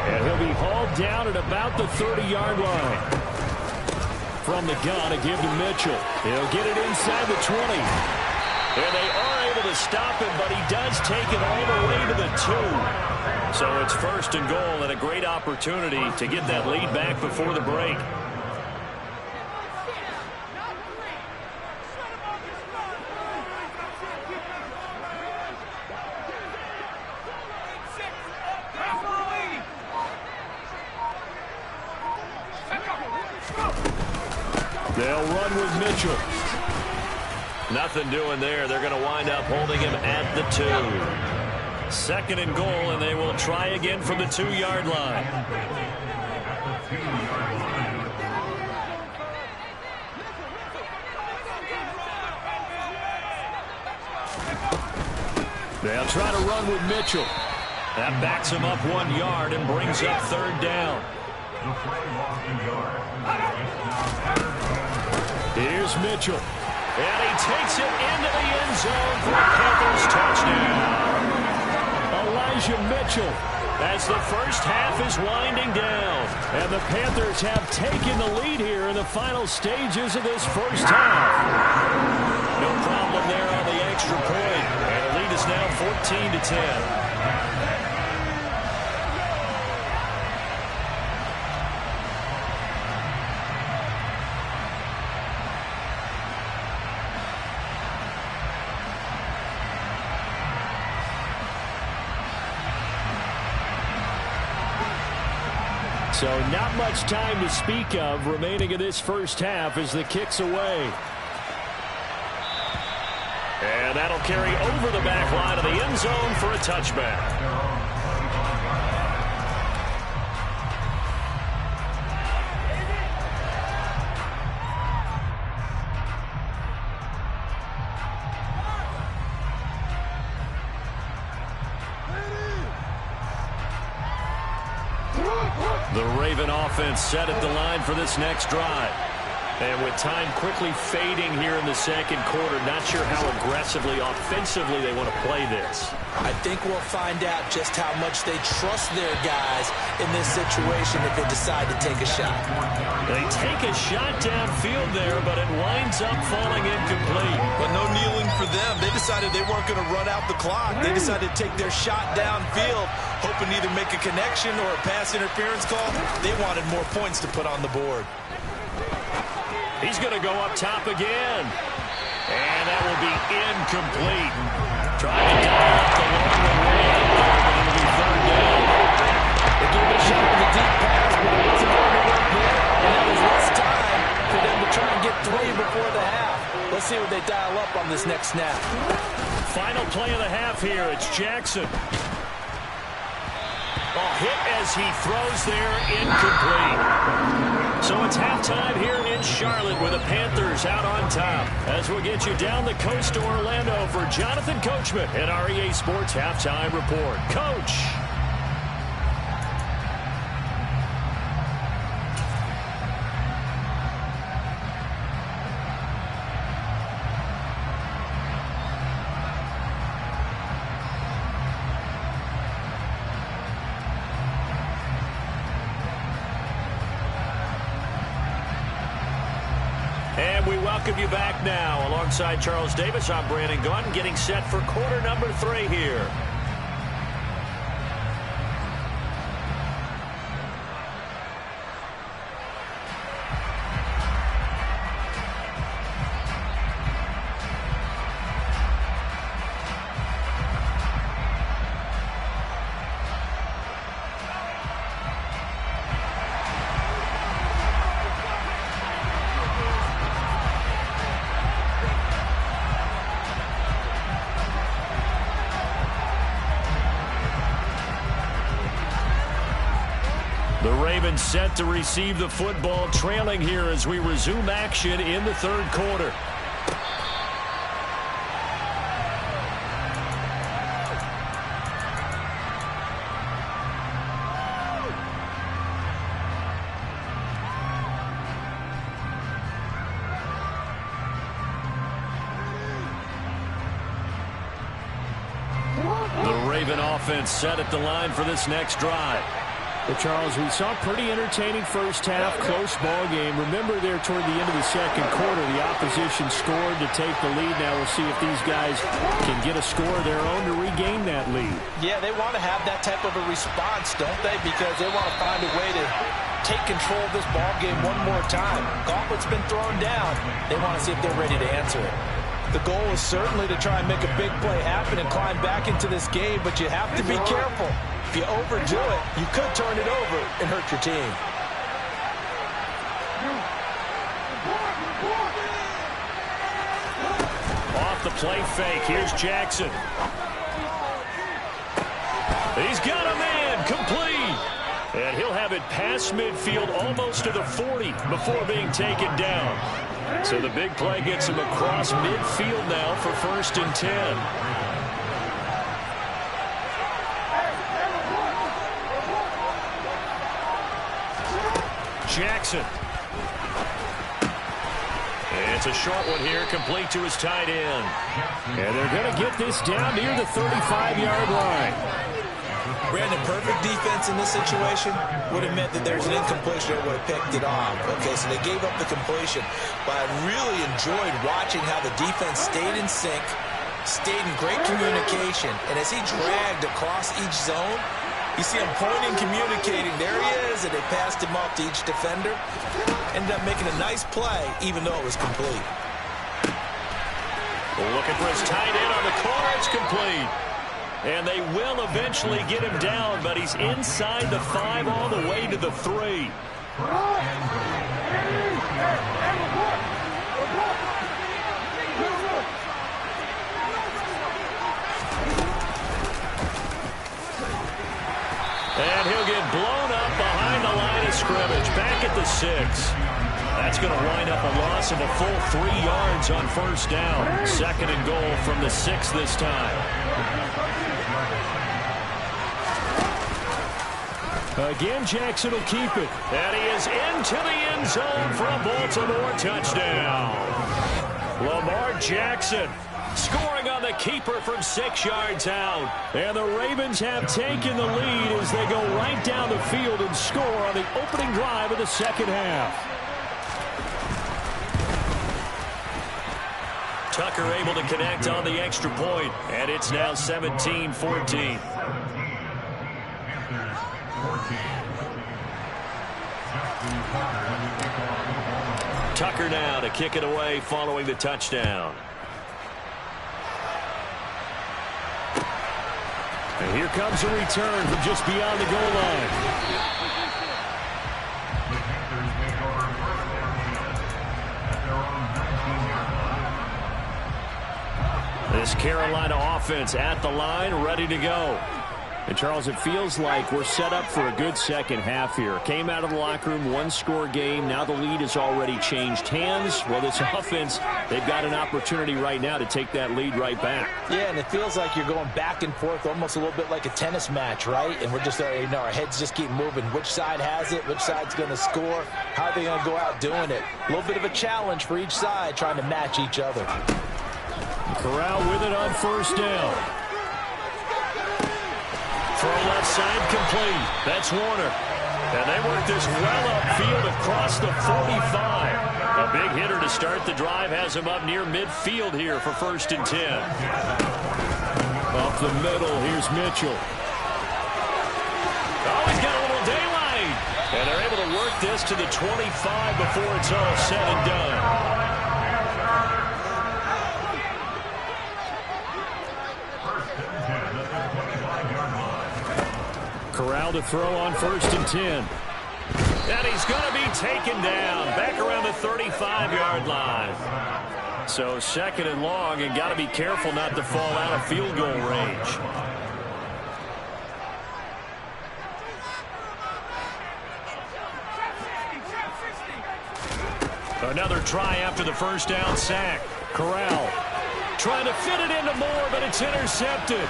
And he'll be hauled down at about the 30-yard line. From the gun, a give to Mitchell. He'll get it inside the 20. And they are able to stop him, but he does take it all the way to the 2. So it's first and goal and a great opportunity to get that lead back before the break. They'll run with Mitchell. Nothing doing there. They're going to wind up holding him at the 2. Second and goal, and they will try again from the 2-yard line. They'll try to run with Mitchell. That backs him up 1 yard and brings up third down. Here's Mitchell. And he takes it into the end zone for a Panthers touchdown. Elijah Mitchell as the first half is winding down. And the Panthers have taken the lead here in the final stages of this first half. No problem there on the extra point. And the lead is now 14-10. So not much time to speak of remaining in this first half as the kick's away. And that'll carry over the back line of the end zone for a touchback. The Raven offense set at the line for this next drive. And with time quickly fading here in the second quarter, not sure how aggressively, offensively they want to play this. I think we'll find out just how much they trust their guys in this situation if they decide to take a shot. They take a shot downfield there, but it winds up falling incomplete. But no kneeling for them. They decided they weren't going to run out the clock. They decided to take their shot downfield, hoping to either make a connection or a pass interference call. They wanted more points to put on the board. He's going to go up top again. And that will be incomplete. Trying to dial up the long way. It'll be third down. They gave it a shot with the deep pass, but it wasn't going to work there. And that was less time for them to try and get 3 before the half. Let's see what they dial up on this next snap. Final play of the half here. It's Jackson. Ball hit as he throws there, incomplete. So it's halftime here in Charlotte with the Panthers out on top. As we'll get you down the coast to Orlando for Jonathan Coachman at our EA Sports Halftime Report. Coach. And we welcome you back now. Alongside Charles Davis, I'm Brandon Gunn, getting set for quarter number 3 here. The Ravens set to receive the football, trailing here as we resume action in the third quarter. The Raven offense set at the line for this next drive. Well, Charles, we saw a pretty entertaining first half, close ball game. Remember there toward the end of the second quarter, the opposition scored to take the lead. Now we'll see if these guys can get a score of their own to regain that lead. Yeah, they want to have that type of a response, don't they? Because they want to find a way to take control of this ball game one more time. Gauntlet's been thrown down. They want to see if they're ready to answer it. The goal is certainly to try and make a big play happen and climb back into this game, but you have to be careful. If you overdo it, you could turn it over and hurt your team. Off the play fake, here's Jackson. He's got a man, complete. And he'll have it past midfield, almost to the 40 before being taken down. So the big play gets him across midfield now for 1st and 10. Jackson. And it's a short one here, complete to his tight end. And they're going to get this down near the 35-yard line. Brandon, perfect defense in this situation would have meant that there's an incompletion that would have picked it off. Okay, so they gave up the completion. But I really enjoyed watching how the defense stayed in sync, stayed in great communication. And as he dragged across each zone, you see him pointing, communicating. There he is, and they passed him off to each defender. Ended up making a nice play, even though it was complete. Looking for his tight end on the corner. It's complete. And they will eventually get him down, but he's inside the 5 all the way to the 3. And he'll get blown up behind the line of scrimmage, back at the 6. That's going to wind up a loss of a full 3 yards on 1st down. 2nd and goal from the 6 this time. Again, Jackson will keep it. And he is into the end zone for a Baltimore touchdown. Lamar Jackson scoring on the keeper from 6 yards out. And the Ravens have taken the lead as they go right down the field and score on the opening drive of the second half. Tucker able to connect on the extra point, and it's now 17-14. Tucker now to kick it away following the touchdown. And here comes a return from just beyond the goal line. This Carolina offense at the line, ready to go. And, Charles, it feels like we're set up for a good second half here. Came out of the locker room, 1-score game. Now the lead has already changed hands. Well, this offense, they've got an opportunity right now to take that lead right back. Yeah, and it feels like you're going back and forth almost a little bit like a tennis match, right? And we're just, our heads just keep moving. Which side has it? Which side's going to score? How are they going to go out doing it? A little bit of a challenge for each side trying to match each other. Corral with it on 1st down. Throw left side complete. That's Warner. And they work this well upfield across the 45. A big hitter to start the drive has him up near midfield here for 1st and 10. Up the middle, here's Mitchell. Oh, he's got a little daylight. And they're able to work this to the 25 before it's all said and done. Corral to throw on 1st and 10. And he's going to be taken down back around the 35-yard line. So 2nd and long, and got to be careful not to fall out of field goal range. Another try after the first down sack. Corral trying to fit it into Moore, but it's intercepted.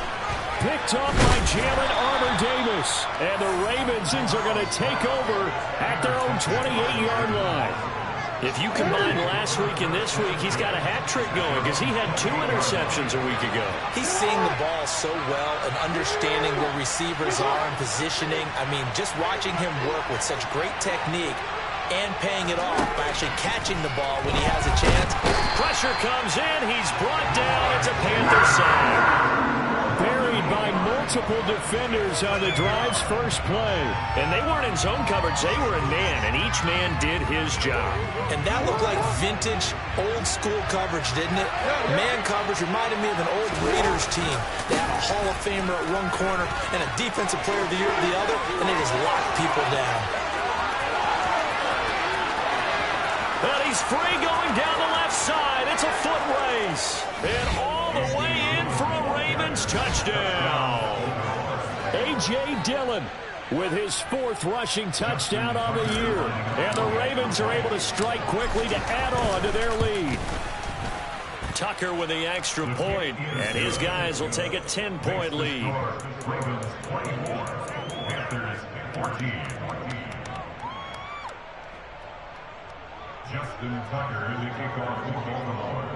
Picked off by Jalen Armour-Davis. And the Ravens are going to take over at their own 28-yard line. If you combine last week and this week, he's got a hat trick going because he had 2 interceptions a week ago. He's seeing the ball so well and understanding where receivers are and positioning. I mean, just watching him work with such great technique and paying it off by actually catching the ball when he has a chance. Pressure comes in. He's brought down. It's a Panther sack. Buried by multiple defenders on the drive's first play. And they weren't in zone coverage. They were in man, and each man did his job. And that looked like vintage, old-school coverage, didn't it? Man coverage reminded me of an old Raiders team. They had a Hall of Famer at one corner and a Defensive Player of the Year at the other, and they just locked people down. And he's free going down the left side. It's a foot race. And all the way in for a Ravens touchdown. A.J. Dillon with his 4th rushing touchdown on the year. And the Ravens are able to strike quickly to add on to their lead. Tucker with the extra point, and his guys will take a 10-point lead. Ravens 24, Panthers 14. Justin Tucker to kick off for Baltimore.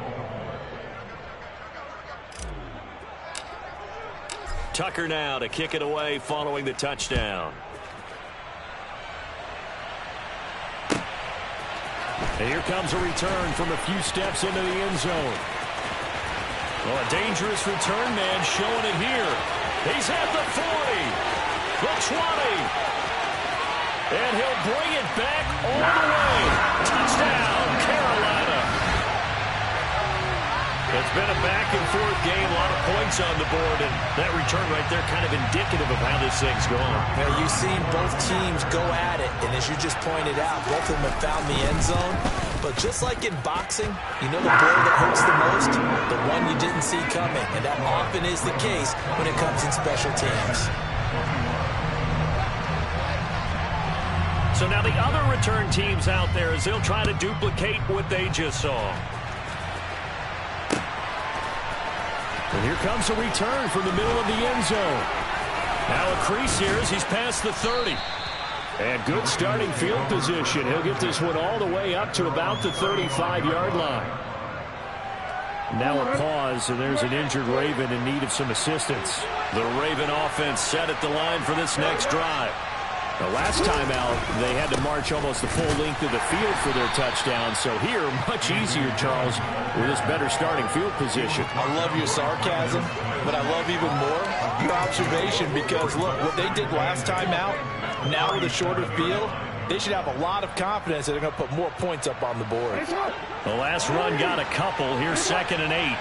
Tucker now to kick it away following the touchdown. And here comes a return from a few steps into the end zone. Well, a dangerous return man showing it here. He's at the 40, the 20. And he'll bring it back all the way. Touchdown, Carolina. It's been a back-and-forth game, a lot of points on the board, and that return right there kind of indicative of how this thing's going. Well, you've seen both teams go at it, and as you just pointed out, both of them have found the end zone. But just like in boxing, you know the blow that hurts the most? The one you didn't see coming, and that often is the case when it comes in special teams. So now the other return teams out there as they'll try to duplicate what they just saw. And here comes a return from the middle of the end zone. Now a crease here as he's past the 30. And good starting field position. He'll get this one all the way up to about the 35-yard line. Now a pause, and there's an injured Raven in need of some assistance. The Raven offense set at the line for this next drive. The last time out, they had to march almost the full length of the field for their touchdown. So here, much easier, Charles, with this better starting field position. I love your sarcasm, but I love even more your observation because, look, what they did last time out, now with a shorter field, they should have a lot of confidence that they're going to put more points up on the board. The last run got a couple. Here's 2nd and 8.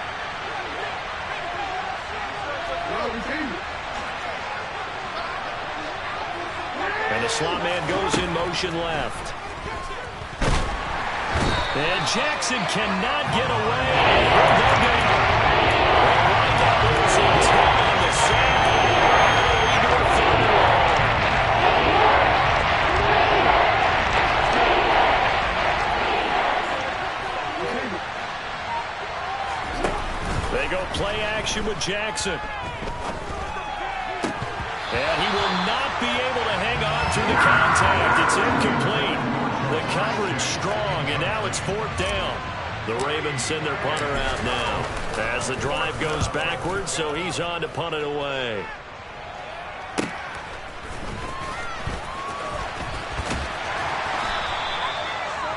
And the slot man goes in motion left. And Jackson cannot get away. He'll go down. And that moves in time. The sack. They go play action with Jackson. And he will not be able to hang on through the contact. It's incomplete. The coverage strong, and now it's 4th down. The Ravens send their punter out now as the drive goes backwards, so he's on to punt it away.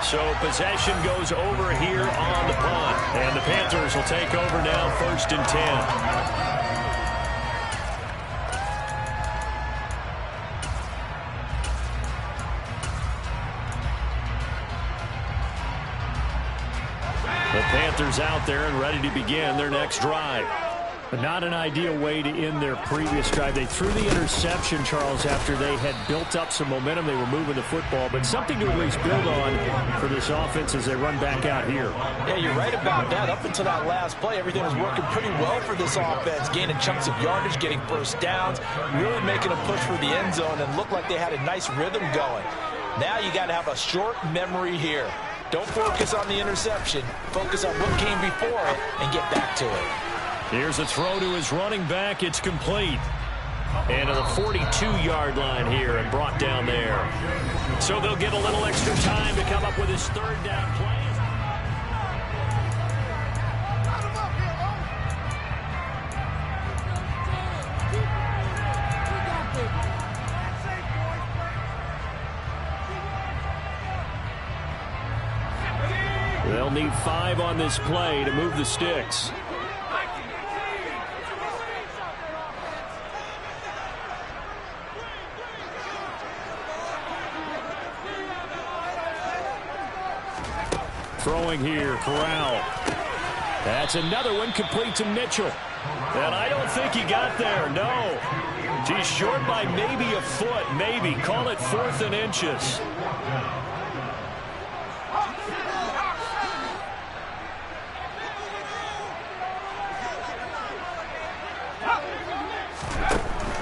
So possession goes over here on the punt, and the Panthers will take over now, 1st and 10. The Panthers out there and ready to begin their next drive. But not an ideal way to end their previous drive. They threw the interception, Charles, after they had built up some momentum. They were moving the football, but something to at least build on for this offense as they run back out here. Yeah, you're right about that. Up until that last play, everything was working pretty well for this offense, gaining chunks of yardage, getting first downs, really making a push for the end zone, and looked like they had a nice rhythm going. Now you got to have a short memory here. Don't focus on the interception. Focus on what came before it and get back to it. Here's a throw to his running back. It's complete. And to the 42-yard line here and brought down there. So they'll get a little extra time to come up with his third down play. They'll need 5 on this play to move the sticks. Throwing here, Corral. That's another one, complete to Mitchell. And I don't think he got there, no. He's short by maybe a foot, maybe. Call it 4th and inches.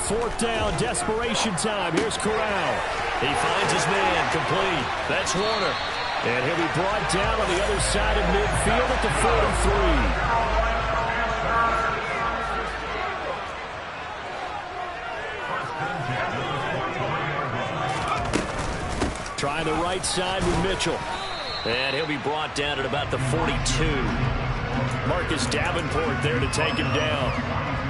Fourth down, desperation time. Here's Corral. He finds his man, complete. That's Warner. And he'll be brought down on the other side of midfield at the 43. Try the right side with Mitchell. And he'll be brought down at about the 42. Marcus Davenport there to take him down.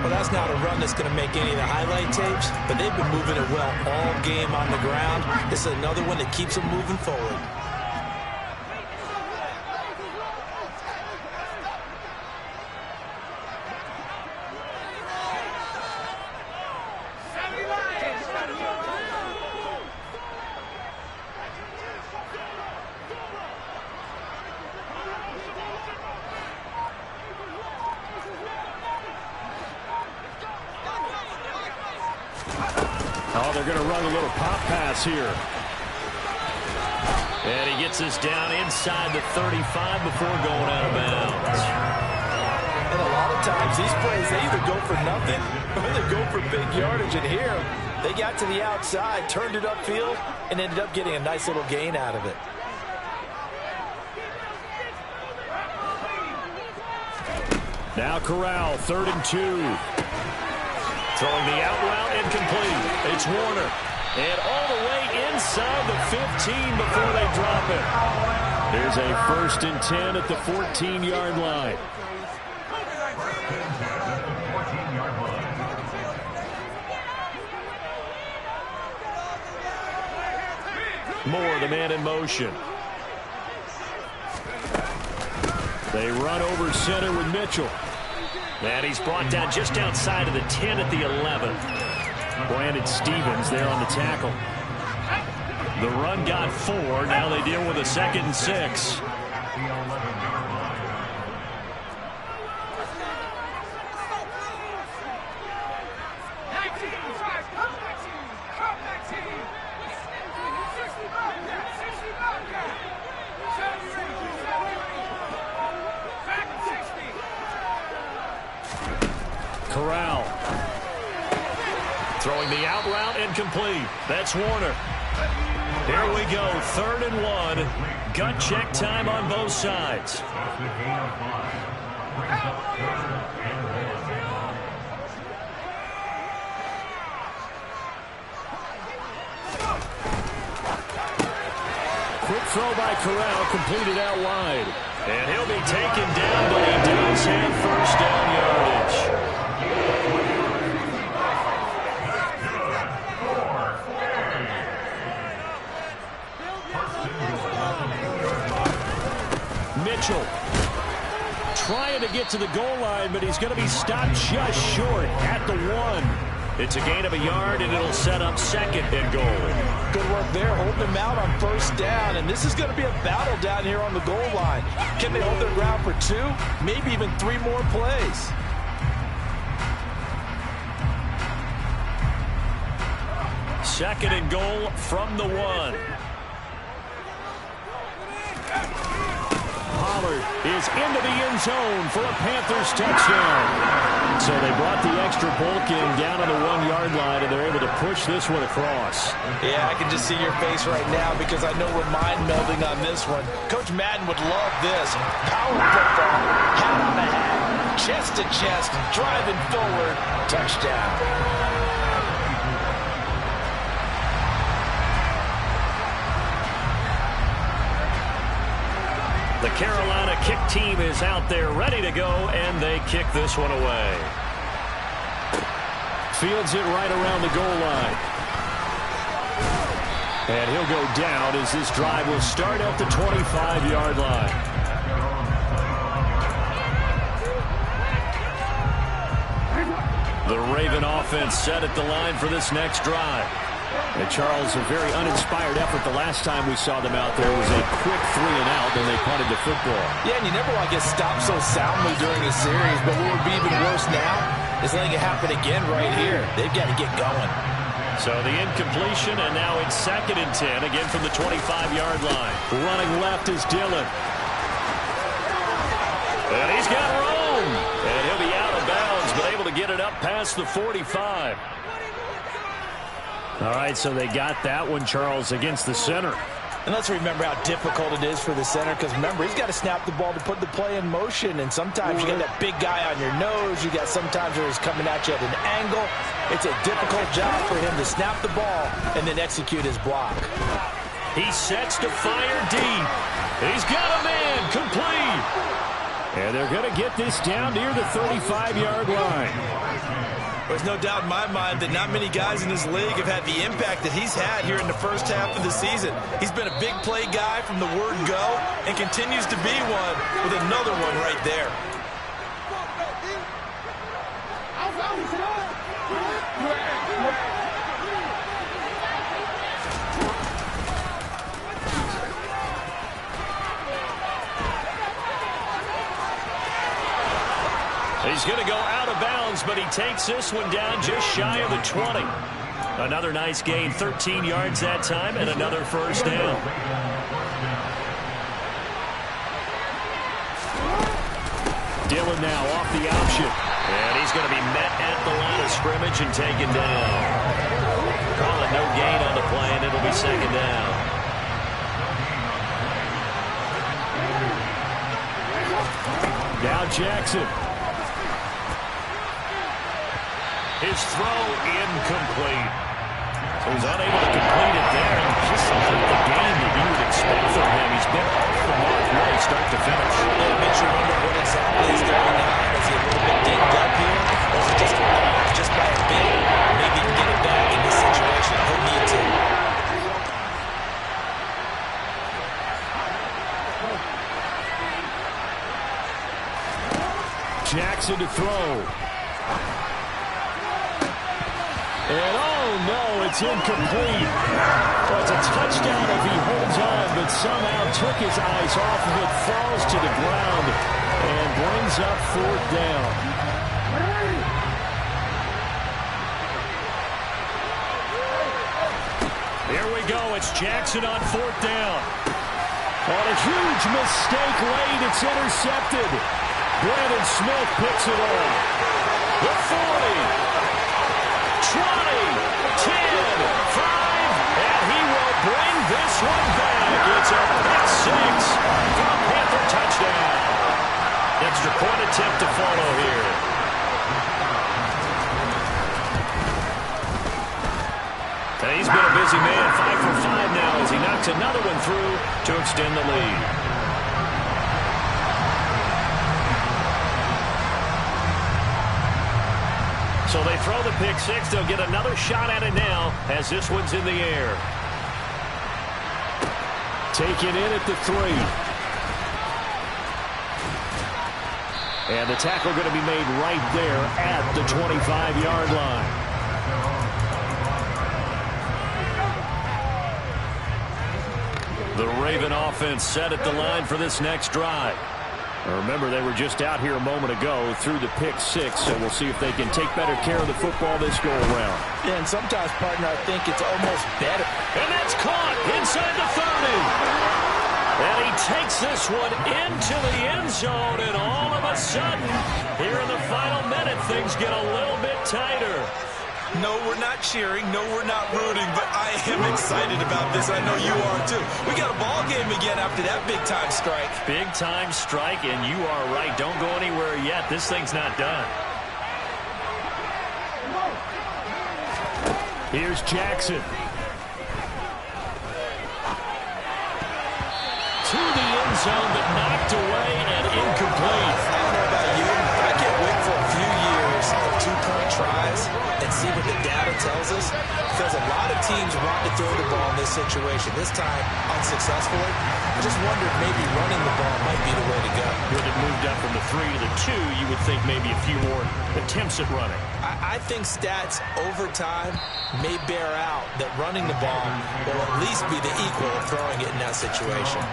Well, that's not a run that's going to make any of the highlight tapes, but they've been moving it well all game on the ground. This is another one that keeps them moving forward. Oh, they're going to run a little pop pass here. And he gets us down inside the 35 before going out of bounds. And a lot of times these plays, they either go for nothing or they go for big yardage. And here, they got to the outside, turned it upfield, and ended up getting a nice little gain out of it. Now Corral, 3rd and 2. Throwing the out route incomplete. It's Warner. And all the way inside the 15 before they drop it. There's a 1st and 10 at the 14-yard line. Moore, the man in motion. They run over center with Mitchell. And he's brought down just outside of the 10 at the 11. Brandon Stevens there on the tackle. The run got 4. Now they deal with a 2nd and 6. Corral. Throwing the out route incomplete. That's Warner. Here we go, 3rd and 1. Gut check time on both sides. Quick throw by Corral, completed out wide. And he'll be taken down, but he does have 1st down yardage. Mitchell trying to get to the goal line, but he's going to be stopped just short at the 1. It's a gain of a yard, and it'll set up 2nd and goal. Good work there, holding them out on 1st down, and this is going to be a battle down here on the goal line. Can they hold their ground for 2, maybe even 3 more plays? Second and goal from the 1. Pollard is into the end zone for a Panthers touchdown. So they brought the extra bulk in down on the 1-yard line, and they're able to push this one across. Yeah, I can just see your face right now because I know we're mind-melding on this one. Coach Madden would love this. Power football, hat on a hat, chest to chest, driving forward, touchdown. The Carolina kick team is out there ready to go, and they kick this one away. Fields it right around the goal line. And he'll go down as this drive will start at the 25-yard line. The Raven offense set at the line for this next drive. And Charles, a very uninspired effort the last time we saw them out there was a quick 3-and-out, then they punted the football. Yeah, and you never want to get stopped so soundly during a series, but what would be even worse now is letting it happen again right here. They've got to get going. So the incompletion, and now it's 2nd and 10, again from the 25-yard line. Running left is Dillon. And he's got room. And he'll be out of bounds, but able to get it up past the 45. All right, so they got that one, Charles, against the center. And let's remember how difficult it is for the center, because remember, he's got to snap the ball to put the play in motion, and sometimes you got that big guy on your nose. You got sometimes where he's coming at you at an angle. It's a difficult job for him to snap the ball and then execute his block. He sets to fire deep. He's got a man, complete. And they're going to get this down near the 35-yard line. There's no doubt in my mind that not many guys in this league have had the impact that he's had here in the first half of the season. He's been a big play guy from the word go and continues to be one with another one right there. He's going to go out of bounds, but he takes this one down just shy of the 20. Another nice gain, 13 yards that time, and another first down. Dillon now off the option. And he's going to be met at the line of scrimmage and taken down. Calling no gain on the play, and it'll be 2nd down. Now Jackson. His throw incomplete. So he's unable to complete it there. And just something the game that you would expect from him. He's been off the mark really start to finish. Yeah, it makes you wonder what exactly is going on. Is he a little bit dinged up here? Or is it just by a bit? Maybe he can get it back in this situation. He'll need to. Jackson to throw. And oh no, it's incomplete. Well, it's a touchdown if he holds on, but somehow took his eyes off of it, falls to the ground, and brings up 4th down. Here we go, it's Jackson on 4th down. On a huge mistake late, it's intercepted. Brandon Smith picks it up. The 40. 20, 10, 5, and he will bring this one back. It's a pick 6 for a Panther touchdown. Extra point attempt to follow here. And he's been a busy man, 5 for 5 now as he knocks another one through to extend the lead. So they throw the pick 6. They'll get another shot at it now as this one's in the air. Taken in at the 3. And the tackle going to be made right there at the 25-yard line. The Raven offense set at the line for this next drive. Remember, they were just out here a moment ago through the pick 6, so we'll see if they can take better care of the football this go-around. Yeah, and sometimes, partner, I think it's almost better. And that's caught inside the 30. And he takes this one into the end zone, and all of a sudden, here in the final minute, things get a little bit tighter. No, we're not cheering. No, we're not rooting, but I am excited about this. I know you are, too. We got a ball game again after that big-time strike. Big-time strike, and you are right. Don't go anywhere yet. This thing's not done. Here's Jackson. To the end zone, but knocked away and incomplete. I don't know about you. I can't wait for a few years of two-point tries and see what the data tells us, because a lot of teams want to throw the ball in this situation. This time, unsuccessfully. I just wondered maybe running the ball might be the way to go. With it moved up from the 3 to the 2, you would think maybe a few more attempts at running. I think stats over time may bear out that running the ball will at least be the equal of throwing it in that situation.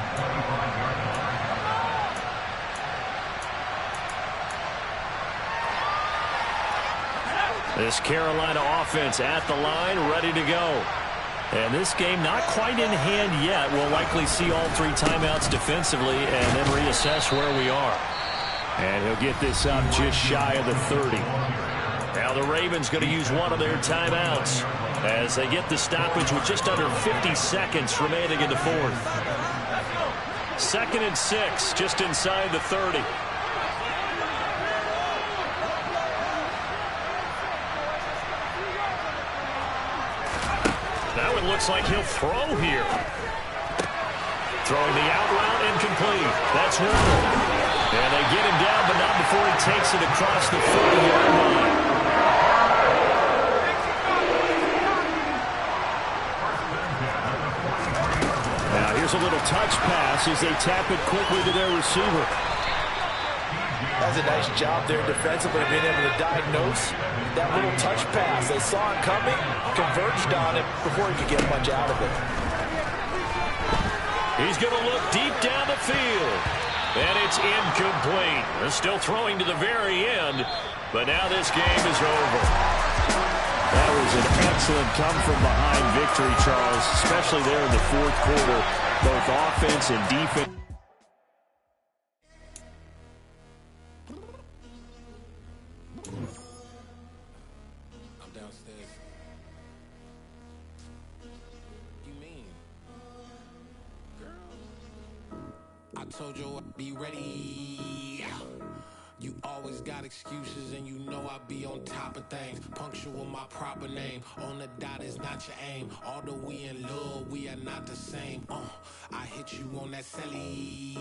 This Carolina offense at the line, ready to go. And this game not quite in hand yet. We'll likely see all 3 timeouts defensively and then reassess where we are. And he'll get this up just shy of the 30. Now the Ravens going to use one of their timeouts as they get the stoppage with just under 50 seconds remaining in the fourth. 2nd and 6, just inside the 30. Now it looks like he'll throw here. Throwing the out route, incomplete. That's Warner. And they get him down, but not before he takes it across the 40-yard line. Now here's a little touch pass as they tap it quickly to their receiver. That's a nice job there defensively, being able to diagnose that little touch pass. They saw it coming, converged on it before he could get much out of it. He's going to look deep down the field. And it's incomplete. They're still throwing to the very end, but now this game is over. That was an excellent come-from-behind victory, Charles, especially there in the fourth quarter, both offense and defense. I'm downstairs. You mean? Girl, I told you I'd be ready. You always got excuses and you know I be on top of things. Punctual my proper name. On the dot is not your aim. Although we in love, we are not the same. I hit you on that celly.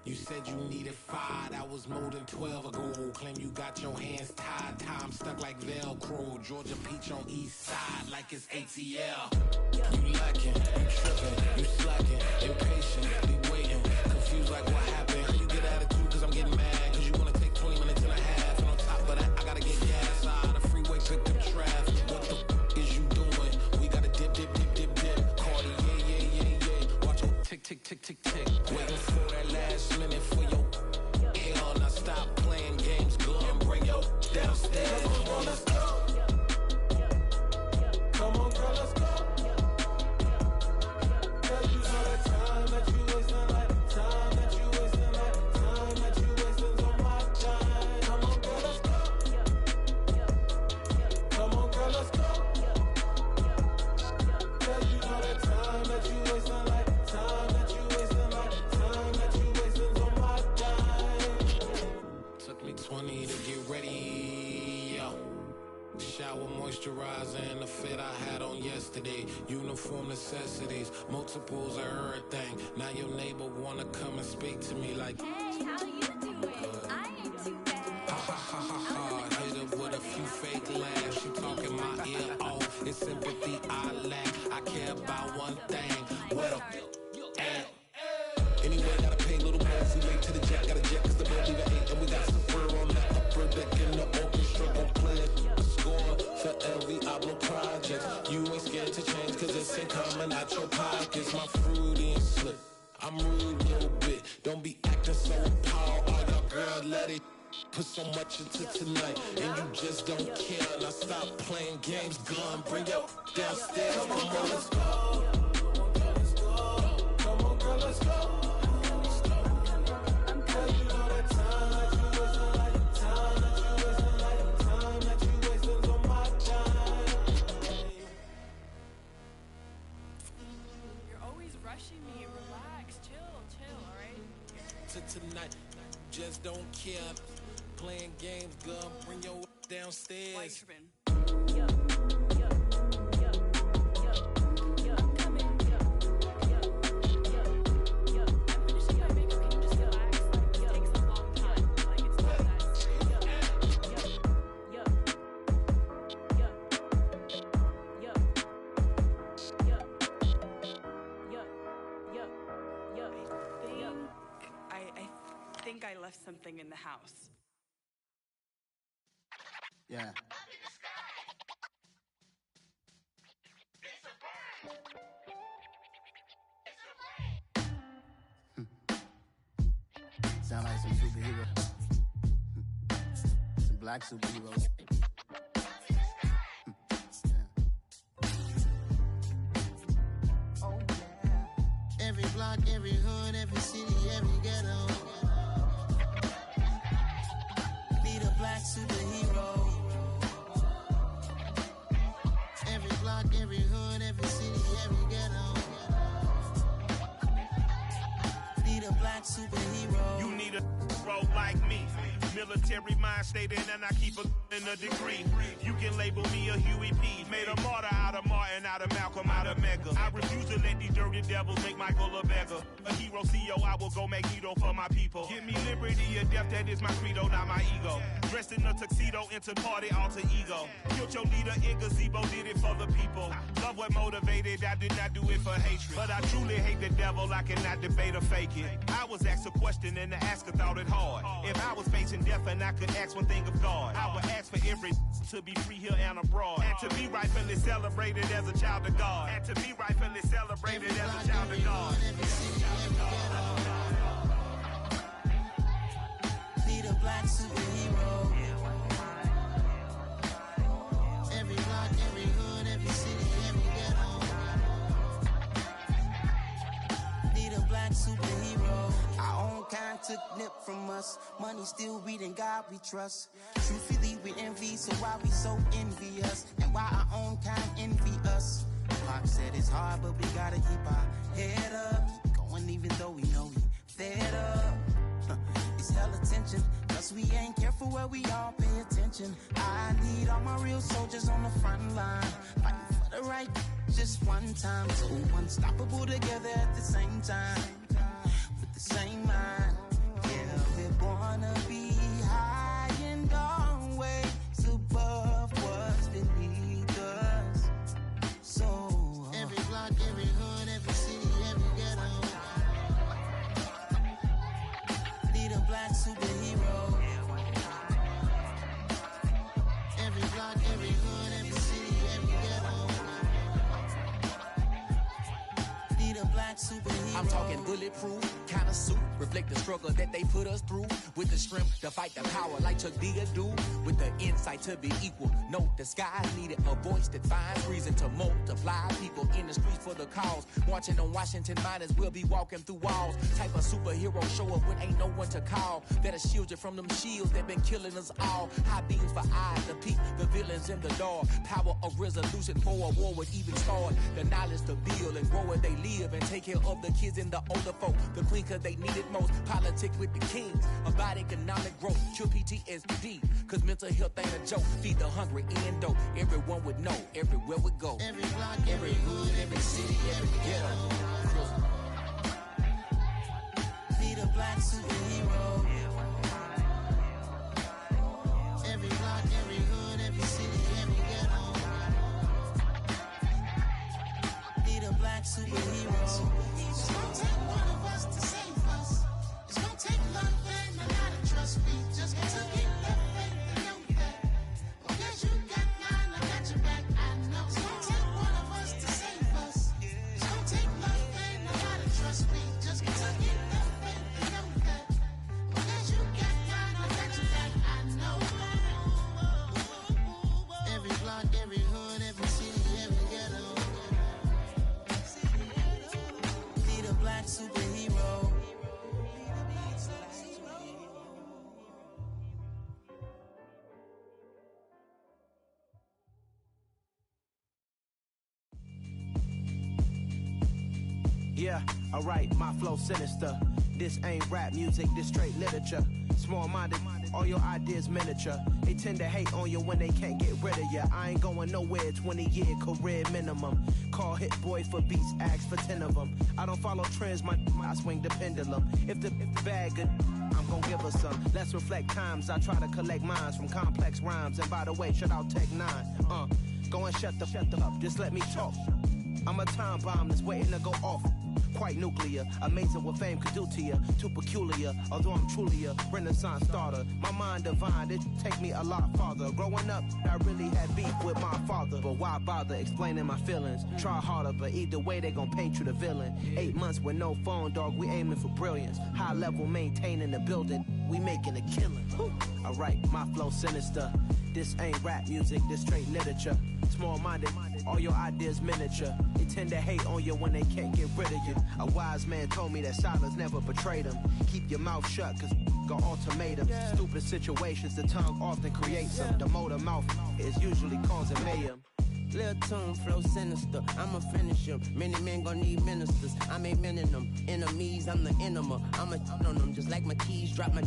You said you needed 5, that was more than 12 ago. Claim you got your hands tied, time stuck like Velcro. Georgia Peach on east side like it's ATL. You lacking, you tripping, you slacking, impatient, be waiting, confused like what happened. You get attitude cause I'm getting mad, cause you wanna take 20 minutes and a half. And on top of that, I gotta get gas out of the freeway, pick up traffic. What the is you doing? We gotta dip, dip, dip, dip, dip. Cardi, yeah. Watch your tick, tick, tick, tick, tick. Waiting for that last minute for your hell. Now stop playing games, go and bring your downstairs. Come on, let's go. Come on, girl, let's go. Cause you know that time that you wasting, like time that you wasting, like time that you wasting on my time. Come on, girl, let's go. Come on, girl, let's go. Cause you know that time that you wasting, like time that you wasting, like time that you wasting on my time. Took me 20 to get ready, yo. Shower moisturizer and the fit I had on yesterday. Uniform necessities, multiples of everything. Now your neighbor wanna come and speak to me like, hey, how you doing? I ain't too bad. Ha ha ha ha ha. Hit her with a few fake laughs. She talking my ear off. It's sympathy I lack. I care about one thing. What up? Anyway, gotta pay a little more. If we late to the jet, gotta jet cause the boat leave at 8. And we got some fur on the upper deck in the orchestra. Gon' play it. Score for every Ablo project. You ain't scared to change cause it's ain't coming out your pockets. My fruity and slip. I'm rude a little bit. Don't be acting so empowered. All y'all girl, let it put so much into tonight. And you just don't care. Now stop playing games. Gun, bring your downstairs. Come on, let's go. Come on, girl, let's go. Come on, girl, let's go. care. Playing games, girl. Bring your downstairs. Why you tripping? I left something in the house. Yeah. Sound like some superheroes. Some black superheroes. Oh, yeah. Every block, every hood, every city, every ghetto. Need a black superhero. Every block, every hood, every city, every ghetto. Need a black superhero. You need a bro like me. Military mind stated, and I keep in a degree. You can label me a Huey P. Made a martyr out of Martin, out of Malcolm, out of Mega. I refuse to let these dirty devils make Michael a beggar. A hero CEO, I will go Magneto for my people. Give me liberty or death, that is my credo, not my ego. Dressed in a tuxedo, into party, alter ego. Killed your leader in gazebo, did it for the people. Love what motivated, I did not do it for hatred. But I truly hate the devil, I cannot debate or fake it. I was asked a question and the asker thought it hard. If I was facing death and I could ask one thing of God, I would ask for every to be free here and abroad. And to be rightfully celebrated as a child of God. And to be rightfully celebrated as a child of God. Need a black superhero. Every block, every hood, every city, every ghetto. Need a black superhero. Our own kind took nip from us. Money still reading God we trust. Truthfully we envy, so why we so envious? And why our own kind envy us? Pac said it's hard, but we gotta keep our head up. Going even though we know we fed up. It's hell attention, cause we ain't careful where we all pay attention. I need all my real soldiers on the front line, fighting for the right just one time. So unstoppable together at the same time, with the same mind. Yeah, we're gonna be high and always above what's beneath us. So every block, every hood, every city, every ghetto. Need a black superhero. Every block, every hood, every city, every ghetto. Need a black superhero. I'm talking bulletproof kind of suit, reflect the struggle that they put us through. With the strength to fight the power like Chuck D do. With the insight to be equal. Note the skies needed a voice that finds reason to multiply. People in the streets for the cause. Marching on Washington miners will be walking through walls. Type of superhero show up when ain't no one to call. That'll shield you from them shields that been killing us all. High beams for eyes to peek the villains in the dark. Power of resolution for a war would even start. The knowledge to build and grow where they live and take care of the kids and the older folk. The queen cause they need it most. Politics with the kings. About economic growth. Cure PTSD. Cause mental health ain't a joke. Feed the hungry and dope. Everyone would know. Everywhere we go. Every block, every hood, every city, every ghetto. Need a black superhero. Every block, every hood, every city, every ghetto. Need a black superhero. It's gonna take one of us to save us. It's gonna take love and a lot of trust. We just got to keep the faith and know that. Because you got mine, I got your back. I know it's gonna take one of us to save us. It's gonna take love and a lot of trust. We just got to keep the faith and know that. Because you got mine, I got your back. I know. Every block, every hood, every city, every ghetto. Need a black superhero. Yeah. Yeah, alright, my flow sinister. This ain't rap music, this straight literature. Small-minded, all your ideas miniature. They tend to hate on you when they can't get rid of you. I ain't going nowhere, 20-year career minimum. Call Hit Boy for beats, ask for 10 of them. I don't follow trends, I swing the pendulum. If the bag good, I'm gon' give her some. Let's reflect times, I try to collect minds from complex rhymes. And by the way, shout out Tech 9. Go and shut the up, just let me talk. I'm a time bomb that's waiting to go off. Quite nuclear, amazing what fame could do to you. Too peculiar, although I'm truly a Renaissance starter. My mind divine, it take me a lot farther. Growing up, I really had beef with my father. But why bother explaining my feelings? Try harder, but either way they gon' paint you the villain. 8 months with no phone, dog, we aiming for brilliance. High level maintaining the building, we making a killing. Alright, my flow sinister. This ain't rap music, this straight literature. Small-minded, all your ideas miniature. They tend to hate on you when they can't get rid of you. A wise man told me that silence never betrayed him. Keep your mouth shut, cause got ultimatums. Stupid situations, the tongue often creates them. The motor mouth is usually causing mayhem. Lil' tune, flow sinister, I'ma finish him. Many men gon' need ministers, I'm a men in them. Enemies, I'm the enema, I'ma on them. Just like my keys, drop my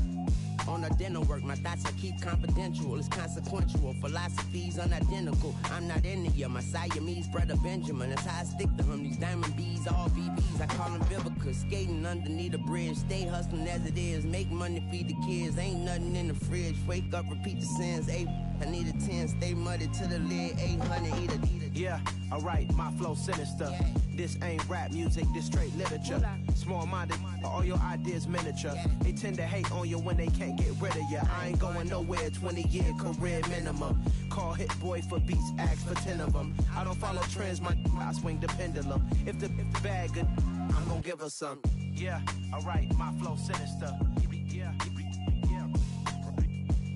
on a dinner work. My thoughts I keep confidential, it's consequential. Philosophies unidentical, I'm not into you. My Siamese brother Benjamin, that's how I stick to him. These diamond bees, all BBs, I call them Vivica. Skating underneath a bridge, stay hustling as it is. Make money, feed the kids, ain't nothing in the fridge. Wake up, repeat the sins, I need a 10, stay muddy to the lid, 800, eat a. Yeah, alright, my flow sinister. This ain't rap music, this straight literature. Small-minded, all your ideas miniature. They tend to hate on you when they can't get rid of you. I ain't going nowhere, 20-year career minimum. Call Hit Boy for beats, ask for 10 of them. I don't follow trends, I swing the pendulum. If the bag good, I'm gon' give her some. Yeah, alright, my flow sinister.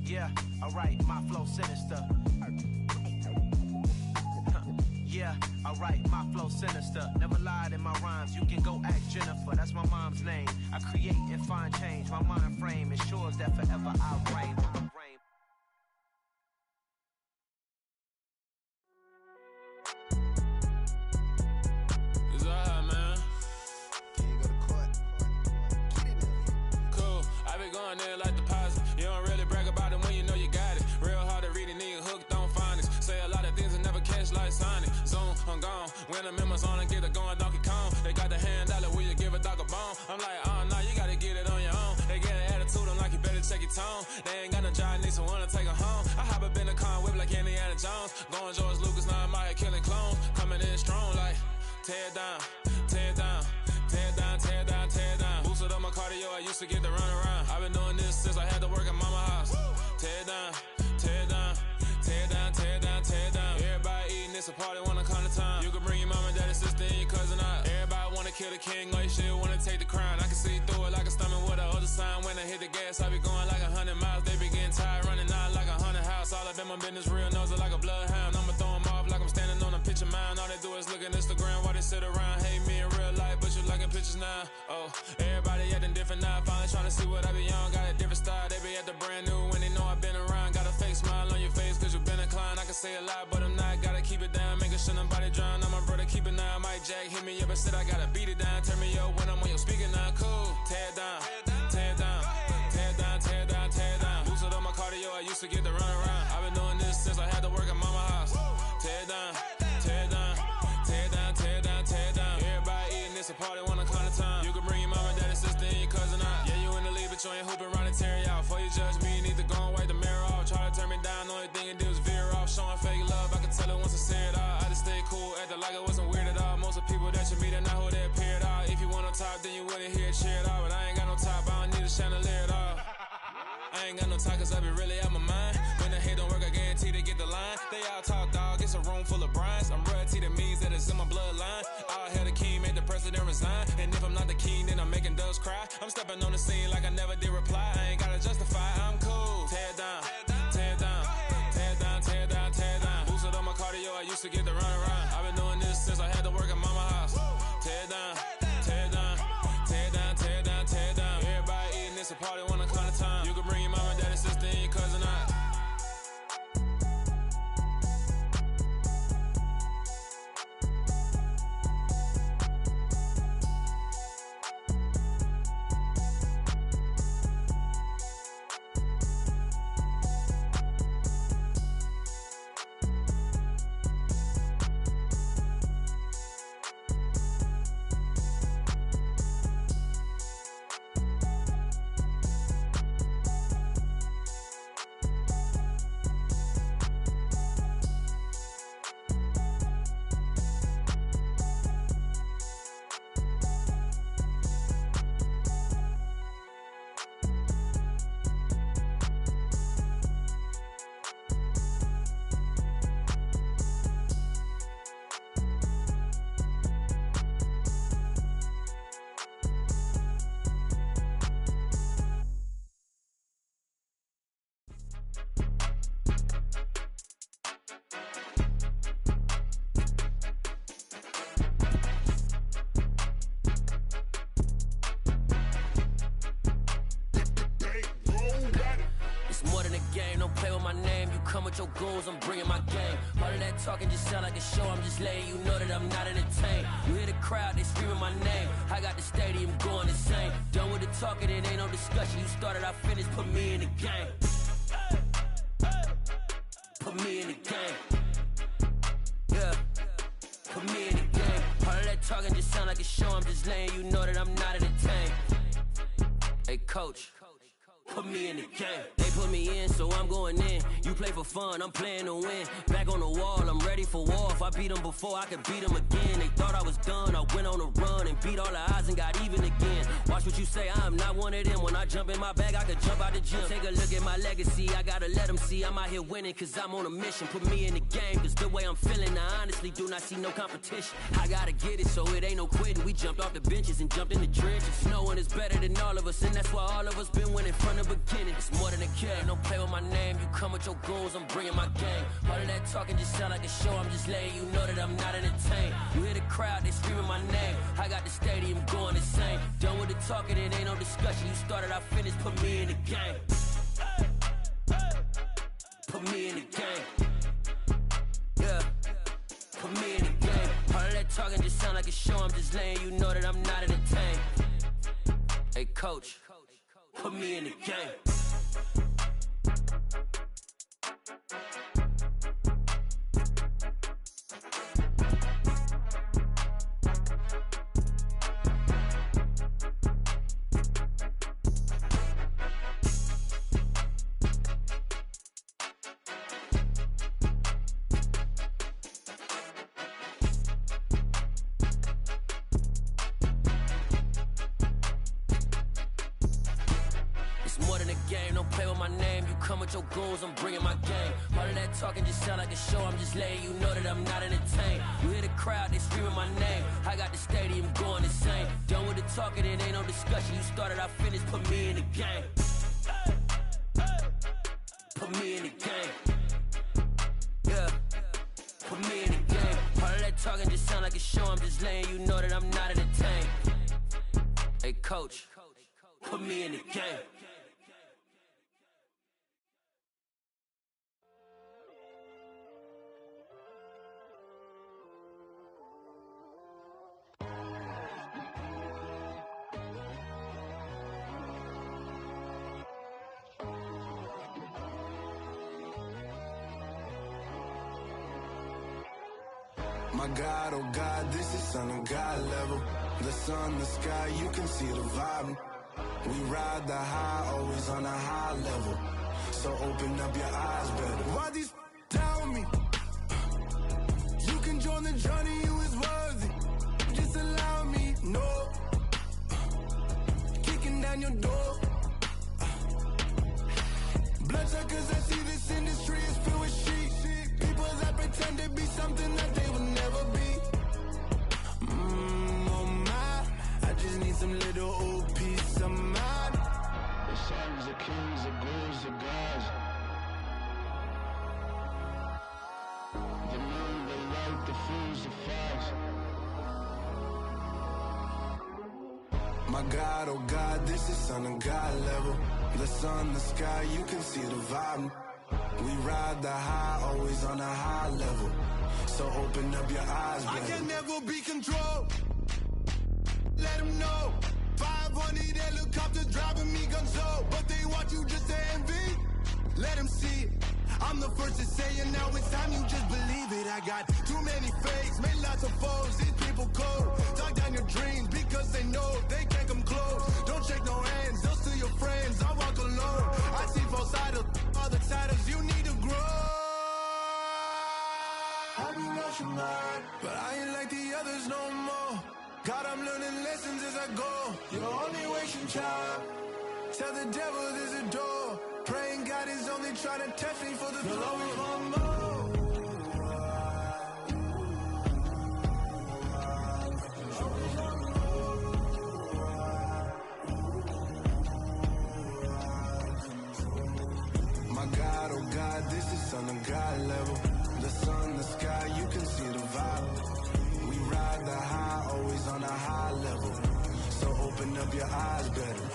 Yeah, alright, my flow sinister. Yeah, alright, my flow sinister. Never lied in my rhymes, you can go ask Jennifer. That's my mom's name. I create and find change. My mind frame ensures that forever I'll reign. It's alright, man. Cool, I be going there like deposit. You don't really brag about it when you know you got it. Real hard to read a nigga hooked on finance. Say a lot of things and never catch like Sonic. Zone, I'm gone. When the members on and get it going Donkey Kong. They got the hand dollar, will you give a dog a bone? I'm like, oh no, you gotta get it on your own. They get an attitude, I'm like, you better check your tone. They ain't got no job, need someone to take her home. I hop up in the car, whip like Indiana Jones. Going George Lucas, now I'm out here killing clones. Coming in strong like, tear down, tear down, tear down, tear down, tear down. Boosted up my cardio, I used to get to run around. I've been doing this since I had to work at mama house. Tear down, tear down, tear down, tear down, tear down. Everybody eating, it's a party, wanna come to time. You can bring your mama, daddy, sister, and your cousin out. Everybody wanna kill the king, or you shit wanna take the crown. I can see through it like a stomach with a other sign. When I hit the gas, I be going like 100 miles. They be getting tired, running out like 100 house. All up in my business, real nose like a bloodhound. I'ma throw them off like I'm standing on a picture mound. All they do is look at Instagram while they sit around. Hate me in real life, but you liking pictures now. Oh, everybody acting different now. Finally trying to see what I be on. Got a different style, they be at the brand new when they know I've been around. Got a fake smile on your face, cause you been inclined. I can say a lot, but I'm not. Gotta keep it down, making sure nobody drown. I'm my brother, keep it now. Mike Jack hit me up and said I gotta beat it down. Turn me up when I'm on your speaker now. Cool, tear down, tear down, tear down, tear down, tear down. Boosted up my cardio, I used to get to run around. I've been doing this since I had to work at mama house. Tear down, tear down, tear down, tear down, tear down. Everybody eating, it's a party, wanna come to time. You can bring your mama, daddy, sister, and your cousin out. Yeah, you in the league, but you ain't hooping around and tear you out. Before you judge me, you need to go and wipe the mirror off. Try to turn me down, only thing it do is veer off. Showing fake love, I can tell it once I see it all. I just stay cool, acting like it wasn't weird at all. Most of the people that you meet are not who they appear at all. If you want on top, then you wouldn't hear it cheer at all. But I ain't got no top, I don't need a chandelier at all. I ain't got no talk, cause I be really out my mind. When the hate don't work, I guarantee they get the line. They all talk, dog, it's a room full of brines. I'm royalty, that means that it's in my bloodline. All hail the king, made the president resign. And if I'm not the king, then I'm making doves cry. I'm stepping on the scene like I never did reply. I ain't gotta justify, I'm cool. Tear down, tear down, tear down, tear down, tear down. Boosted up my cardio, I used to get to run around. I've been doing this since I had to work at mama house. Tear down, tear down, tear down, tear down, tear down. Everybody eating, it's a party, wanna come to time. You can bring your mama, daddy, sister, and your cousin out. play with my name. You come with your goons, I'm bringing my game. All of that talking just sound like a show. I'm just letting you know that I'm not entertained. You hear the crowd, they screaming my name. I got the stadium going insane. Done with the talking, it ain't no discussion. You started, I finished, put me in the game. Put me in the game. Yeah. Put me in the game. All of that talking just sound like a show. I'm just letting you know that I'm not entertained. Hey, coach. Put me in the game. They put me in, so I'm going in. You play for fun, I'm playing to win. Back on the wall, I'm ready for war. If I beat them before, I could beat them again. They thought I was done, I went on a run and beat all the odds and got even again. Watch what you say, I'm not one of them. When I jump in my bag, I could jump out the gym. Take a look at my legacy, I gotta let them see I'm out here winning, cause I'm on a mission. Put me in the game, cause the way I'm feeling, I honestly do not see no competition. I gotta get it, so it ain't no quitting. We jumped off the benches and jumped in the trenches. No one is better than all of us, and that's why all of us been winning from the beginning. It's more than a game, don't play with my name. You come with your goons, I'm bringing my game. All of that talking just sound like a show. I'm just letting you know that I'm not entertained. You hear the crowd, they screaming my name. I got the stadium going insane. Done with the talking, it ain't no discussion. You started, I finished, put me in the game. Put me in the game. Yeah. Put me in the game. All of that talking just sound like a show. I'm just letting you know that I'm not entertained. Hey, coach. Put me in the game. Your goals, I'm bringing my game. All of that talking just sound like a show. I'm just letting you know that I'm not entertained. You hear the crowd, they screaming my name. I got the stadium going insane. Done with the talking, it ain't no discussion. You started, I finished, put me in the game. Put me in the game. Yeah. Put me in the game. All of that talking just sound like a show. I'm just letting you know that I'm not entertained. Hey, coach. Put me in the game. My God, oh God, this is Son of God level. The sun, the sky, you can see the vibe. We ride the high, always on a high level. So open up your eyes better. Why these tell me? You can join the journey, you is worthy. Just allow me, no. Kicking down your door. Bloodshot, cause I see this industry is filled with sheep. People that pretend to be something that they will never be. Oh my, I just need some little old peace of mind. The sons of kings, the ghouls, the gods. The moon, the light, the fools, the fogs. My God, oh God, this is Son of God level. The sun, the sky, you can see the vibe. We ride the high, always on a high level. So open up your eyes, baby. I can never be controlled. Let them know. 500 helicopters driving me gonzo. But they want you just to envy. Let them see it. I'm the first to say it, now it's time you just believe it. I got too many fakes, made lots of foes. These people cold. Talk down your dreams because they know they can't come close. Don't shake no hands, they'll steal your friends. I walk alone. I see false idols, other titles, you need to grow. Have you lost your mind? But I ain't like the others no more. God, I'm learning lessons as I go. You're only wasting time. Tell the devil there's a door. Praying God is only trying to test me for the throne. You'll always want more. My God, oh God, this is Son of God level. The sun, the sky, you can see the vibe. We ride the high, always on a high level. So open up your eyes better.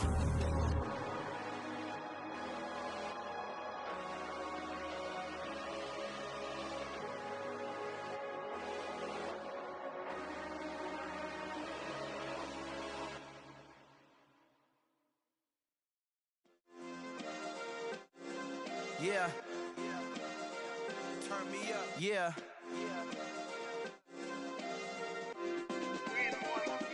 Yeah. Turn me up. Yeah.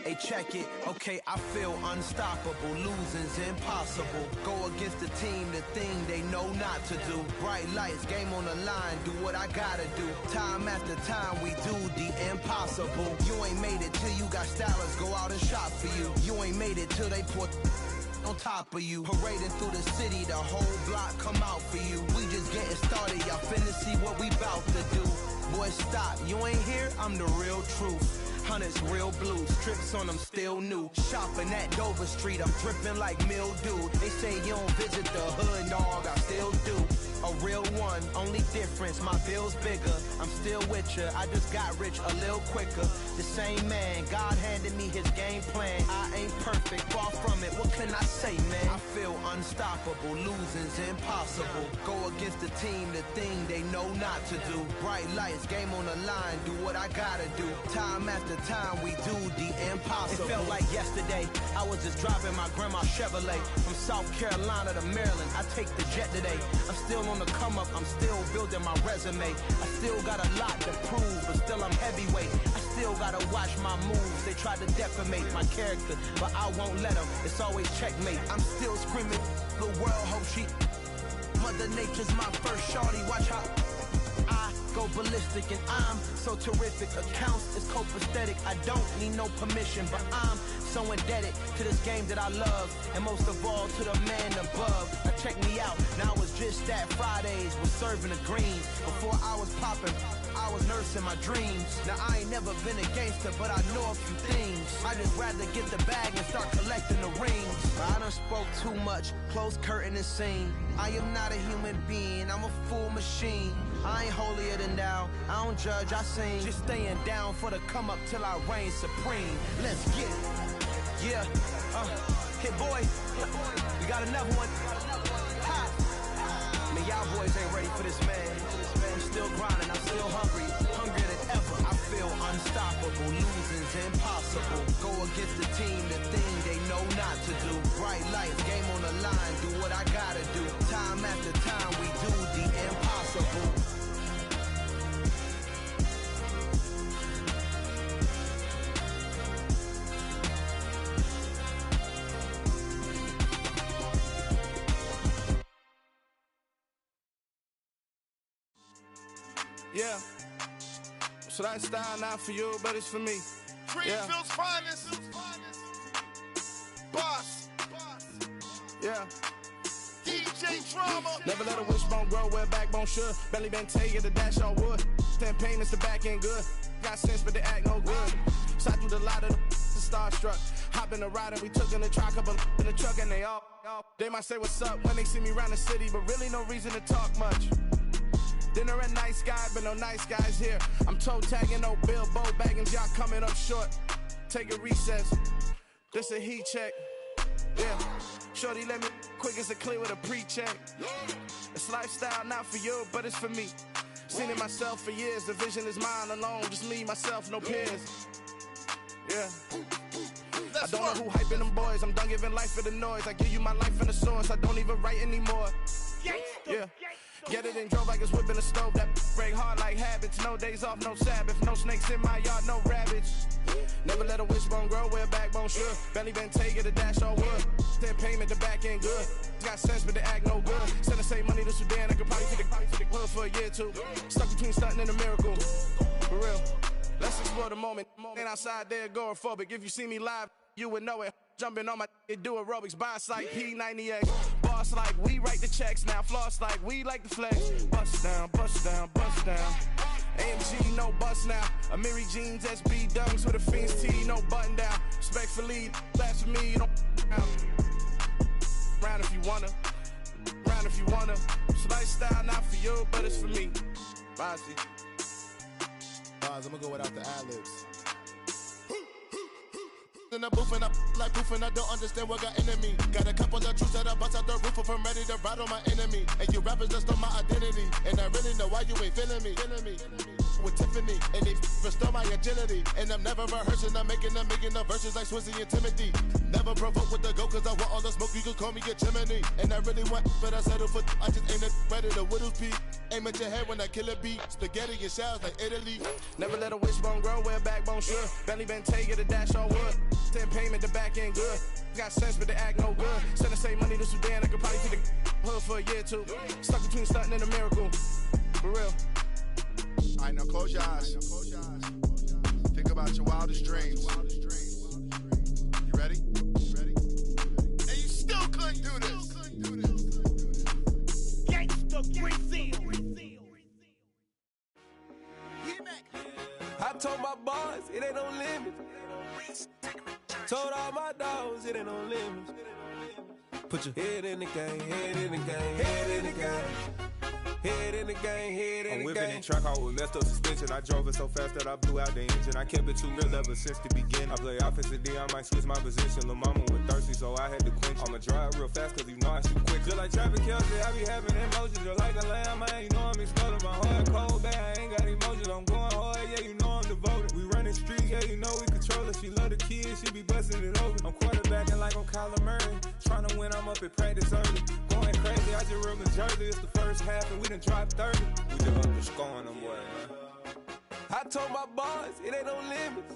Hey, check it. Okay, I feel unstoppable. Losing's impossible. Go against the team, the thing they know not to do. Bright lights, game on the line, do what I gotta do. Time after time, we do the impossible. You ain't made it till you got stylists go out and shop for you. You ain't made it till they put on top of you. Parading through the city, the whole block come out for you. We just getting started, y'all finna see what we bout to do. Boy, stop, you ain't here, I'm the real truth. Hunters, real blue, strips on them still new. Shopping at Dover Street, I'm dripping like mildew. They say you don't visit the hood, dog, I still do. A real one, only difference, my bill's bigger. I'm still with ya, I just got rich a little quicker. The same man, God handed me his game plan. I ain't perfect, far from it, what can I say, man? I feel unstoppable, losing's impossible. Go against the team, the thing they know not to do. Bright lights, game on the line, do what I gotta do. Time after time, we do the impossible. It felt like yesterday, I was just driving my grandma's Chevrolet. From South Carolina to Maryland, I take the jet today. I'm still on the come up, I'm still building my resume. I still got a lot to prove, but still I'm heavyweight. I still gotta watch my moves. They try to defamate my character, but I won't let them. It's always checkmate. I'm still screaming, the world hope she. Mother Nature's my first shorty, watch how I go ballistic, and I'm so terrific. Accounts is copacetic, I don't need no permission, but I'm so indebted to this game that I love, and most of all to the man above. Now check me out, now it's just that Fridays was serving the greens. Before I was popping, I was nursing my dreams. Now I ain't never been a gangster, but I know a few things. I just rather get the bag and start collecting the rings. I done spoke too much, close curtain and scene. I am not a human being, I'm a full machine. I ain't holier than thou, I don't judge, I sing. Just staying down for the come up till I reign supreme. Let's get it. Yeah, hey boy, we got another one. Ha. Man, y'all boys ain't ready for this, man. I'm still grinding, I'm still hungry, hungrier than ever. I feel unstoppable, losing's impossible. Go against the team, the thing they know not to do. Bright lights, game on the line, do what I gotta do. Time after time, we do the impossible. Yeah. So that style not for you, but it's for me. Greenfield's finest. Boss. Yeah. DJ Drama. Never let a wishbone grow where a backbone should. Belly been take the dash on wood. 10 payments, the back end good. Got sense, but they act no good. Shot through the lot of the starstruck. Hop in the ride and we took in the truck, up in the truck, and they might say what's up when they see me around the city, but really no reason to talk much. Dinner at Nice Guy, but no nice guys here. I'm toe tagging, no Bilbo Baggins, y'all coming up short. Take a recess, this a heat check. Yeah, shorty let me quick as a clear with a pre-check. It's lifestyle not for you, but it's for me. Seen it myself for years, the vision is mine alone. Just me, myself, no peers. Yeah. I don't know who hyping them boys, I'm done giving life for the noise. I give you my life in the source, I don't even write anymore. Yeah. Get it and drove like it's whipping a stove. That break hard like habits. No days off, no Sabbath. No snakes in my yard, no rabbits. Never let a wishbone grow where a backbone should. Belly been take the dash on wood. 10 payment, the back end good. Got sense, but they act no good. Send the same money to Sudan. I could probably take the hood for a year or two. Stuck between stunting and a miracle. For real. Let's explore the moment. Ain't outside there agoraphobic. If you see me live, you would know it. Jumping on my do aerobics, boss like P90X. Boss like we write the checks now. Floss like we like the flex. Bust down, bust down, bust down. AMG, no bust now. Amiri jeans, SB dunks with a Fiends T, no button down. Respectfully, that's for me, you don't round if you wanna. Round if you wanna. It's lifestyle not for you, but it's for me. Bossy. I'm gonna go without the ad-libs. In the booth and I like poof and I don't understand what got enemy. Got a couple of troops that I bust out the roof if I'm ready to ride on my enemy. And you rappers just stole my identity, and I really know why you ain't feeling me. with Tiffany. And they restore my agility. And I'm never rehearsing, I'm making the verses like Swizzy and Timothy. Never provoke with the go, cause I want all the smoke, you can call me a chimney. And I really want, but I settle for, I just aim it better the Whittles Peak. Aim at your head when I kill a beat. Spaghetti and shells like Italy. Never let a wishbone grow where a backbone should. Belly been take it, a dash on wood. 10 payment, the back end good. Got sense, but they act no good. Send the same money to Sudan, I could probably see the hood for a year or two. Stuck between stunting and a miracle. For real. Alright, now close your eyes. Think about your wildest dreams. You ready? And you still couldn't do this. Gangsta Brazil. I told my boys, it ain't no limits. Told all my dogs, it ain't no limits. Put your head in the game, head in the game, head in the game. Head in the game, head in the game. I'm whipping in track out with messed up suspension. I drove it so fast that I blew out the engine. I kept it too real ever since the beginning. I play offensive D, I might switch my position. Lil' mama was thirsty, so I had to quench. I'ma drive real fast, cause you know I shoot quick. Just like Travis Kelce, I be having emotions. Just like a lamb, man, you know I'm exploding. My heart cold, bad, I ain't got emotions. I'm going hard, yeah, you know I'm devoted. We running street, yeah, you know we control it. She love the kids, she be busting it over. I'm quarterbacking like I'm Kyler Murray. Trying to win, I'm up at practice early. Going crazy, I just real Jersey. It's the first half and we done dropped 30. We just underscoring them, boy, man. I told my boys, it ain't no limits.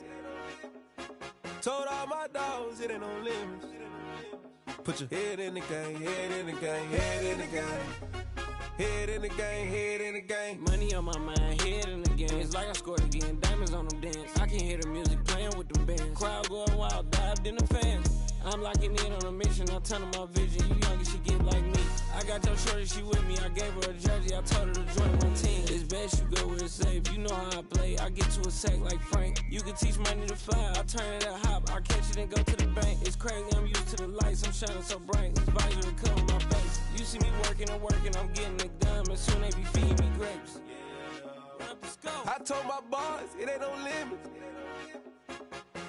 Told all my dogs, it ain't no limits. Put your head in the game, head in the game, head in the game. Head in the game, head in the game. Money on my mind, head in the game. It's like I scored again, diamonds on them dance. I can hear the music playing with them bands. Crowd going wild, dived in the fans. I'm locking in on a mission, I tell her my vision. You young and she get like me. I got your shorty, she with me. I gave her a jersey, I told her to join my team. It's best you go where it's safe. You know how I play. I get to a sack like Frank. You can teach money to fly. I turn it up hop. I catch it and go to the bank. It's crazy, I'm used to the lights. I'm shining so bright. This visor will cover my face. You see me working and working. I'm getting it done. And soon they be feeding me grapes. I told my boys, it ain't no limits.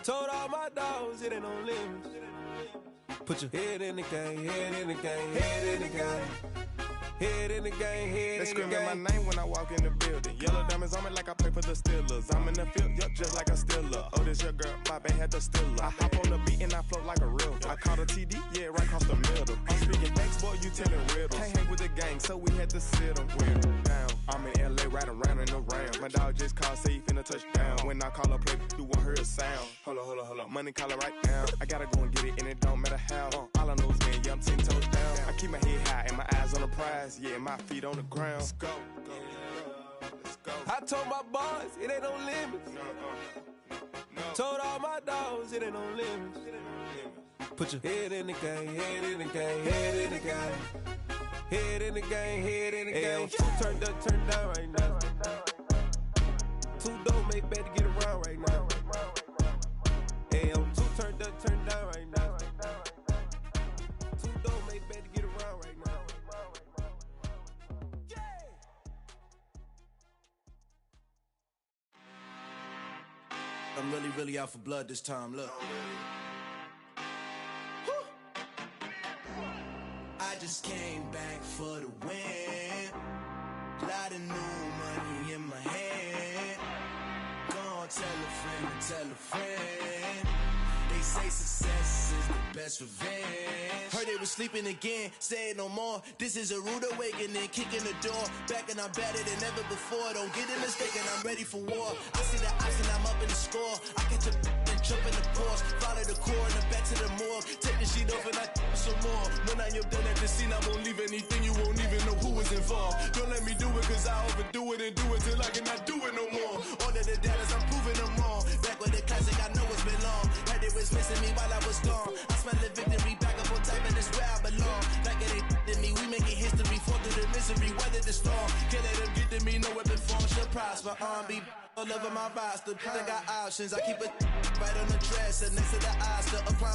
Told all my dogs, it ain't no limits. Put your head in the game, head in the game, head in the game. Head in the game, head They in the game. screaming my name when I walk in the building. Yellow diamonds on me like I play for the Steelers. I'm in the field, yup, just like a Steeler. Oh, this your girl, my band had the Steeler. I hop on the beat and I float like a real. I caught a TD, yeah, right across the middle. I'm speaking facts, boy, you telling riddles. Can't hang with the gang, so we had to sit them down. I'm in LA, riding around and around. My dog just called, say he finna touchdown. When I call a play, you won't hear a sound. Hold up, money call it right now. I gotta go and get it, and it don't matter how. All I know is, man, yeah, I'm 10 toes down. I keep my head high and my eyes on the prize. Yeah, my feet on the ground. Let's go. I told my boys, it ain't no limits. Told all my dogs, it ain't no limits. Put your head in the game, head in the game, head in the game. Head in the game, head in the game. Two turned up, turned down right now. Two dope make better get around right now. Two turned up, turned down right now. Two dope make better get around right now. I'm really out for blood this time, look. I just came back for the win. Lot of new money in my hand. Gonna tell a friend and tell a friend. They say success is the best revenge. Heard they was sleeping again, say it no more. This is a rude awakening, kicking the door. Back and I'm better than ever before. Don't get it mistaken, I'm ready for war. I see the option, I'm up in the score. I catch a and jump in the Porsche. Follow the core and the back to the morgue. Take the sheet off and I some more. When I am done at the scene, I won't leave anything. You won't even know who was involved. Don't let me do it, cause I overdo it and do it till I cannot do it no more. All of the dallas, I'm proving them wrong. Back with the classic, I know it's been long. Heard it was missing me while I was gone. I smell the victory back up on top, and it's where I belong. Like it ain't to me, we making history. Fall through the misery, weather the storm. Can't let them get to me, no weapon form should prosper. Be all over my roster. I got options, I keep it right on the dresser next to the eyes to apply.